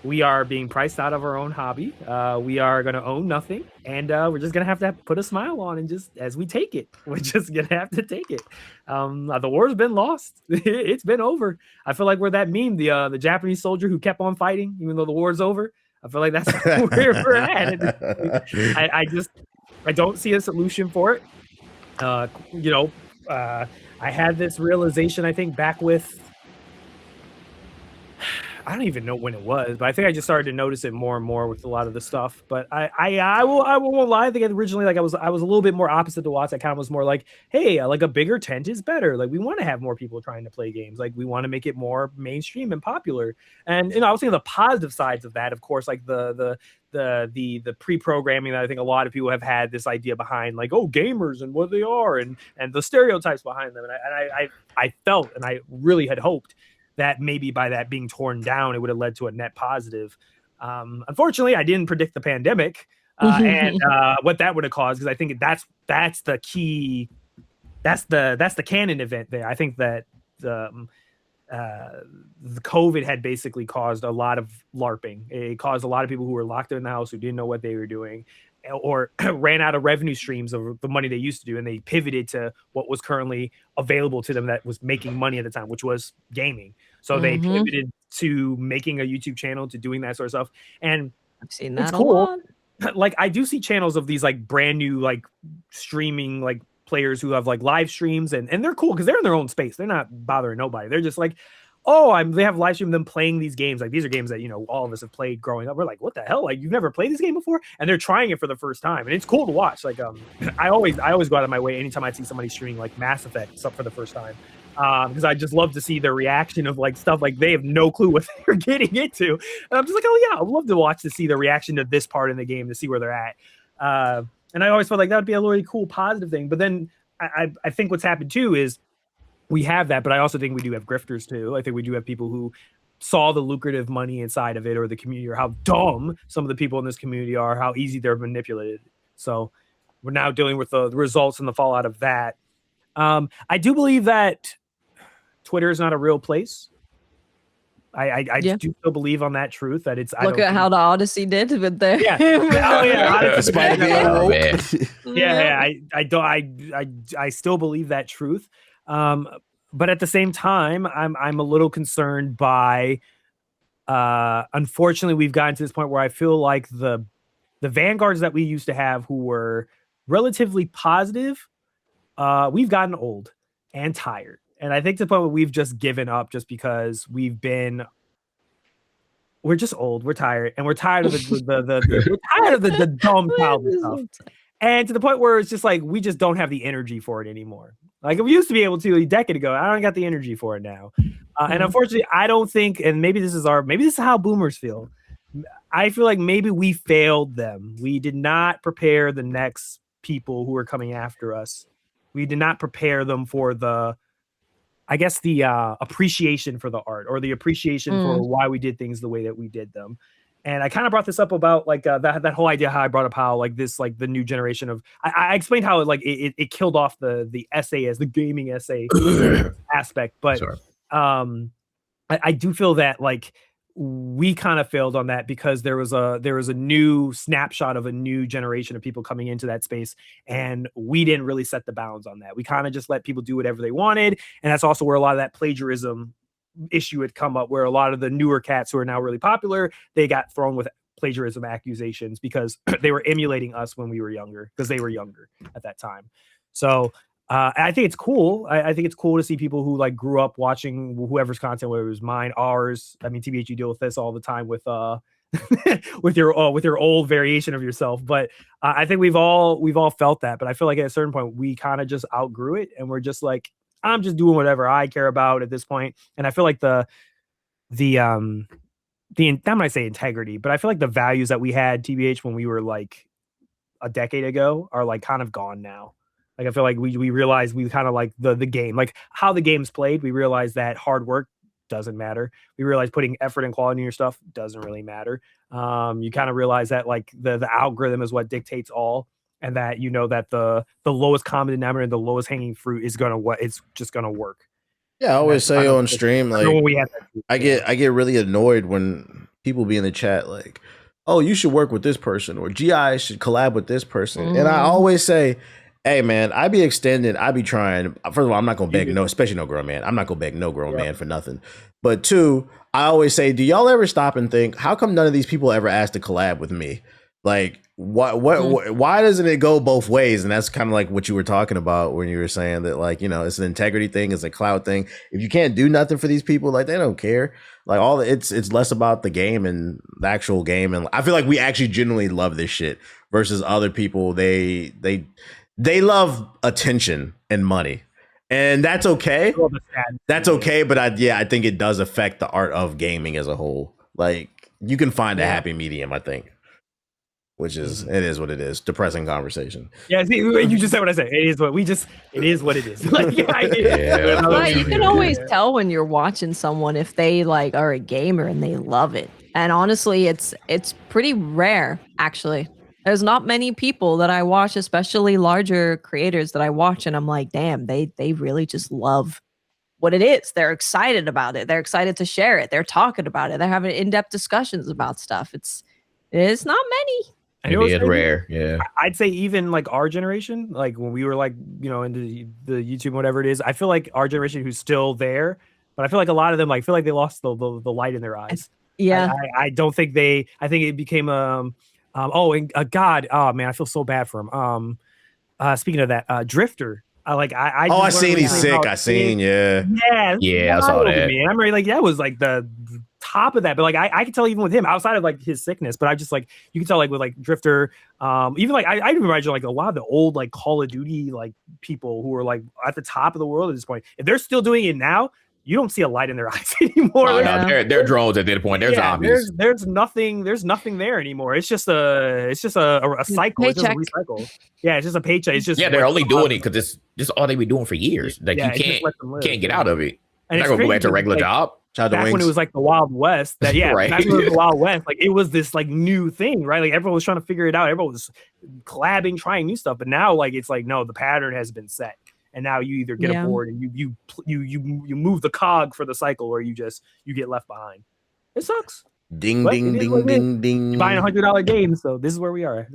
We are being priced out of our own hobby. We are going to own nothing. And we're just going to have to put a smile on and just as we take it, we're just going to have to take it. The war's been lost. It's been over. I feel like we're that meme, the Japanese soldier who kept on fighting even though the war's over. I feel like that's where we're at. I don't see a solution for it. I had this realization, I think, back with, I don't even know when it was, but I think I just started to notice it more and more with a lot of the stuff. But I won't lie. I think originally, like I was a little bit more opposite to Watts. I kind of was more like, hey, like a bigger tent is better. Like we want to have more people trying to play games. Like we want to make it more mainstream and popular. And I was thinking the positive sides of that, of course, like the pre-programming that I think a lot of people have had this idea behind, like, oh, gamers and what they are, and the stereotypes behind them. And I felt, and I really had hoped that maybe by that being torn down, it would have led to a net positive. Unfortunately, I didn't predict the pandemic and what that would have caused, because I think that's the key. That's the canon event there. I think that the COVID had basically caused a lot of LARPing. It caused a lot of people who were locked in the house who didn't know what they were doing, or ran out of revenue streams of the money they used to do, and they pivoted to what was currently available to them that was making money at the time, which was gaming. So they pivoted to making a YouTube channel, to doing that sort of stuff. And I've seen that it's cool. a lot. Like I do see channels of these like brand new like streaming like players who have like live streams, and they're cool because they're in their own space. They're not bothering nobody. They're just like, they have live stream them playing these games. Like these are games that, all of us have played growing up. We're like, what the hell? Like you've never played this game before? And they're trying it for the first time. And it's cool to watch. Like, I always go out of my way anytime I see somebody streaming like Mass Effect stuff for the first time. Because I just love to see their reaction of like stuff like they have no clue what they're getting into. And I'm just like, oh yeah, I'd love to see the reaction to this part in the game, to see where they're at. And I always felt like that would be a really cool, positive thing. But then I think what's happened too is, we have that, but I also think we do have grifters too. I think we do have people who saw the lucrative money inside of it, or the community, or how dumb some of the people in this community are, how easy they're manipulated. So we're now dealing with the results and the fallout of that. I do believe that Twitter is not a real place. I do still believe on that truth, that it's. Look at how the Odyssey did with the I still believe that truth. But at the same time, I'm a little concerned by, unfortunately, we've gotten to this point where I feel like the vanguards that we used to have, who were relatively positive, we've gotten old and tired. And I think to the point where we've just given up, just because we're just old, we're tired, and we're tired of the dumb childish stuff. And to the point where it's just like, we just don't have the energy for it anymore. Like we used to be able to a decade ago. I don't got the energy for it now. And unfortunately, I don't think, and maybe this is how boomers feel. I feel like maybe we failed them. We did not prepare the next people who are coming after us. We did not prepare them for the appreciation for the art, or the appreciation for why we did things the way that we did them. And I kind of brought this up about like that whole idea, how I brought up how like this, like the new generation of, I explained how it killed off the essay as the gaming essay aspect. But sure. I do feel that like we kind of failed on that, because there was a new snapshot of a new generation of people coming into that space, and we didn't really set the bounds on that. We kind of just let people do whatever they wanted. And that's also where a lot of that plagiarism issue had come up, where a lot of the newer cats who are now really popular, they got thrown with plagiarism accusations because they were emulating us when we were younger, because they were younger at that time. So I think it's cool. I think it's cool to see people who like grew up watching whoever's content, whether it was mine, ours. I mean, TBH, you deal with this all the time with with your old variation of yourself. But I think we've all felt that. But I feel like at a certain point we kind of just outgrew it, and we're just like, I'm just doing whatever I care about at this point. And I feel like I'm gonna say integrity, but I feel like the values that we had TBH when we were like a decade ago are like kind of gone now. Like I feel like we realized we kind of like the game, like how the game's played. We realized that hard work doesn't matter. We realize putting effort and quality in your stuff doesn't really matter. You kind of realize that like the algorithm is what dictates all, and that you know that the lowest common denominator and the lowest hanging fruit is it's just gonna work. Yeah, I always say on stream, like I get really annoyed when people be in the chat like, oh, you should work with this person, or GI should collab with this person. And I always say, hey man, I be extending, I be trying. First of all, I'm not gonna beg especially no grown man. I'm not gonna beg no grown man for nothing. But two, I always say, do y'all ever stop and think, how come none of these people ever asked to collab with me? Like, why doesn't it go both ways? And that's kind of like what you were talking about when you were saying that, like, you know, it's an integrity thing, it's a clout thing. If you can't do nothing for these people, like, they don't care. Like, it's less about the game and the actual game. And I feel like we actually genuinely love this shit versus other people. They love attention and money, and that's okay. That's okay. But I think it does affect the art of gaming as a whole. Like, you can find a happy medium, I think. Which is it is what it is. Depressing conversation. Yeah, see, you just said what I said. It is what it is. Like, Well, you can always tell when you're watching someone if they like are a gamer and they love it. And honestly, it's pretty rare actually. There's not many people that I watch, especially larger creators that I watch, and I'm like, damn, they really just love what it is. They're excited about it. They're excited to share it. They're talking about it. They're having in-depth discussions about stuff. It's not many. It is rare, yeah. I'd say even like our generation, like when we were like, you know, into the YouTube, whatever it is, I feel like our generation who's still there, but I feel like a lot of them like feel like they lost the light in their eyes. Yeah, I don't think I think it became God, oh man, I feel so bad for him. Speaking of that, Drifter. I seen he's sick. I seen, yeah, I saw that. Man. I'm really like that was like the top of that, but like I can tell even with him outside of like his sickness, but I just like you can tell like with like Drifter, even like I imagine like a lot of the old like Call of Duty like people who are like at the top of the world at this point, if they're still doing it now, you don't see a light in their eyes anymore. Oh, no, they're drones at that point. They're zombies. There's nothing there anymore. It's just a cycle. It's just a recycle. Yeah, it's just a paycheck. It's just they're only doing it because it's just all they've been doing for years. Like you can't get out of it. And you're not gonna go back to a regular job. Back when it was like the Wild West, back when it was the Wild West, like it was this like new thing, right? Like everyone was trying to figure it out. Everyone was collabing, trying new stuff. But now, like it's like no, the pattern has been set, and now you either get aboard and you move the cog for the cycle, or you get left behind. It sucks. Ding, ding, ding, ding, ding. You're buying $100 games, so this is where we are.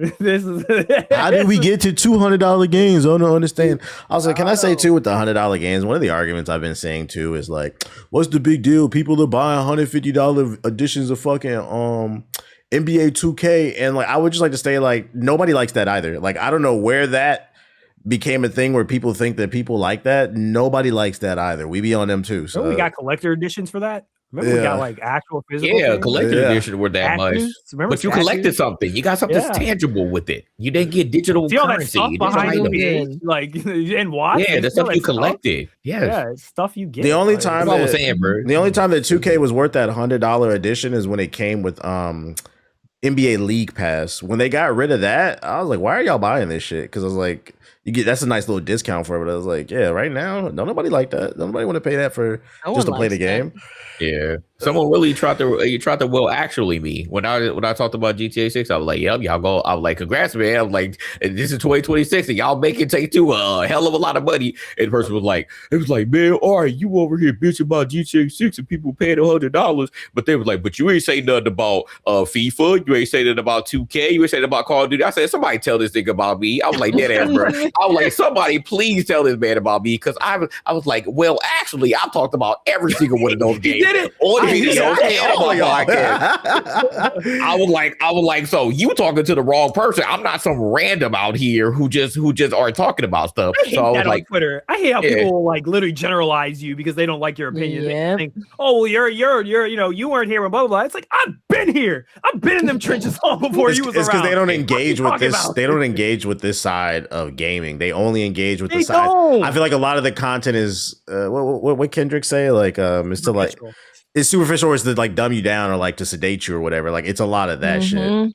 How did we get to $200 games? I don't understand. I was like, can I say too with the $100 games? One of the arguments I've been saying too is like, what's the big deal? People are buying $150 editions of fucking NBA 2K, and like I would just like to say like nobody likes that either. Like I don't know where that became a thing where people think that people like that. Nobody likes that either. We be on them too. So we got collector editions for that. Remember we got like actual physical things? Collector edition were that much. But you collected something. You got something tangible with it. You didn't get digital currency. All that stuff behind the like and watch. Yeah, the stuff you collected. Yeah, it's stuff you get. The only time I was saying, bro. The only time that 2K was worth that $100 edition is when it came with NBA League Pass. When they got rid of that, I was like, why are y'all buying this shit? Because I was like, that's a nice little discount for it. But I was like, yeah, right now, nobody like that. Nobody want to pay that for just to play the game. Yeah, someone really tried to well actually me when I talked about GTA 6. I was like, yep, y'all go. I was like, congrats, man. I'm like, this is 2026, and y'all make it take to a hell of a lot of money. And the person was like, man, all right, you over here bitching about GTA 6 and people paying $100, but they was like, but you ain't say nothing about FIFA. You ain't say nothing about 2K. You ain't say nothing about Call of Duty. I said, somebody tell this thing about me. I was like, dead ass, bro. was like, somebody please tell this man about me, because I was like, well, actually, I've talked about every single one of those games. Did it? On videos and on my podcast. I was like, so you talking to the wrong person. I'm not some random out here who just are talking about stuff. I hate So I was that like, on Twitter. I hate how people like literally generalize you because they don't like your opinion. Yep. They think, oh, well, you're, you weren't here, blah, blah, blah. It's like, I've been here. I've been in them trenches long before you was around. It's because they don't engage with this. About? They don't engage with this side of gaming. They only engage with the They side. don't. I feel like a lot of the content is what Kendrick say, like it's to like it's superficial, or it's to like dumb you down or like to sedate you or whatever. Like it's a lot of that shit.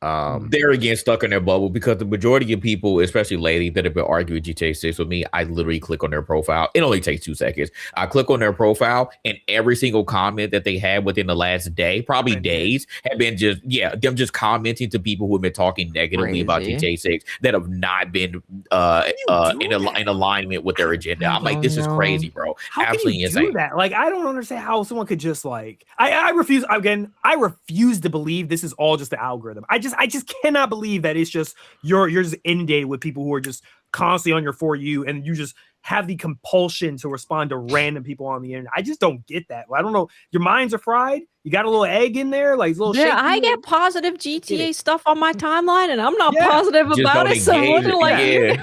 They're again stuck in their bubble, because the majority of people, especially ladies that have been arguing GTA 6 with me, I literally click on their profile. It only takes 2 seconds. I click on their profile, and every single comment that they had within the last day, probably days, have been them just commenting to people who have been talking negatively about GTA 6 that have not been in alignment with their agenda. I'm like, this is crazy, bro. How Absolutely can you insane. do that? Like, I don't understand how someone could just like. I refuse to believe this is all just the algorithm. I just cannot believe that it's just you're just inundated with people who are just constantly on your For You, and you just have the compulsion to respond to random people on the internet. I just don't get that. I don't know. Your minds are fried. You got a little egg in there, like little. Yeah, I get positive GTA stuff on my timeline, and I'm not positive Just about don't it. So engage what like,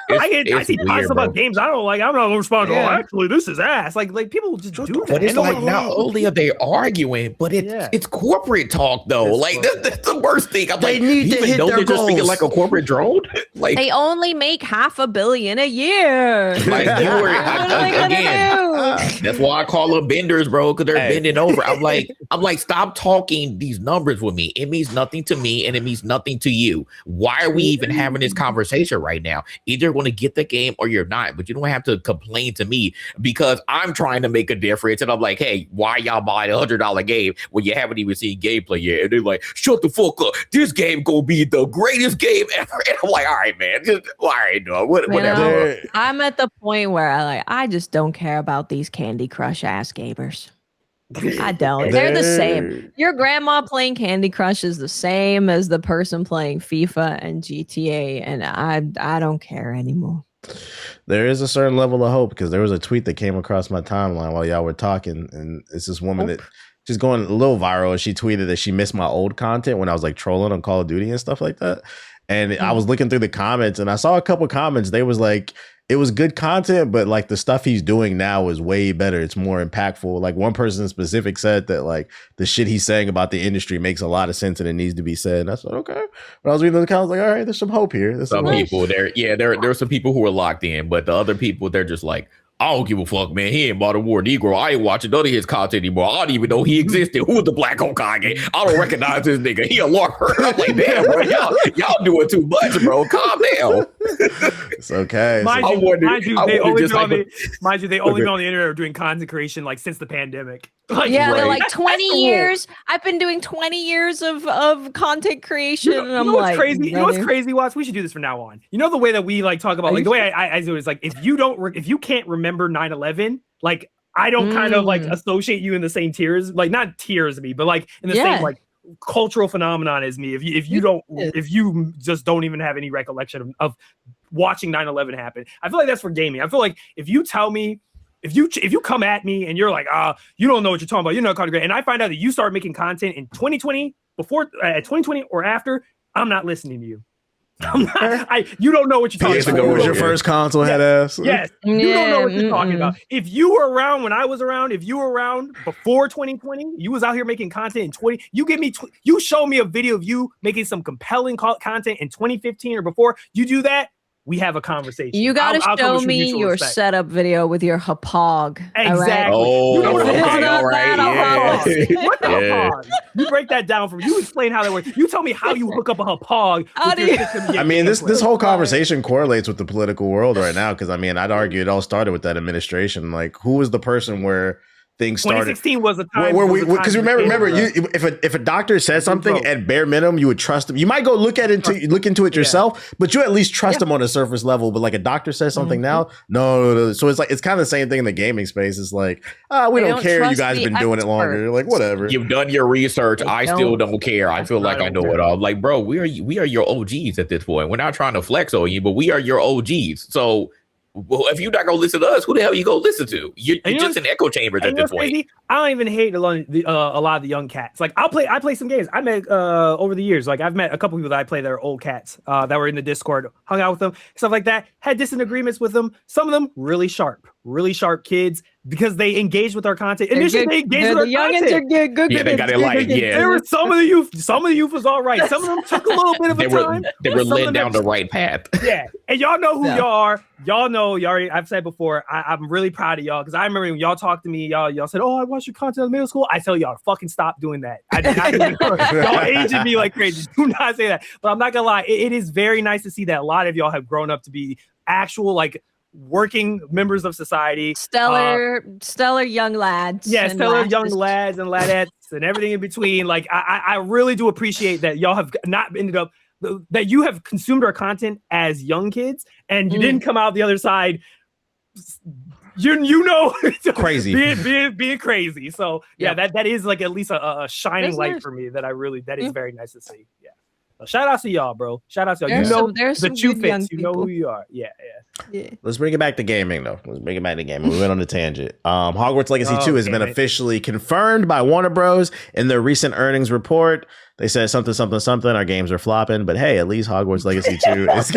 I see positive about games. I don't like. I'm not gonna respond. Yeah. Oh, actually, this is ass. Like people just do that. But it's like not only are they arguing, but it's corporate talk though. Like that's the worst thing. I'm They like, need you to even hit know their they're just speaking goals. like a corporate drone. Like they only make $500 million a year. Like you were, What are they gonna again, do? that's why I call them benders, bro, because they're bending over. I'm like, stop talking these numbers with me. It means nothing to me, and it means nothing to you. Why are we even having this conversation right now? Either you're going to get the game or you're not, but you don't have to complain to me because I'm trying to make a difference. And I'm like, hey, why y'all buying $100 game when you haven't even seen gameplay yet? And they're like, shut the fuck up. This game gonna be the greatest game ever. And I'm like, all right, man, all right, no, whatever. I'm at the point where I just don't care about these Candy Crush ass gamers. I don't. They're the same. Your grandma playing Candy Crush is the same as the person playing FIFA and GTA, and I don't care anymore. There is a certain level of hope, because there was a tweet that came across my timeline while y'all were talking, and it's this woman that she's going a little viral. She tweeted that she missed my old content when I was like trolling on Call of Duty and stuff like that. And I was looking through the comments, and I saw a couple comments. They was like, it was good content, but like the stuff he's doing now is way better. It's more impactful. Like one person in specific said that like the shit he's saying about the industry makes a lot of sense and it needs to be said. And I said, okay. When I was reading the comments, like, all right, there's some hope here. There's some people there. Yeah, there are some people who are locked in, but the other people, they're just like, I don't give a fuck, man. He ain't Modern War Negro. I ain't watching none of his content anymore. I don't even know he existed. Who was the Black Hokage? I don't recognize this nigga. He a lurker. I'm like, damn, bro, y'all doing too much, bro. Calm down. It's okay. Mind you, they only been on the internet doing content creation like since the pandemic. Like, yeah, they're like 20 years. I've been doing 20 years of content creation. And I'm like, crazy. You know what's crazy, Watts? We should do this from now on. You know the way that we like talk about, like the way I do it is like, if you can't remember 9/11, like I don't kind of like associate you in the same tiers, like not tiers as me, but like in the same like cultural phenomenon as me. If you just don't even have any recollection of watching 9/11 happen, I feel like that's for gaming. I feel like if you tell me. If you come at me and you're like, you don't know what you're talking about, you're not content creator, and I find out that you start making content in 2020, before 2020 or after, I'm not listening to you. You don't know what you're talking about. PS4 was your first console, head ass. Yes, you don't know what you're talking about. If you were around when I was around, if you were around before 2020, you was out here making content in 20. You show me a video of you making some compelling content in 2015 or before. You do that. We have a conversation. You got to show me your setup video with your hapog. Exactly. Right? Oh, you know what all right. Yeah. What the hapog? You break that down for me. You explain how that works. You tell me how you hook up a hapog. I mean, this whole conversation correlates with the political world right now, because I mean, I'd argue it all started with that administration. Like, who was the person where things started. 2016 was a time where we, because remember, if a doctor says something at bare minimum, you would trust him. You might go look into it yourself, but you at least trust him on a surface level. But like a doctor says something now, no. So it's like it's kind of the same thing in the gaming space. It's like we don't care. You guys have been doing it longer. Like whatever. You've done your research. I still don't care. I feel like I know it all. Like, bro, we are your OGs at this point. We're not trying to flex on you, but we are your OGs. So, well, if you're not gonna listen to us, who the hell are you gonna listen to? You're just in echo chambers at this point. I don't even hate a lot of the young cats. Like I play some games. I met over the years. Like I've met a couple people that I play that are old cats that were in the Discord, hung out with them, stuff like that. Had disagreements with them. Some of them really sharp kids because they engaged with our content. Initially, they engaged with our content. Yeah, they got it light. Yeah, there were some of the youth was all right. Some of them took a little bit of time. They were led down the right path. Yeah, and y'all know who y'all are. Y'all know. I've said before. I'm really proud of y'all because I remember when y'all talked to me. Y'all said, "Oh, I watched your content in middle school." I tell y'all, fucking stop doing that. I did not. Y'all aging me like crazy. Do not say that. But I'm not gonna lie. It is very nice to see that a lot of y'all have grown up to be actual like working members of society, stellar young lads. Yeah, stellar young lads and ladettes and everything in between. Like I really do appreciate that y'all have not ended up that you have consumed our content as young kids and you didn't come out the other side. You know, crazy, being crazy. So yeah, that is like at least a shining light for me that is very nice to see. Yeah. So shout out to y'all, bro. Shout out to y'all. You know the true fits. You know who you are. Yeah. Let's bring it back to gaming, though. We went on a tangent. Hogwarts Legacy 2 has been officially confirmed by Warner Bros. In their recent earnings report. They said something. Our games are flopping, but hey, at least Hogwarts Legacy 2 is.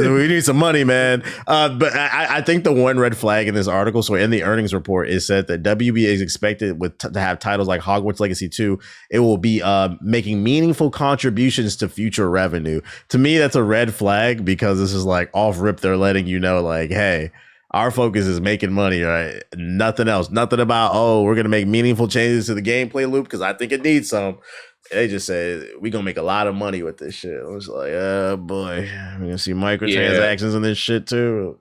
We need some money, man. But I think the one red flag in this article, so in the earnings report, is said that WB is expected to have titles like Hogwarts Legacy 2. It will be making meaningful contributions to future revenue. To me, that's a red flag because this is like off rip. They're letting you know, like, hey. Our focus is making money, right? Nothing else. Nothing about, we're going to make meaningful changes to the gameplay loop because I think it needs some. They just said, we're going to make a lot of money with this shit. I was like, oh, boy. We're going to see microtransactions in this shit, too.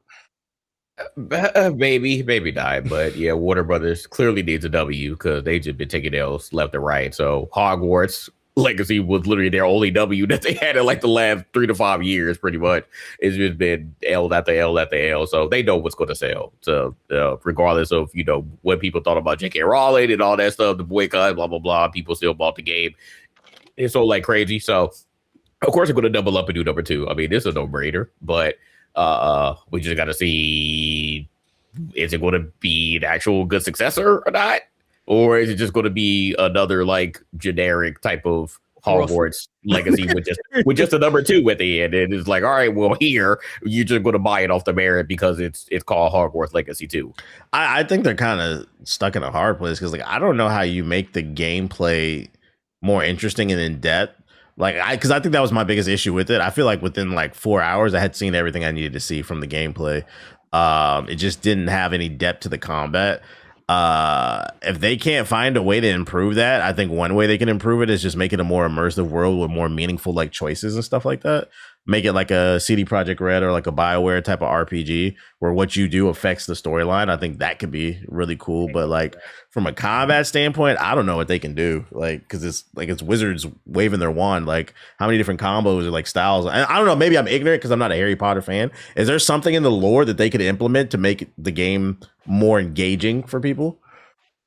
Maybe not. But, yeah, Warner Brothers clearly needs a W because they've just been taking L's left and right. So, Hogwarts Legacy was literally their only W that they had in like the last 3 to 5 years, pretty much. It's just been L after L after L. So they know what's going to sell. So regardless of, what people thought about J.K. Rowling and all that stuff, the boycott, blah, blah, blah, people still bought the game. It's sold like crazy. So, of course, they're going to double up and do number 2. I mean, this is a no-brainer. But we just got to see, is it going to be an actual good successor or not? Or is it just going to be another like generic type of Hogwarts Legacy with just a number 2 at the end? And it's like, all right, well, here you're just going to buy it off the merit because it's called Hogwarts Legacy 2. I think they're kind of stuck in a hard place because like I don't know how you make the gameplay more interesting and in depth. Because I think that was my biggest issue with it. I feel like within like 4 hours, I had seen everything I needed to see from the gameplay. It just didn't have any depth to the combat. If they can't find a way to improve that, I think one way they can improve it is just make it a more immersive world with more meaningful like choices and stuff like that. Make it like a CD Projekt Red or like a BioWare type of RPG where what you do affects the storyline. I think that could be really cool. But like from a combat standpoint, I don't know what they can do. Like, because it's wizards waving their wand. Like, how many different combos or like styles? And I don't know. Maybe I'm ignorant because I'm not a Harry Potter fan. Is there something in the lore that they could implement to make the game more engaging for people?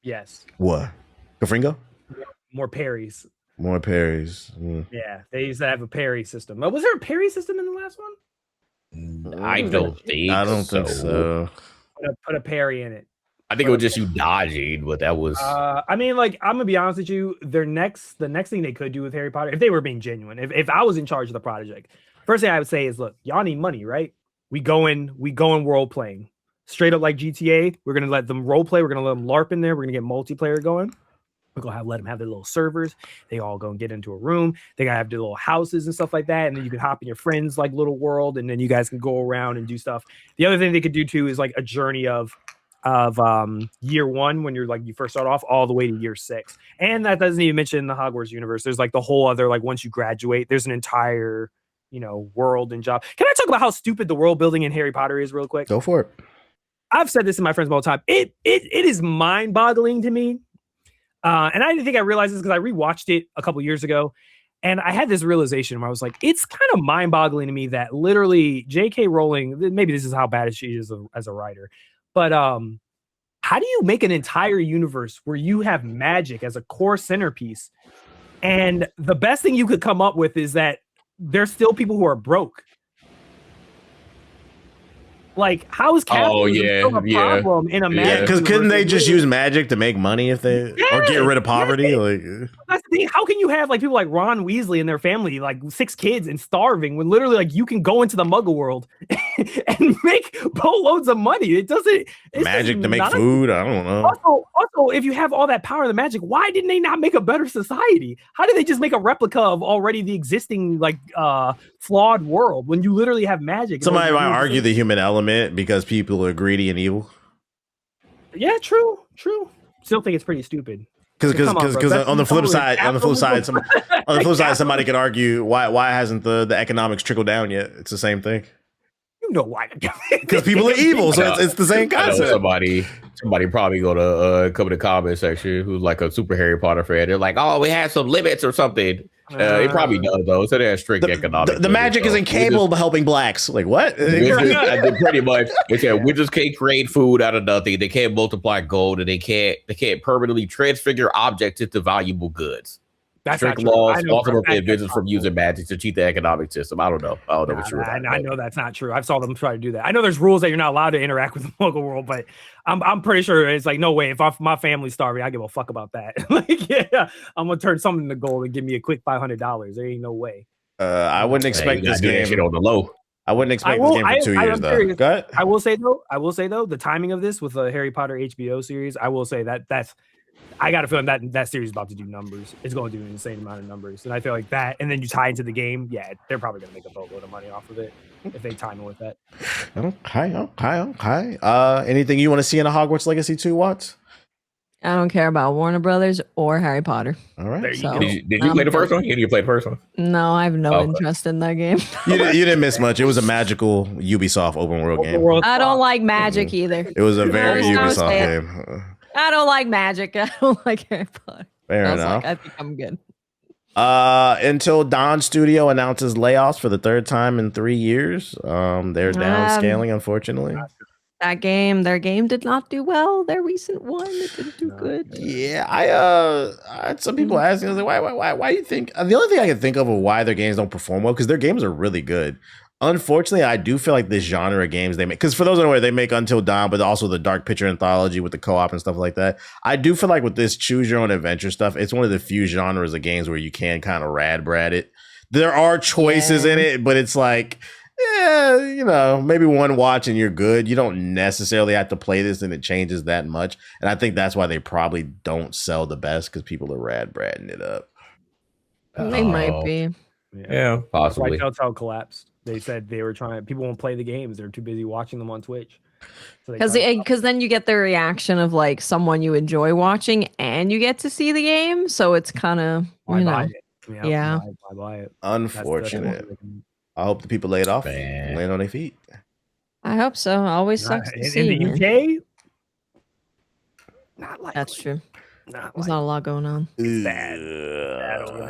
Yes. What? Gafringo? More parries. More parries. Yeah, they used to have a parry system. Was there a parry system in the last one? I don't think so. Put a parry in it. I think it was just you dodging, but that was. I mean, like, I'm gonna be honest with you. The next thing they could do with Harry Potter, if they were being genuine, if I was in charge of the project, first thing I would say is, look, y'all need money, right? We going world playing straight up like GTA. We're gonna let them role play. We're gonna let them LARP in there. We're gonna get multiplayer going. We're gonna let them have their little servers. They all go and get into a room. They gotta have their little houses and stuff like that. And then you can hop in your friends' like little world, and then you guys can go around and do stuff. The other thing they could do too is like a journey of year 1 when you're like you first start off all the way to year 6. And that doesn't even mention the Hogwarts universe. There's like the whole other like once you graduate, there's an entire world and job. Can I talk about how stupid the world building in Harry Potter is real quick? Go for it. I've said this to my friends all the time. It is mind-boggling to me. And I didn't think I realized this because I rewatched it a couple years ago. And I had this realization where I was like, it's kind of mind-boggling to me that literally J.K. Rowling, maybe this is how bad she is as a writer, but how do you make an entire universe where you have magic as a core centerpiece? And the best thing you could come up with is that there's still people who are broke. Like, how is capitalism still a problem in a magic? Because couldn't they just use magic to make money if they or get rid of poverty? Like, that's the thing. How can you have like people like Ron Weasley and their family, like 6 kids and starving, when literally like you can go into the Muggle world and make boatloads of money? It doesn't magic to make food. I don't know. Also, if you have all that power of the magic, why didn't they not make a better society? How did they just make a replica of already the existing like flawed world when you literally have magic? Somebody might argue the human element because people are greedy and evil. Yeah, true. Still think it's pretty stupid. Because on the flip side, somebody could argue why hasn't the economics trickled down yet? It's the same thing. You know why? Because people are evil, so it's the same concept. Somebody probably go to come to the comment section who's like a super Harry Potter fan. They're like, oh, we had some limits or something. It probably does though. So there's strict economics. The magic isn't capable of helping blacks. Like what? Pretty much. They said wizards can't create food out of nothing. They can't multiply gold, and they can't permanently transfigure objects into valuable goods. That's strict laws also prevent business from using magic to cheat the economic system. I don't know what's true. I know that's not true. I've saw them try to do that. I know there's rules that you're not allowed to interact with the local world, but I'm pretty sure it's like, no way. If my family's starving, I give a fuck about that. Like, yeah, I'm gonna turn something into gold and give me a quick $500. There ain't no way. I wouldn't expect this game shit on the low. I wouldn't expect this game for 2 years though. Go ahead. I will say though, the timing of this with the Harry Potter HBO series, I will say that's. I got a feeling that series is about to do numbers. It's going to do an insane amount of numbers. And I feel like that, and then you tie into the game, yeah, they're probably going to make a boatload of money off of it if they time it with that. Okay. Anything you want to see in a Hogwarts Legacy 2, Watts? I don't care about Warner Brothers or Harry Potter. All right. Did you play the first one? You play the first one? No, I have no interest in that game. You didn't miss much. It was a magical Ubisoft open world game. I don't like magic either. It was a very Ubisoft game. I don't like magic. I don't like Harry Potter. Fair enough. I think I'm good. Until Dawn Studio announces layoffs for the 3rd time in 3 years. They're downscaling, unfortunately. Their game did not do well. Their recent one, it didn't do good. Yeah, I had some people asking, I was like, why do you think? The only thing I can think of why their games don't perform well, because their games are really good. Unfortunately, I do feel like this genre of games they make, because for those who know, they make Until Dawn, but also the Dark Picture Anthology with the co-op and stuff like that. I do feel like with this choose your own adventure stuff, it's one of the few genres of games where you can kind of rad brad it. There are choices in it, but it's like, maybe one watch and you're good. You don't necessarily have to play this and it changes that much. And I think that's why they probably don't sell the best, because people are rad bradding it up. They might be. Yeah, possibly. Like Telltale collapsed. They said they were people won't play the games. They're too busy watching them on Twitch. Because then you get the reaction of like someone you enjoy watching and you get to see the game. So it's kind of, buy it. Unfortunate. I hope the people laid off land on their feet. I hope so. Always sucks to see. In the UK, not likely. That's true. There's not a lot going on.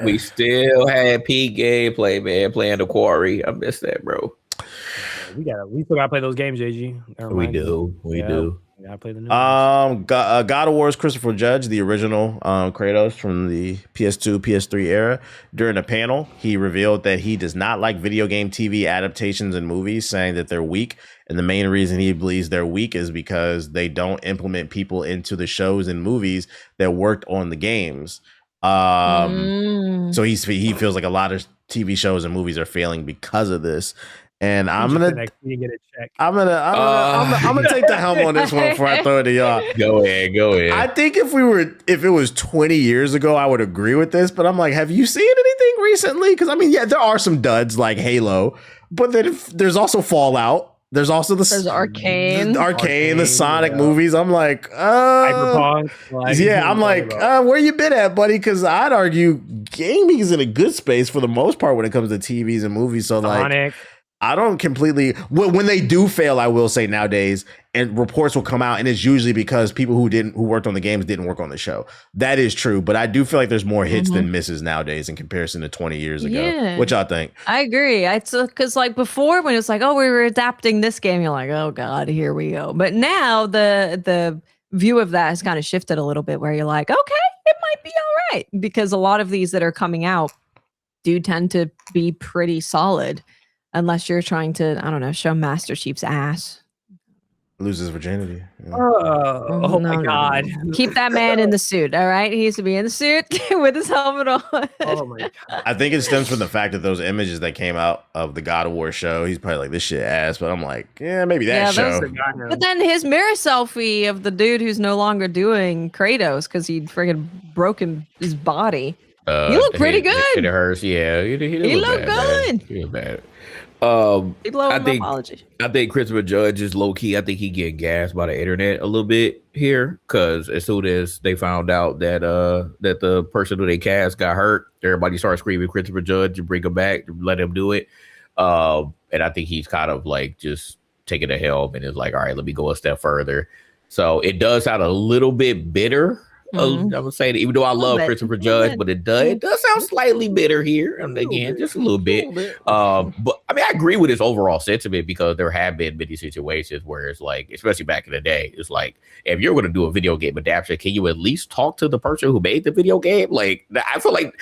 We still had peak gameplay, man, playing the Quarry. I miss that, bro. We still gotta play those games, JG. We do. We gotta play the new God of War's Christopher Judge, the original Kratos from the PS2, PS3 era. During a panel, he revealed that he does not like video game TV adaptations and movies, saying that they're weak. And the main reason he believes they're weak is because they don't implement people into the shows and movies that worked on the games. So he feels like a lot of TV shows and movies are failing because of this. And I'm gonna take the helm on this one before I throw it to y'all. Go ahead. I think if it was 20 years ago, I would agree with this. But I'm like, have you seen anything recently? Because I mean, yeah, there are some duds like Halo, but then there's also Fallout. There's also there's Arcane, the Sonic movies. I'm like, Cyberpunk. I'm like, where you been at, buddy? Because I'd argue gaming is in a good space for the most part when it comes to TVs and movies. So Sonic. I don't completely when they do fail, I will say nowadays, and reports will come out, and it's usually because people who worked on the games didn't work on the show. That is true, but I do feel like there's more hits than misses nowadays in comparison to 20 years ago. Yeah. What y'all think? I agree. It's because like before when it's like, oh, we were adapting this game, you're like, oh God, here we go. But now the view of that has kind of shifted a little bit where you're like, okay, it might be all right. Because a lot of these that are coming out do tend to be pretty solid. Unless you're trying to, I don't know, show Master Chief's ass. Loses virginity. Yeah. Oh my God. Keep that man in the suit, all right? He needs to be in the suit with his helmet on. Oh my God. I think it stems from the fact that those images that came out of the God of War show, he's probably like, this shit ass, but I'm like, yeah, maybe that show. But then his mirror selfie of the dude who's no longer doing Kratos because he friggin' broken his body. You look pretty good. It hurts, yeah. He look good. He look bad. I think Christopher Judge is low key. I think he get gassed by the internet a little bit here because as soon as they found out that that the person who they cast got hurt, everybody started screaming Christopher Judge to bring him back, to let him do it. And I think he's kind of like just taking the helm and is like, all right, let me go a step further. So it does sound a little bit bitter. I would say that even though I love Christopher Judge, but it does sound slightly bitter here. And again, just a little bit. But I mean, I agree with his overall sentiment because there have been many situations where it's like, especially back in the day, it's like, if you're going to do a video game adaptation, can you at least talk to the person who made the video game? Like, I feel like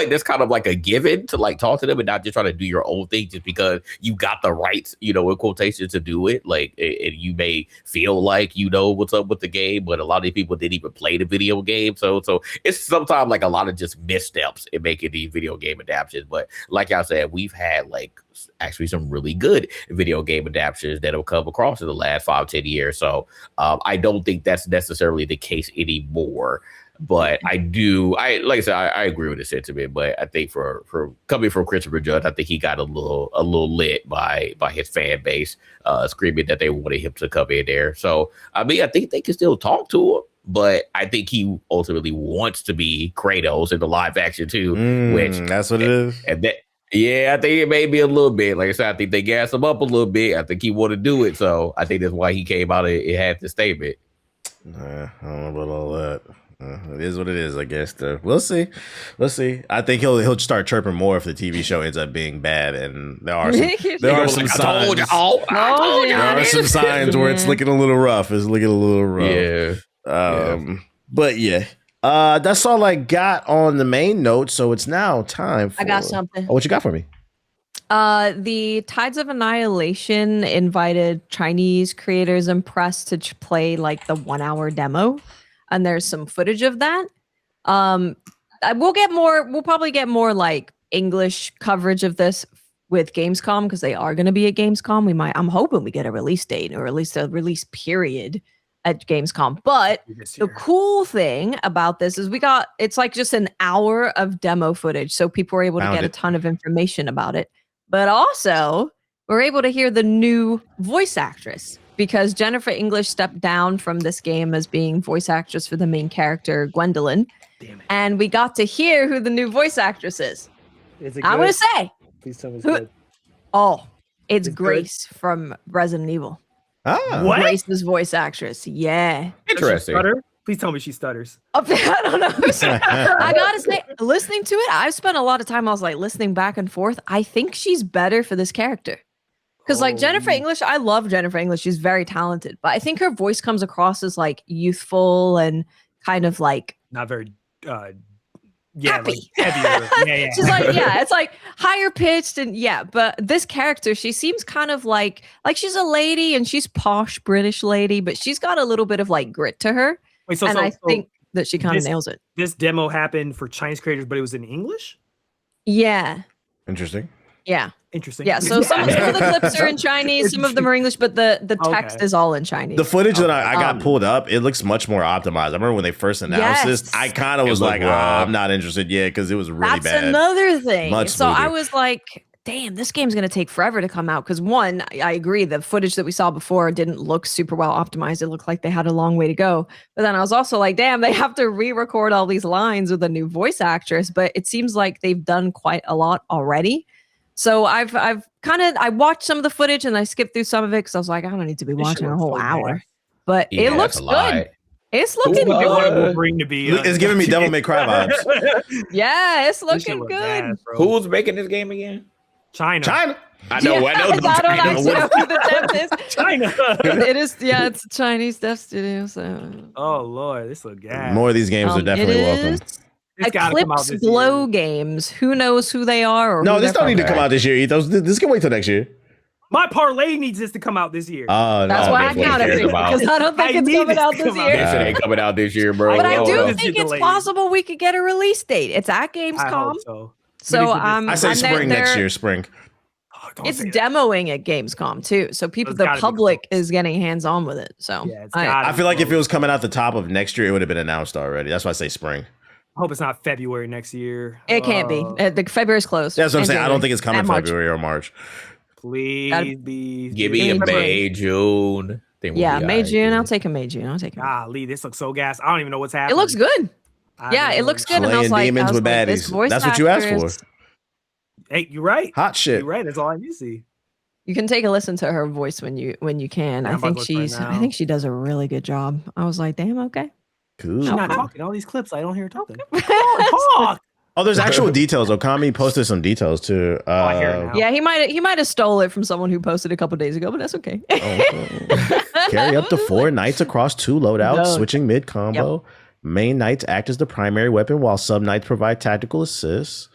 that's kind of like a given to like talk to them and not just try to do your own thing just because you got the rights, in quotations to do it. Like, and you may feel like you know what's up with the game, but a lot of these people didn't even play the video game. So it's sometimes like a lot of just missteps in making these video game adaptations. But like I said, we've had like actually some really good video game adaptations that have come across in the last 5-10 years. So I don't think that's necessarily the case anymore. But I like I said, I agree with the sentiment. But I think for coming from Christopher Judge, I think he got a little lit by his fan base, screaming that they wanted him to come in there. So I mean, I think they can still talk to him. But I think he ultimately wants to be Kratos in the live action too, which that's what it is. And that, I think it may be a little bit. Like I said, I think they gassed him up a little bit. I think he wanted to do it, so I think that's why he came out and had the statement. I don't know about all that. It is what it is, I guess. Though we'll see. I think he'll start chirping more if the TV show ends up being bad, and there are some signs. There are some signs where it's looking a little rough. Yeah. But yeah, that's all I got on the main note. So it's now time for. I got something. Oh, what you got for me? The Tides of Annihilation invited Chinese creators and press to play like the 1-hour demo, and there's some footage of that. We'll probably get more like English coverage of this with Gamescom because they are going to be at Gamescom. I'm hoping we get a release date or at least a release period at Gamescom. But the cool thing about this is it's like just an hour of demo footage. So people were able to get a ton of information about it. But also we're able to hear the new voice actress because Jennifer English stepped down from this game as being voice actress for the main character, Gwendolyn. Damn it. And we got to hear who the new voice actress is. Is it good? I'm going to say. Please tell me it's good. Oh, it's Grace from Resident Evil. What? Grace's voice actress. Yeah. Interesting. Please tell me she stutters. I don't know. I gotta say, listening to it, I've spent a lot of time. I was like listening back and forth. I think she's better for this character because, like Jennifer English, I love Jennifer English. She's very talented, but I think her voice comes across as like youthful and kind of like not very. Happy. Like heavier. Yeah. She's like, it's like higher pitched and but this character, she seems kind of like she's a lady and she's posh British lady, but she's got a little bit of like grit to her. Wait, I think that she kind of nails it. This demo happened for Chinese creators, but it was in English? Yeah. Interesting. Yeah. Interesting. Yeah, so some of the clips are in Chinese, some of them are English, but the text is all in Chinese. The footage that I got pulled up, it looks much more optimized. I remember when they first announced this, I kind of was like, I'm not interested yet because it was really bad. That's another thing. Much so smoother. I was like, damn, this game's going to take forever to come out because one, I agree, the footage that we saw before didn't look super well optimized. It looked like they had a long way to go. But then I was also like, damn, they have to re-record all these lines with a new voice actress. But it seems like they've done quite a lot already. So I've kind of I watched some of the footage and I skipped through some of it because I was like, I don't need to be watching a whole hour. But Yeah, it looks that's a lot. good. It's looking Who would want good. Wolverine to be? It's giving me Devil May Cry vibes. Yeah, it's This shit looking look good. bad, bro. Who's making this game again? China. China. I know. Yeah, I know. I don't actually know who the dev is. China. It is, yeah, it's a Chinese dev studio. So Oh Lord, this look gas. More of these games are definitely welcome. It's gotta come out Eclipse this Glow year. Games. Who knows who they are? Or No, who this they're don't need to from. come out this year, Ethos. This can wait till next year. My parlay needs this to come out this year. Oh, That's no. why I that's what he counted cares it about. because I don't think I it's need coming this out to this come out. year. That shit ain't coming out this year, bro. But I Oh, do no. think it's Delayed. possible we could get a release date. It's at I Gamescom. hope so. So I say I'm spring next they're- year. Spring. Oh, don't It's say that. demoing at Gamescom too, so people, it's the gotta be public close. is getting hands on with it. So Yeah, it's I- gotta I be feel like if it close. was coming out the top of next year, it would have been announced already. That's why I say spring. I hope it's not February next year. it can't be. The February's closed. That's what I'm and saying. I don't January. think it's coming And March. February or March. Please Gotta- be. Give me a Remember- May, June. Then we'll Yeah, be May, alright, June. dude. I'll take a May, June. I'll take a May. Golly, this looks so gas. I don't even know what's It happening. looks good. I Yeah, it don't looks know. good. And I was Slaying like, demons with this baddies. voice That's what you asked actor for. is- Hey, you're right. Hot shit. You're right. That's all I need to see. You can take a listen to her voice when you can. Yeah, I I'm about think to look right she's. now. I think she does a really good job. I was like, damn, okay. Cool. She's not talking. All these clips, I don't hear her talking. Oh, Talk. Oh, there's actual details. Okami posted some details too. I hear it now. Yeah, he might have stole it from someone who posted a couple days ago, but that's okay. Carry up to 4 knights across 2 loadouts, No. switching mid combo. Main knights act as the primary weapon, while sub knights provide tactical assists.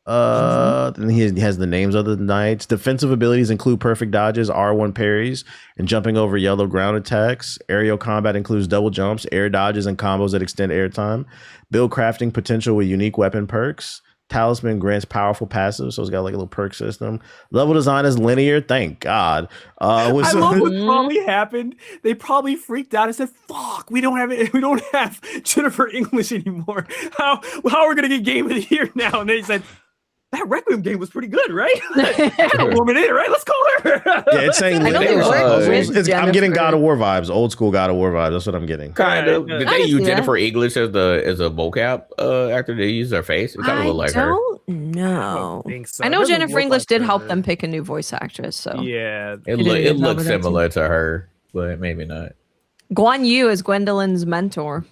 Then he has the names of the knights. Defensive abilities include perfect dodges, R1 parries, and jumping over yellow ground attacks. Aerial combat includes double jumps, air dodges, and combos that extend airtime. Build crafting potential with unique weapon perks. Talisman grants powerful passives, so it's got like a little perk system. Level design is linear, thank God. I love what probably happened. They probably freaked out and said, "Fuck, we don't have Jennifer English anymore. How are we gonna get Game of the Year now?" And they said, "That Requiem game was pretty good, right? Had a woman in it, right? Let's call her." Yeah, it's saying I know linear. they work with I'm getting Jennifer. God of War vibes, old school God of War vibes. That's what I'm getting. Kind of. Yeah. Did I they can use see that. Jennifer English as a mocap actor? They use her face. It kind of I looked like her. don't know. think so. I It know doesn't Jennifer look English like did her. help them pick a new voice actress. So Yeah, It, did a it good job looks with that, too. similar to her, but maybe not. Guan Yu is Gwendolyn's mentor.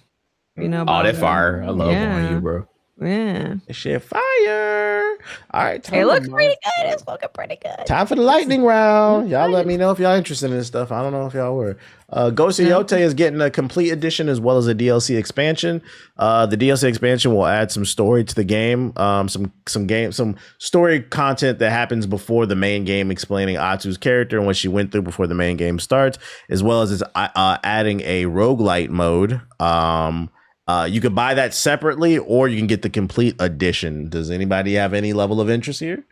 You know. Oh, about that her? fire! I love Yeah. you, bro. Yeah. This shit fire. All right, time, It looks pretty good. It's looking pretty good. time for the lightning round. Y'all let me know if y'all interested in this stuff. I don't know if y'all were. Ghost of Yote is getting a complete edition as well as a DLC expansion. The DLC expansion will add some story to the game, some story content that happens before the main game, explaining Atsu's character and what she went through before the main game starts, as well as it's adding a roguelite mode. You could buy that separately, or you can get the complete edition. Does anybody have any level of interest here?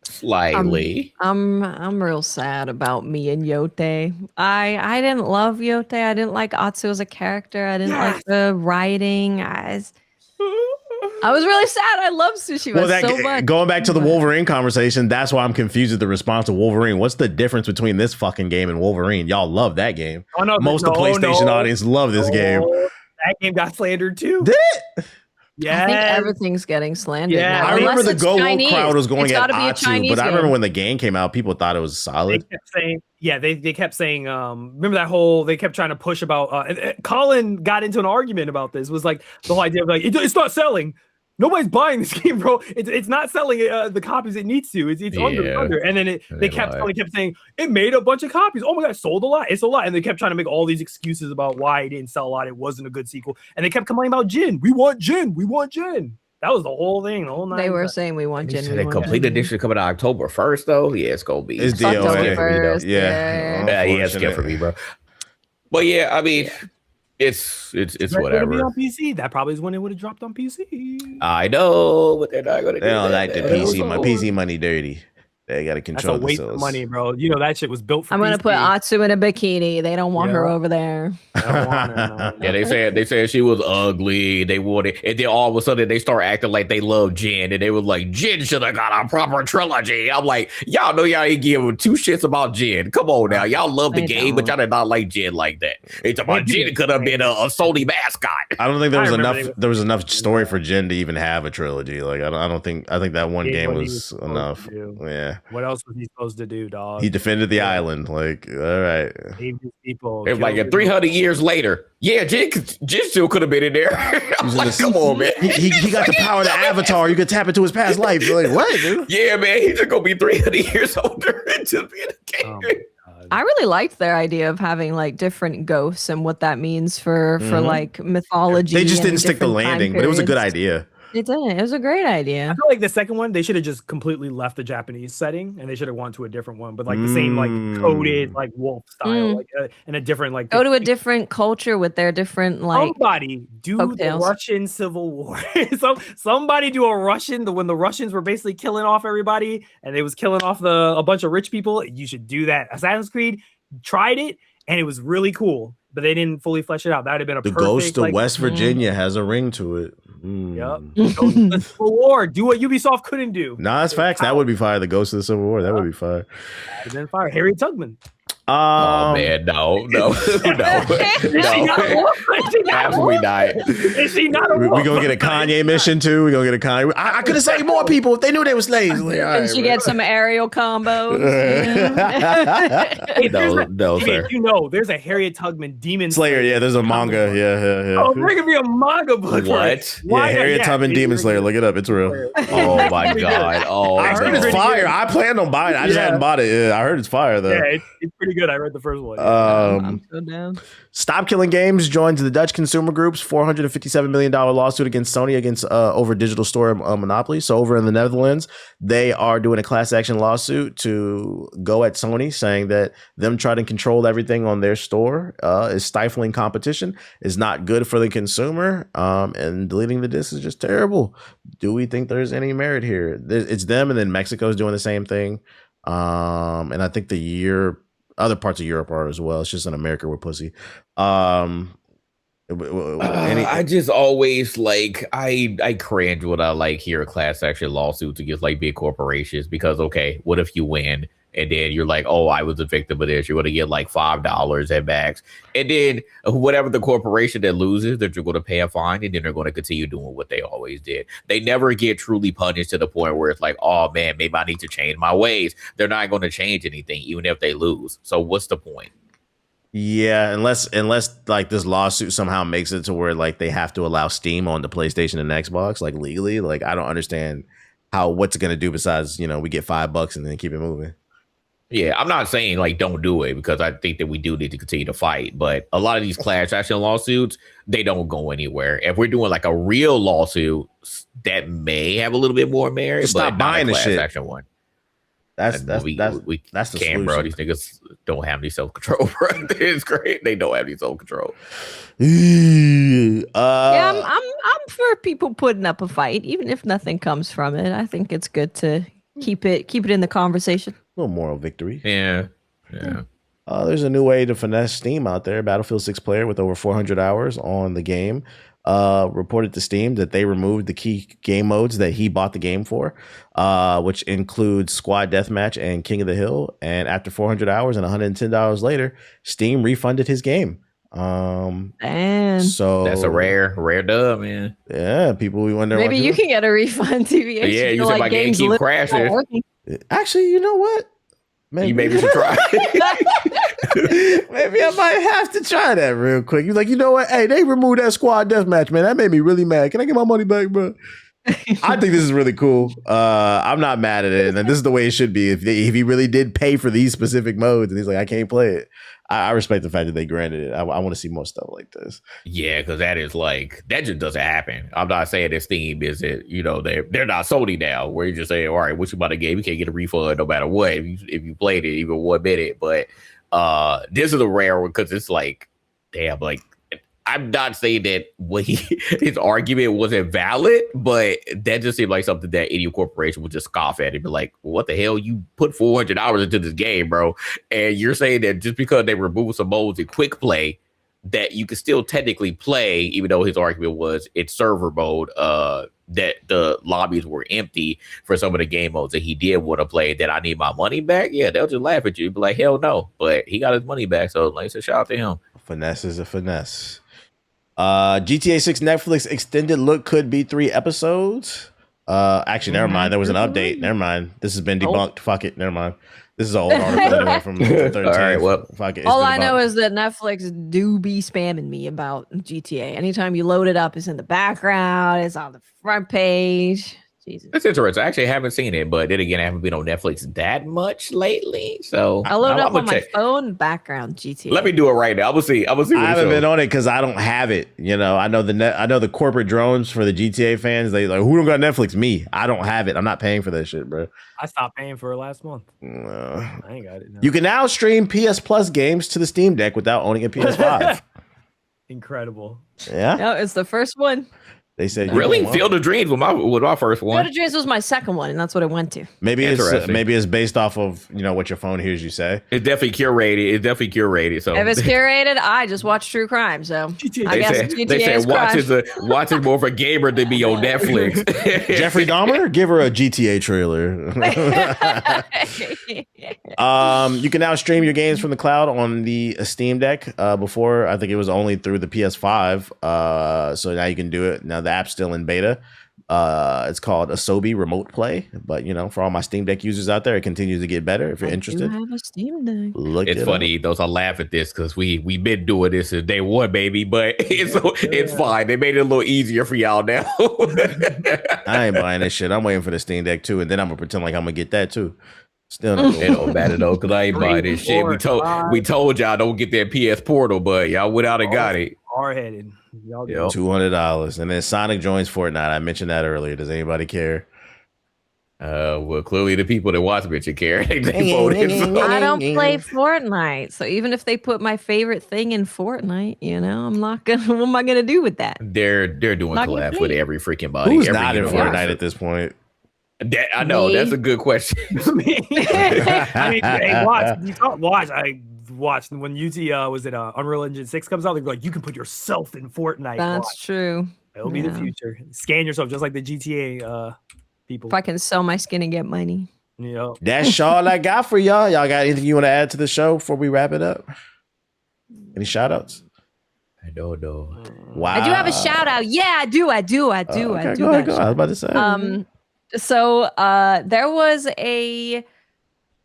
Slightly. I'm real sad about me and Yote. I didn't love Yote. I didn't like Atsu as a character. I didn't like the writing. I was really sad. I love Tsushima so much. Going back to the Wolverine conversation, that's why I'm confused at the response to Wolverine. What's the difference between this fucking game and Wolverine? Y'all love that game. Oh, no, Most of the PlayStation audience love this game. That game got slandered too. Did it? Yeah, I think everything's getting slandered. Yeah. now, I remember unless the it's Go Woke Chinese. crowd was going It's at gotta be a Atsu, Chinese but I remember game. when the game came out, people thought it was they solid. kept saying, they kept saying, remember that whole, they kept trying to push about, Colin got into an argument about this, was like the whole idea of like, it's not selling. Nobody's buying this game, bro. It's not selling the copies it needs to. It's under. And then they kept saying it made a bunch of copies. Oh my god, it sold a lot. It's a lot. And they kept trying to make all these excuses about why it didn't sell a lot. It wasn't a good sequel. And they kept complaining about Jin. We want Jin. We want Jin. That was the whole thing. The whole night. They were saying we want You Jin. said we a want complete Jin. edition coming out October 1st, though. Yeah, it's gonna be. It's October DOA. 1st, Yeah. Yeah, it's good for me, bro. But yeah, I mean, it's whatever. On PC. That probably is when it would have dropped on PC. I know, but they're not gonna. They don't like the PC. My So- PC money dirty. They got to That's control a waste themselves. of money, bro. You know that shit was built for. I'm gonna put PC. Atsu in a bikini. They don't want her over there. I don't want her, man. Yeah, they said she was ugly. They wanted, and then all of a sudden they start acting like they love Jin, and they was like, Jin should have got a proper trilogy. I'm like, y'all know y'all ain't giving two shits about Jin. Come on now, y'all love the They game, but don't. y'all did not like Jin like that. It's about Jin could have been a Sony mascot. I don't think there was I enough. remember There was enough story for Jin to even have a trilogy. Like I don't think. I think that one He did game what he was was supposed enough. to do. Yeah, What else was he supposed to do, dog? he defended the island. Like, all right. Saved his people. It was like killed 300 years later. Yeah, Jin still could have been in there. I'm like, come on, man. He got the power of the Avatar. You could tap into his past life. You're like, what, dude? Yeah, man, he's just gonna be 300 years older and just be in the game. Oh my God. I really liked their idea of having like different ghosts and what that means for like mythology. They just and didn't stick the different time landing, but it was a good periods. idea. It didn't. It was a great I idea. feel like the second one, they should have just completely left the Japanese setting and they should have gone to a different one, but like the same like coded like wolf style, like and a different like Go to a different culture with their different like. somebody do the folktales. Russian Civil War. Somebody do a Russian when the Russians were basically killing off everybody and they was killing off a bunch of rich people. You should do that. Assassin's Creed tried it and it was really cool, but they didn't fully flesh it out. That would have been a The perfect, Ghost of like, West Virginia has a ring to it. Yep. The Civil War. Do what Ubisoft couldn't do. Nah, that's facts. That would be fire. The Ghost of the Civil War. That would be fire. And then fire Harriet Tubman. Oh man, no. Absolutely not. Is she not a We wolf? gonna get a Kanye mission too. We gonna get a Kanye. I could have saved more people if they knew they were slaves. Like, all And right, she bro. gets some aerial combos. Hey, there's No, hey, sir. you know, there's a Harriet Tubman Demon Slayer. Yeah, there's a manga. Yeah. Oh, bringing me a manga book. What? Yeah, Harriet Tubman Demon Slayer. Look it up. It's real. Oh my god. Oh, I heard no. it's fire. I planned on buying it. I just Yeah. hadn't bought it. Yeah, I heard it's fire though. Yeah, it's pretty good. I read the first one. I'm so down. Stop Killing Games joins the Dutch Consumer Group's $457 million lawsuit against Sony over digital store monopoly. So over in the Netherlands, they are doing a class action lawsuit to go at Sony, saying that them trying to control everything on their store is stifling competition, is not good for the consumer, and deleting the disc is just terrible. Do we think there's any merit here? It's them, and then Mexico's doing the same thing. And I think other parts of Europe are as well. It's just in America we're pussy. I just always like I cringe when I like hear a class action lawsuits against like big corporations because okay, what if you win and then you're like, oh, I was a victim of this. You're going to get like $5 at max, and then whatever the corporation that loses, that you're going to pay a fine, and then they're going to continue doing what they always did. They never get truly punished to the point where it's like, oh man, maybe I need to change my ways. They're not going to change anything, even if they lose. So what's the point? Yeah, unless like this lawsuit somehow makes it to where like they have to allow Steam on the PlayStation and Xbox like legally. Like I don't understand what's it gonna do besides we get $5 and then keep it moving. Yeah, I'm not saying like don't do it because I think that we do need to continue to fight. But a lot of these class action lawsuits, they don't go anywhere. If we're doing like a real lawsuit, that may have a little bit more merit. Just stop buying the class shit. action one. That's the Bro. solution. These niggas don't have any self control, bro. It's great. They don't have any self control. Yeah, I'm for people putting up a fight, even if nothing comes from it. I think it's good to keep it in the conversation. A little moral victory. Yeah. There's a new way to finesse Steam out there. Battlefield 6 player with over 400 hours on the game reported to Steam that they removed the key game modes that he bought the game for, which includes Squad Deathmatch and King of the Hill. And after 400 hours and $110 later, Steam refunded his game. And So that's a rare dub, man. Yeah, people we wonder. Maybe you can get a refund, TBH. Yeah, you said my game keep crashing. Actually, you know what? Maybe you should try. Maybe I might have to try that real quick. You're like, you know what? Hey, they removed that Squad Deathmatch, man. That made me really mad. Can I get my money back, bro? I think this is really cool. I'm not mad at it, and this is the way it should be. If he really did pay for these specific modes, and he's like, I can't play it. I respect the fact that they granted it. I want to see more stuff like this. Yeah, because that just doesn't happen. I'm not saying that Steam isn't, they're not Sony now, where you just say, all right, what you about to get? You can't get a refund no matter what if you played it even 1 minute. But this is a rare one because it's like, damn, like I'm not saying that his argument wasn't valid, but that just seemed like something that any corporation would just scoff at and be like, what the hell? You put $400 into this game, bro. And you're saying that just because they remove some modes in quick play, that you can still technically play, even though his argument was in server mode, that the lobbies were empty for some of the game modes that he did want to play, that I need my money back. Yeah, they'll just laugh at you. Be like, hell no. But he got his money back. So like I said, shout out to him. Finesse is a finesse. GTA 6 Netflix extended look could be 3 episodes. Actually, never mind. There was an update. Never mind. This has been debunked. Fuck it. Never mind. This is an old article anyway from 13. All right, well, fuck it. All I know is that Netflix do be spamming me about GTA. Anytime you load it up, it's in the background. It's on the front page. Jesus. That's interesting. I actually haven't seen it, but then again, I haven't been on Netflix that much lately. So I load up on my phone, background GTA. Let me do it right now. I'm gonna see. I haven't been on it because I don't have it. You know, I know the corporate drones for the GTA fans. They like, who don't got Netflix? Me. I don't have it. I'm not paying for that shit, bro. I stopped paying for it last month. I ain't got it now. You can now stream PS Plus games to the Steam Deck without owning a PS5. Incredible. Yeah. No, it's the first one. They said really Field of Dreams with my first one. Field of Dreams was my second one, and that's what I went to. Maybe it's based off of what your phone hears you say. It's definitely curated. So if it's curated, I just watch true crime. So I guess GTA they say is watching more of a gamer than be on Netflix. Jeffrey Dahmer, give her a GTA trailer. You can now stream your games from the cloud on the Steam Deck. Before, I think it was only through the PS5. So now you can do it. Now the app's still in beta. It's called Asobi Remote Play, but for all my Steam Deck users out there, it continues to get better. If you're interested, I have a Steam Deck. It's funny, those I laugh at this because we've been doing this since day one, baby. But it's fine. They made it a little easier for y'all now. I ain't buying this shit. I'm waiting for the Steam Deck too, and then I'm gonna pretend like I'm gonna get that too. Still not it don't matter though, because I ain't buying this shit. We told y'all don't get that PS Portal, but y'all went out and got it. Hard-headed. $200, and then Sonic joins Fortnite. I mentioned that earlier. Does anybody care? Well, clearly the people that watch it should care. They voted, so. I don't play Fortnite, so even if they put my favorite thing in Fortnite, I'm not gonna. What am I gonna do with that? They're doing collabs with every freaking body. Who's not in Fortnite at this point? I know that's a good question. I mean, hey, watch. I watched when UT was it Unreal Engine 6 comes out. They're like, you can put yourself in Fortnite. That's true. It'll be the future. Scan yourself just like the GTA people. If I can sell my skin and get money. That's all I got for y'all. Y'all got anything you want to add to the show before we wrap it up? Any shout outs? I don't know. Wow. I do have a shout out. Yeah, I do. Okay, go ahead, go ahead. I was about to say. So there was a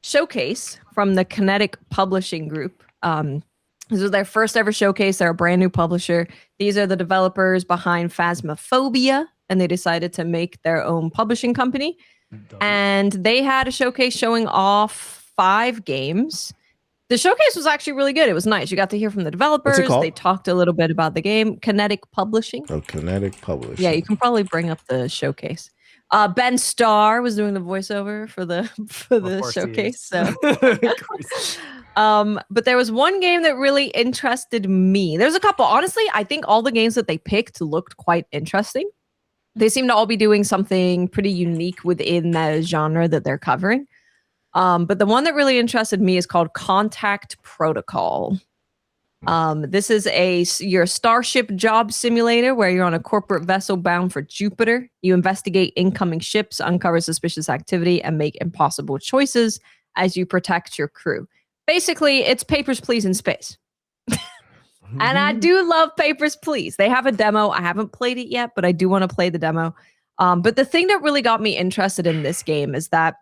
showcase from the Kinetic Publishing Group. This was their first ever showcase. They're a brand new publisher. These are the developers behind Phasmophobia, and they decided to make their own publishing company. And they had a showcase showing off 5 games. The showcase was actually really good. It was nice. You got to hear from the developers. They talked a little bit about the game. Kinetic Publishing. Oh, Kinetic Publishing. Yeah, you can probably bring up the showcase. Ben Starr was doing the voiceover for the showcase. So, but there was one game that really interested me. There's a couple. Honestly, I think all the games that they picked looked quite interesting. They seem to all be doing something pretty unique within the genre that they're covering. But the one that really interested me is called Contact Protocol. This is your starship job simulator where you're on a corporate vessel bound for Jupiter. You investigate incoming ships, uncover suspicious activity, and make impossible choices as you protect your crew. Basically, it's Papers, Please in space. And I do love Papers, Please. They have a demo. I haven't played it yet, but I do want to play the demo. But the thing that really got me interested in this game is that,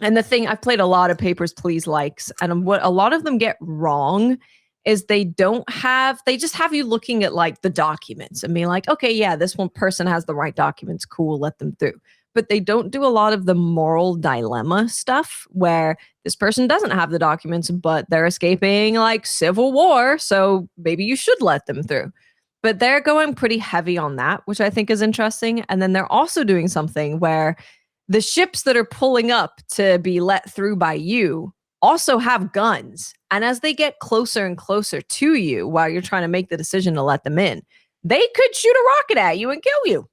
and the thing, I've played a lot of Papers, Please likes, and what a lot of them get wrong is they just have you looking at like the documents and being like, okay, yeah, this one person has the right documents. Cool, let them through. But they don't do a lot of the moral dilemma stuff where this person doesn't have the documents, but they're escaping like civil war. So maybe you should let them through. But they're going pretty heavy on that, which I think is interesting. And then they're also doing something where the ships that are pulling up to be let through by you also have guns. And as they get closer and closer to you while you're trying to make the decision to let them in, they could shoot a rocket at you and kill you.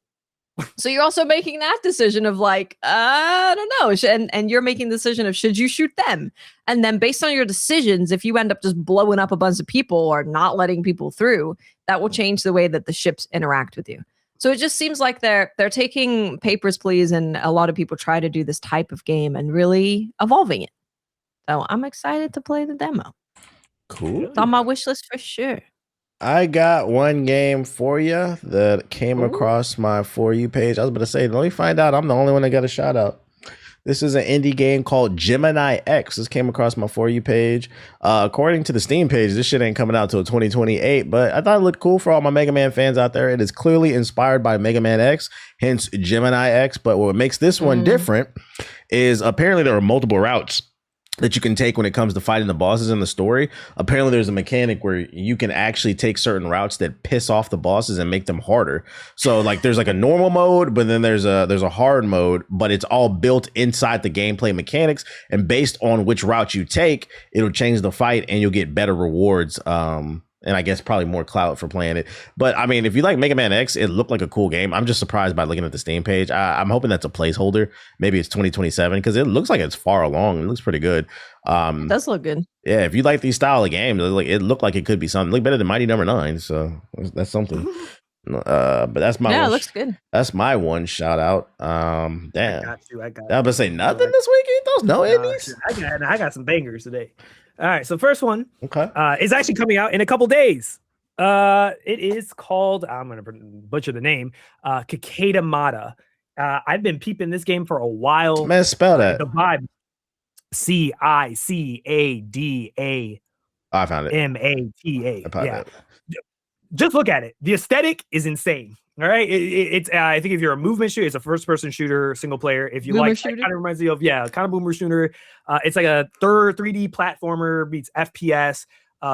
So you're also making that decision of like, I don't know. And you're making the decision of should you shoot them? And then based on your decisions, if you end up just blowing up a bunch of people or not letting people through, that will change the way that the ships interact with you. So it just seems like they're taking Papers, Please, and a lot of people try to do this type of game and really evolving it. So I'm excited to play the demo. Cool. It's on my wish list for sure. I got one game for you that came across my For You page. I was about to say, let me find out. I'm the only one that got a shout out. This is an indie game called Gemini X. This came across my For You page. According to the Steam page, this shit ain't coming out till 2028, but I thought it looked cool for all my Mega Man fans out there. It is clearly inspired by Mega Man X, hence Gemini X. But what makes this one different is apparently there are multiple routes that you can take when it comes to fighting the bosses in the story. Apparently there's a mechanic where you can actually take certain routes that piss off the bosses and make them harder. So like there's like a normal mode, but then there's a hard mode, but it's all built inside the gameplay mechanics, and based on which route you take, it'll change the fight and you'll get better rewards. And I guess probably more clout for playing it. But I mean, if you like Mega Man X, it looked like a cool game. I'm just surprised by looking at the Steam page. I'm hoping that's a placeholder. Maybe it's 2027 because it looks like it's far along. It looks pretty good. It does look good. Yeah, if you like these style of games, it looked like it could be something. It looked better than Mighty Number 9. So that's something. But that's my it looks good. That's my one shout out. Damn. I got you. I was about to say nothing this weekend. Those no indies. I got some bangers today. All right, so first one is actually coming out in a couple days. It is called, I'm going to butcher the name, Cicada Mata. I've been peeping this game for a while. Man, spell that. The vibe. Cicada. I found it. Mata. Yeah. It. Just look at it. The aesthetic is insane. All right. It's I think if you're a movement shooter, it's a first person shooter, single player. If you it kind of reminds me of, kind of boomer shooter. It's like a 3D platformer meets FPS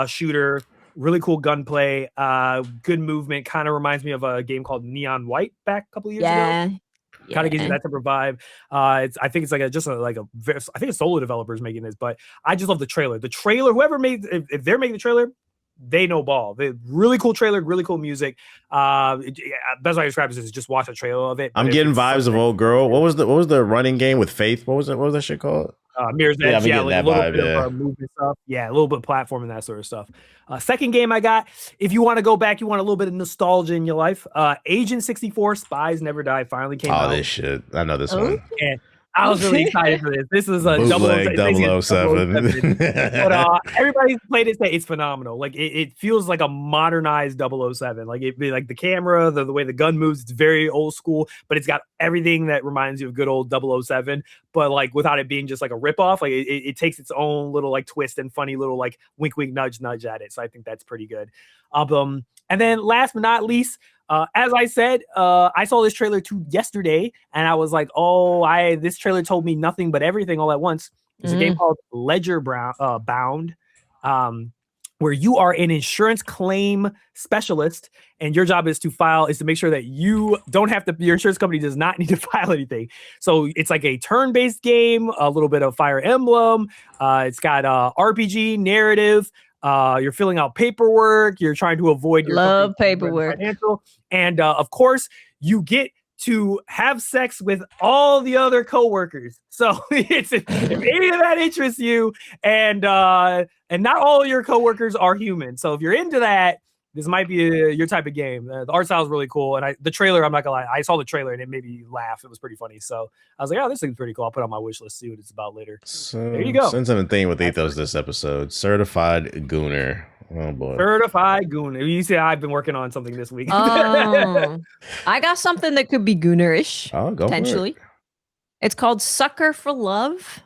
shooter. Really cool gunplay, good movement. Kind of reminds me of a game called Neon White back a couple of years ago. Kind of gives you that type of vibe. I think it's like I think a solo developer's making this, but I just love the trailer. The trailer, whoever made, if they're making the trailer, they know ball. They really cool trailer, really cool music. Best way I describe this is just watch a trailer of it. I'm getting vibes of Old Girl. What was the running game with Faith? What was that shit called? Mirror's Edge, like a little bit of movement stuff. Yeah, a little bit of platform and that sort of stuff. Second game I got, if you want to go back, you want a little bit of nostalgia in your life. Agent 64, Spies Never Die finally came out. Oh, this shit. I know this one. And I was really excited for this. This is a bootleg 007. But everybody's played it. Say it's phenomenal. Like it feels like a modernized 007. Like it be like the camera, the way the gun moves. It's very old school, but it's got everything that reminds you of good old 007. But like without it being just like a ripoff. Like it takes its own little like twist and funny little like wink, wink, nudge, nudge at it. So I think that's pretty good. And then last but not least. As I said, I saw this trailer yesterday, and I was like, this trailer told me nothing but everything all at once. There's a game called Ledger Bound, where you are an insurance claim specialist, and your job is to make sure that you don't have to, your insurance company does not need to file anything. So it's like a turn-based game, a little bit of Fire Emblem. It's got RPG narrative. You're filling out paperwork. You're trying to avoid your paperwork. Financial. And of course, you get to have sex with all the other coworkers. So if any of that interests you, and not all your coworkers are human. So if you're into that, this might be your type of game. The art style is really cool. And the trailer, I'm not gonna lie, I saw the trailer and it made me laugh. It was pretty funny. So I was like, this thing's pretty cool. I'll put it on my wish list, see what it's about later. So there you go. Since I'm a thing with Ethos this episode, Certified Gooner. Oh boy. Certified Gooner. You see, I've been working on something this week. I got something that could be Goonerish. Oh, go potentially. For it. It's called Sucker for Love.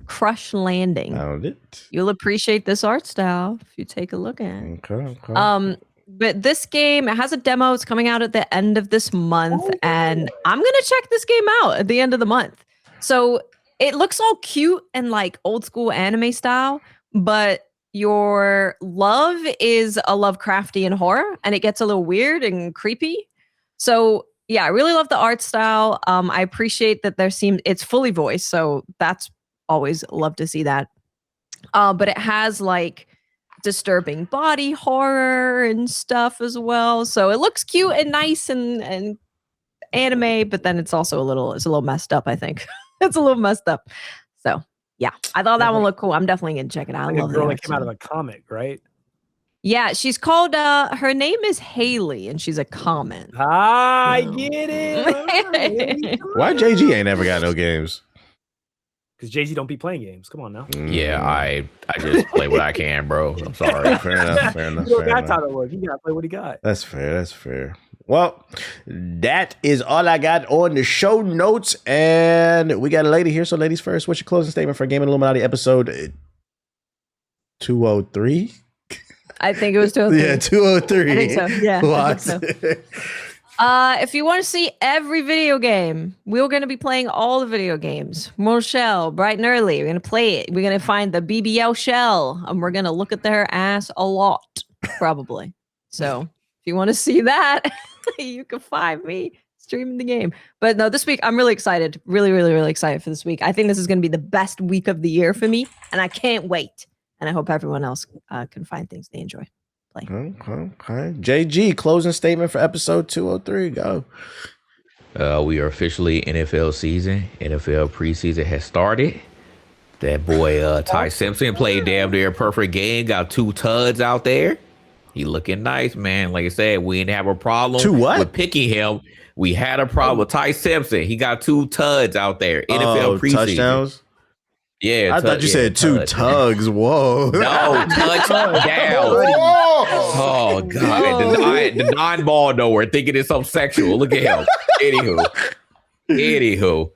Crush Landing. Found it. You'll appreciate this art style if you take a look at it. Okay. But this game, it has a demo. It's coming out at the end of this month, and I'm gonna check this game out at the end of the month. So it looks all cute and like old school anime style, but your love is a Lovecraftian horror, and it gets a little weird and creepy. So yeah, I really love the art style. I appreciate that it's fully voiced, so that's always love to see that. But it has like disturbing body horror and stuff as well. So it looks cute and nice and anime, but then it's also a little messed up, I think. It's a little messed up. So yeah, I thought that one looked cool. I'm definitely gonna check it out. Like I love a girl the that came out of a comic, right? Yeah, she's called her name is Haley and she's a comment. I get it. Why JG ain't never got no games? Because Jay-Z don't be playing games. Come on now. Yeah, I just play what I can, bro. I'm sorry. Fair enough. Fair enough. You Fair got enough. title work. You gotta play what he got. That's fair. That's fair. Well, that is all I got on the show notes. And we got a lady here. So, ladies first, what's your closing statement for Game and Illuminati episode 203? I think it was 203. Yeah, 203. I think so. Yeah. I What? think so. If you want to see every video game, we're going to be playing all the video games. Mortal Shell, bright and early. We're going to play it. We're going to find the BBL shell, and we're going to look at their ass a lot, probably. So if you want to see that, you can find me streaming the game. But no, this week, I'm really excited. Really, really, really excited for this week. I think this is going to be the best week of the year for me, and I can't wait. And I hope everyone else can find things they enjoy. Okay. JG, closing statement for episode 203. Go. We are officially NFL season. NFL preseason has started. That boy Ty Simpson played damn near perfect game. Got 2 tuds out there. He looking nice, man. Like I said, we didn't have a problem with picking him. We had a problem with Ty Simpson. He got 2 tuds out there. NFL preseason. Touchdowns? Yeah, I thought you said 2 tugs. Whoa. No, touchdown. Oh, God. The non-ball nowhere, thinking it's something sexual. Look at him. Anywho.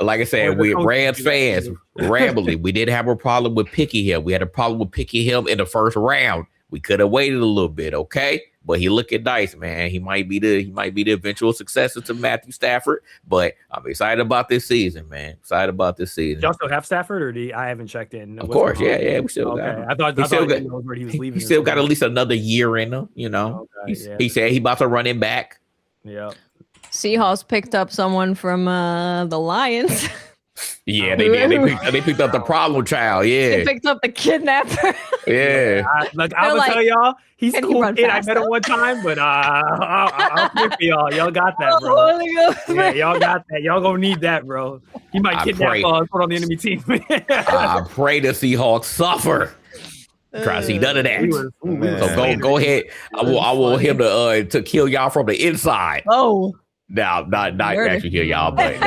Like I said, we Rams fans, rambling. We didn't have a problem with picking him. We had a problem with picking him in the first round. We could have waited a little bit, okay? But he looking nice, man. He might be the eventual successor to Matthew Stafford. But I'm excited about this season, man. Excited about this season. Y'all still have Stafford, or I haven't checked in? Of course, yeah. We still got him. I thought he knows where he was leaving. He still got at least another year in him, you know. Okay, he said he about to run him back. Yeah. Seahawks picked up someone from the Lions. Yeah, they did. They picked up the problem child. Yeah, they picked up the kidnapper. Yeah. I'm gonna tell y'all, he's cool kid. I met him one time, but I'll flip for y'all. Y'all got that, bro. Yeah, y'all got that. Y'all gonna need that, bro. He might kidnap and put on the enemy team. I pray the Seahawks suffer. Try to see none of that. So go ahead. I want him to kill y'all from the inside. Oh. No, not actually kill y'all, but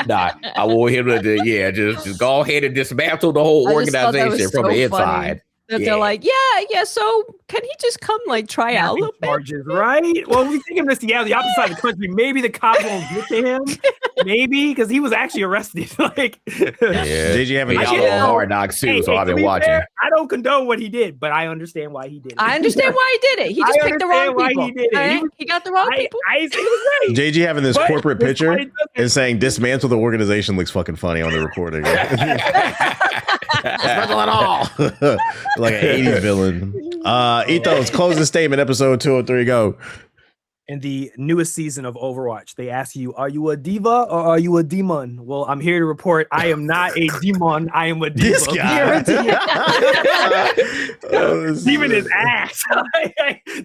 no, I want him to just go ahead and dismantle the whole organization from the inside. That they're like, yeah. So can he just come like try out a little bit? Charges, right? Well, we take him to Seattle, the opposite side of the country. Maybe the cops won't get to him. Maybe because he was actually arrested. Did you have any Hard Knocks too? So I've been watching. Fair, I don't condone what he did, but I understand why he did it. I understand why he did it. He just picked the wrong people. He did it. He got the wrong people. I say he was right. JG having this corporate picture and saying dismantle the organization looks fucking funny on the recording. Dismantle it all. Like an 80s villain. Ethos, closing statement, episode 203, go. In the newest season of Overwatch, they ask you, are you a diva or are you a demon? Well, I'm here to report I am not a demon. I am a diva. This guy. Demon is ass.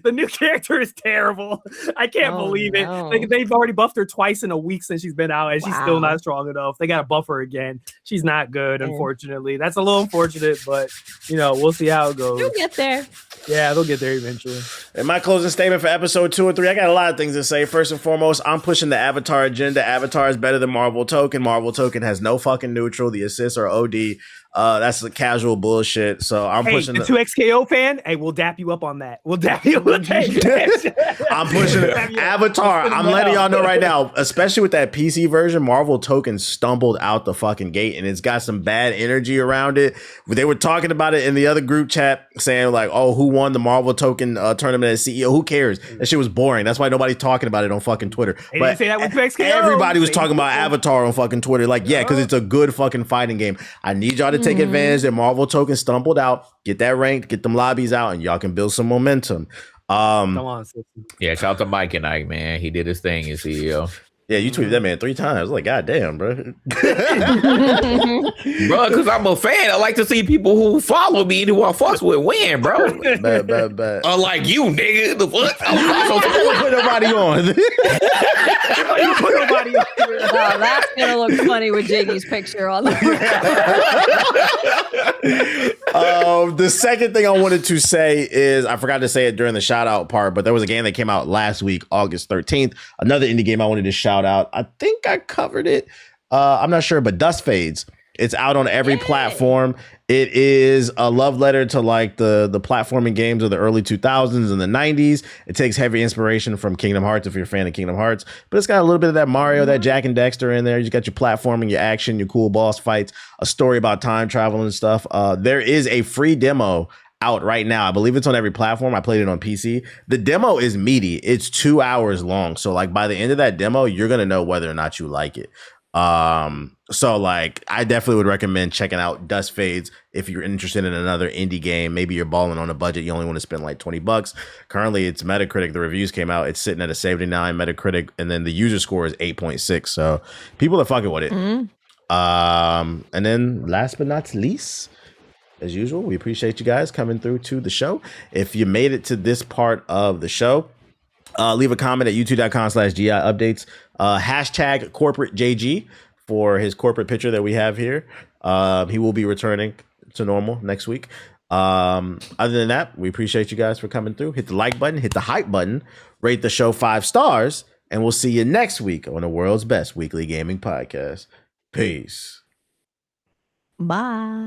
The new character is terrible. I can't believe it. Like, they've already buffed her twice in a week since she's been out, and she's still not strong enough. They got to buff her again. She's not good, unfortunately. That's a little unfortunate, but, we'll see how it goes. You'll get there. Yeah, they'll get there eventually. And my closing statement for episode 203, I got a lot of things to say. First and foremost, I'm pushing the Avatar agenda. Avatar is better than Marvel Token. Marvel Token has no fucking neutral. The assists are OD. That's the casual bullshit. So I'm pushing the 2XKO fan. Hey, we'll dap you up on that. We'll dap you up on that. I'm pushing Avatar. I'm letting y'all know right now, especially with that PC version, Marvel Token stumbled out the fucking gate and it's got some bad energy around it. They were talking about it in the other group chat saying like, oh, who won the Marvel Token tournament as CEO? Who cares? That shit was boring. That's why nobody's talking about it on fucking Twitter. But say that with 2XKO. Everybody was talking about Avatar on fucking Twitter. Like, yeah, because it's a good fucking fighting game. I need y'all to take advantage that Marvel Token stumbled out, get that ranked, get them lobbies out, and y'all can build some momentum. Come on, yeah, shout out to Mike and Ike, man. He did his thing as CEO. Yeah, you tweeted that man 3 times. I was like, God damn, bro. Bro, because I'm a fan. I like to see people who follow me and who I fucks with win, bro. Bad. Unlike you, nigga. The fuck? Don't put nobody on. Put nobody on. Oh, that's gonna look funny with Jiggy's picture on there. The second thing I wanted to say is I forgot to say it during the shout out part, but there was a game that came out last week, August 13th. Another indie game I wanted to shout out. I think I covered it. I'm not sure, but Dust Fades. It's out on every platform. It is a love letter to like the platforming games of the early 2000s and the 90s. It takes heavy inspiration from Kingdom Hearts if you're a fan of Kingdom Hearts, but it's got a little bit of that Mario, that Jack and Dexter in there. You got your platforming, your action, your cool boss fights, a story about time travel and stuff. There is a free demo out right now. I believe it's on every platform. I played it on PC. The demo is meaty. It's 2 hours long. So like by the end of that demo, you're going to know whether or not you like it. So like I definitely would recommend checking out Dust Fades if you're interested in another indie game. Maybe you're balling on a budget, you only want to spend like $20. Currently it's Metacritic, the reviews came out, it's sitting at a 79 Metacritic, and then the user score is 8.6. So people are fucking with it. And then last but not least, as usual, we appreciate you guys coming through to the show. If you made it to this part of the show, leave a comment at youtube.com/GI updates. Hashtag corporate JG for his corporate picture that we have here. He will be returning to normal next week. Other than that, we appreciate you guys for coming through. Hit the like button, hit the hype button, rate the show 5 stars, and we'll see you next week on the world's best weekly gaming podcast. Peace. Bye.